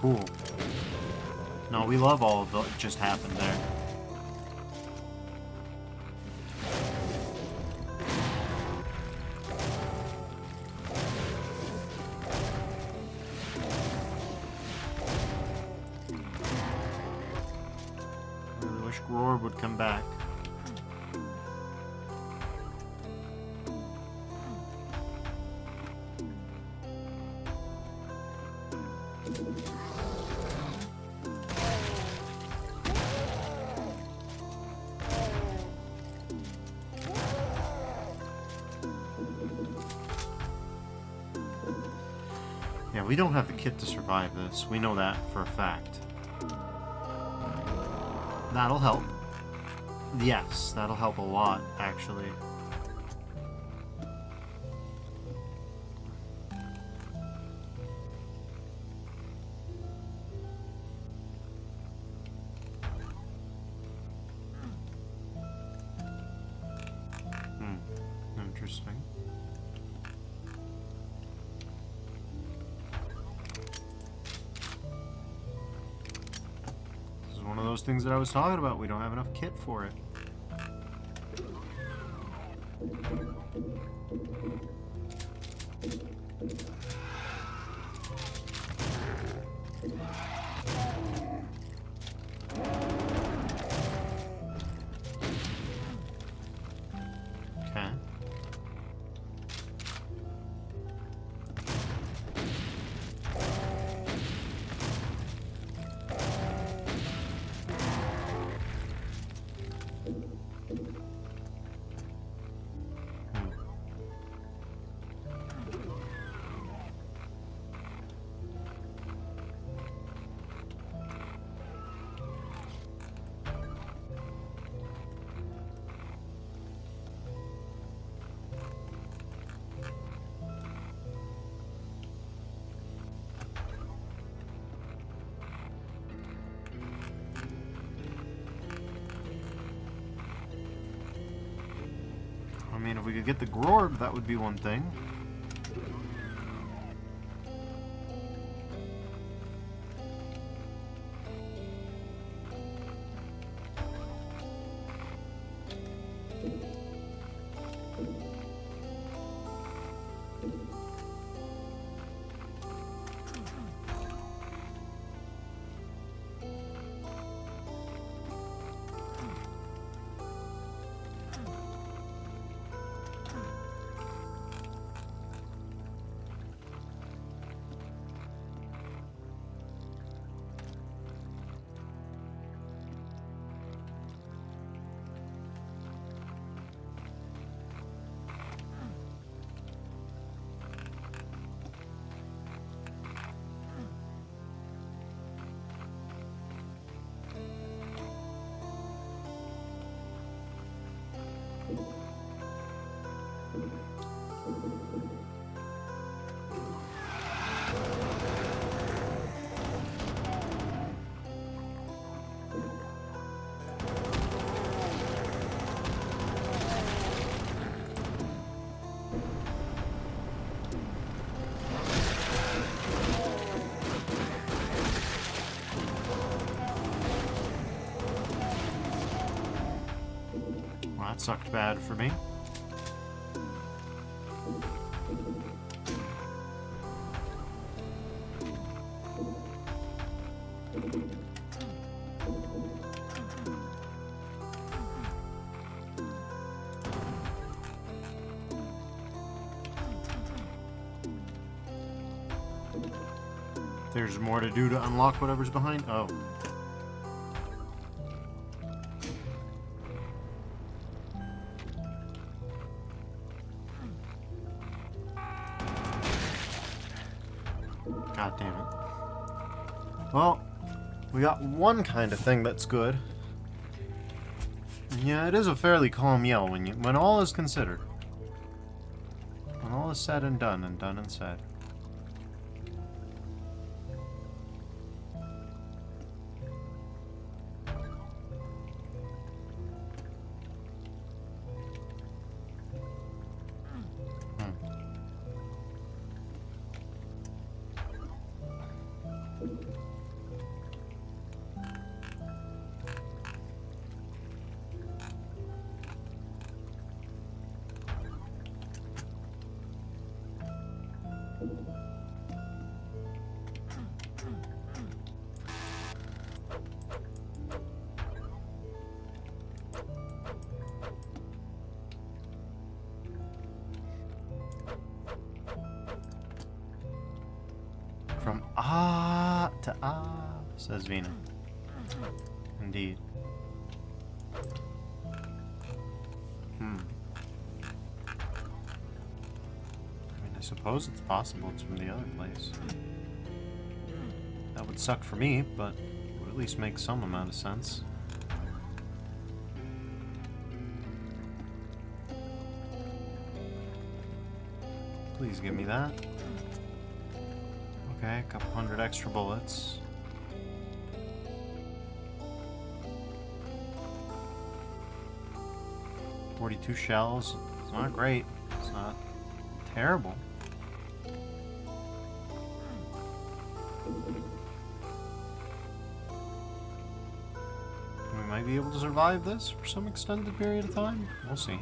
Cool. No, we love all of what just happened there. I really wish Roar would come back. Yeah, we don't have the kit to survive this. We know that for a fact. That'll help. Yes, that'll help a lot, actually. Interesting. This is one of those things that I was talking about. We don't have enough kit for it. Okay. I mean, if we could get the Grorb, that would be one thing. Well, that sucked bad for me. There's more to do to unlock whatever's behind. Oh. God damn it. Well, we got one kind of thing that's good. Yeah, it is a fairly calm yell when all is considered. When all is said and done and said. From ah to ah, says Vina. Indeed. I mean, I suppose it's possible it's from the other place. That would suck for me, but it would at least make some amount of sense. Please give me that. Okay, a couple hundred extra bullets. .42 shells. It's not great. It's not terrible. We might be able to survive this for some extended period of time. We'll see.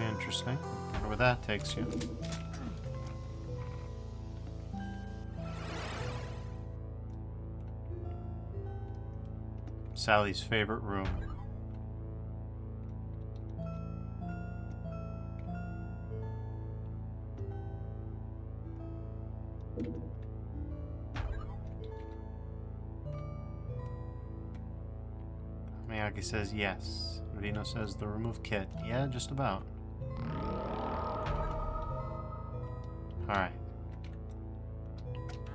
Interesting. Wonder where that takes you. Sally's favorite room. Miyagi says yes. Vino says the remove kit. Yeah, just about. Alright.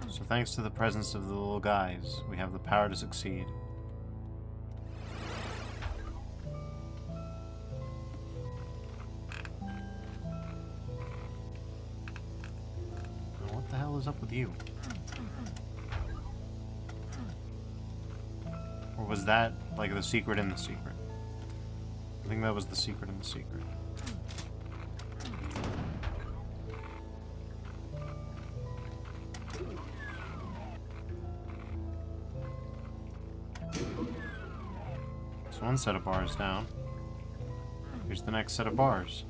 So thanks to the presence of the little guys, we have the power to succeed. Now, what the hell is up with you? Or was that, like, the secret in the secret? I think that was the secret in the secret. So one set of bars down. Here's the next set of bars.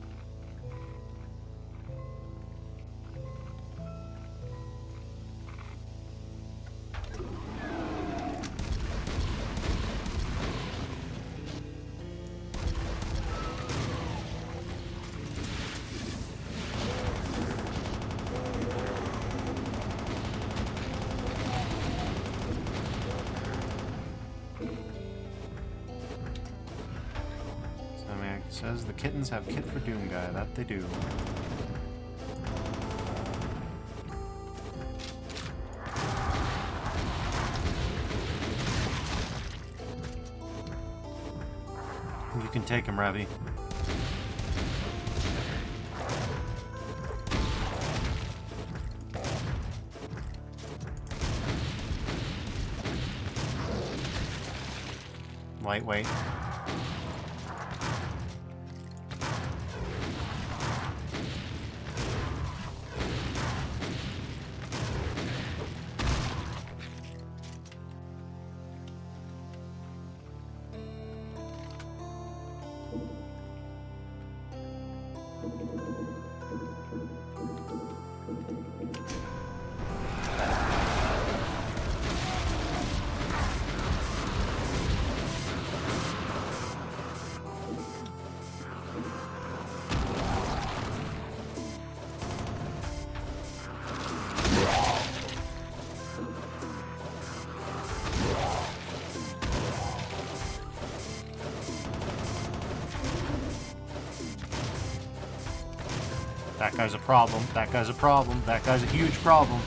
Says the kittens have kit for Doom Guy. That they do. You can take him, Ravi. Lightweight. That guy's a problem. That guy's a problem. That guy's a huge problem.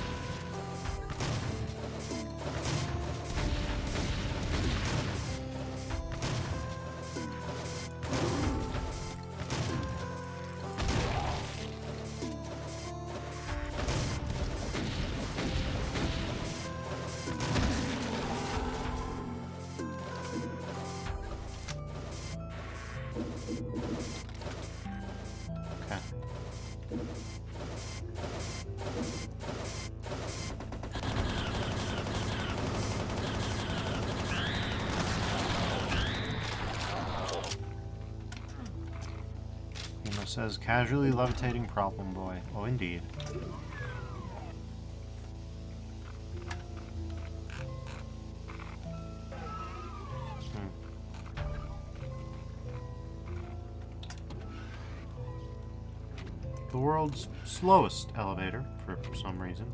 Says casually levitating problem boy. Oh, indeed. The world's slowest elevator, for some reason.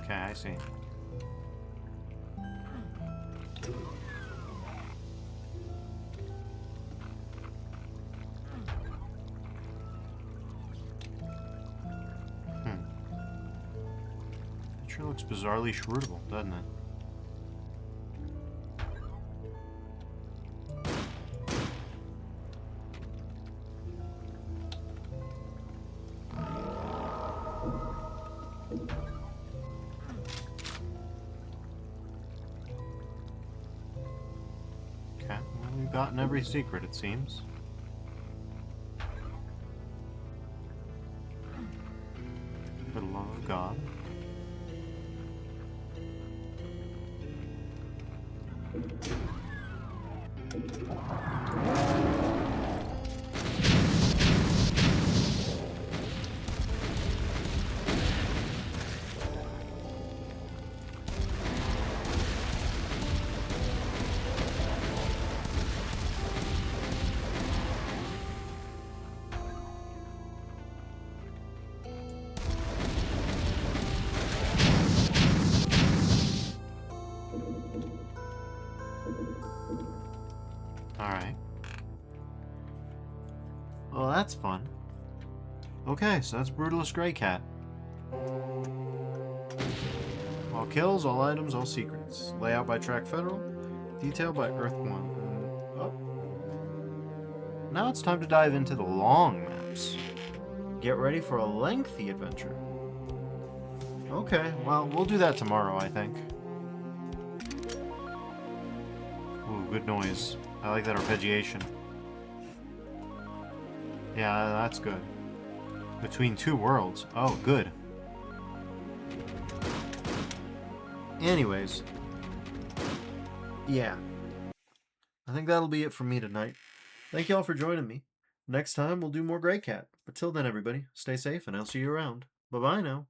Okay, I see. Sure looks bizarrely shrootable, doesn't it? Okay, well, we've gotten every secret, it seems. For the love of God. Alright. Well, that's fun. Okay, so that's Brutalist Grey Cat. All kills, all items, all secrets. Layout by Track Federal. Detail by Earth One. Oh. Now it's time to dive into the long maps. Get ready for a lengthy adventure. Okay, well, we'll do that tomorrow, I think. Ooh, good noise. I like that arpeggiation. Yeah, that's good. Between two worlds. Oh, good. Anyways. Yeah. I think that'll be it from me tonight. Thank you all for joining me. Next time, we'll do more Grey Cat. But till then, everybody, stay safe, and I'll see you around. Bye-bye now.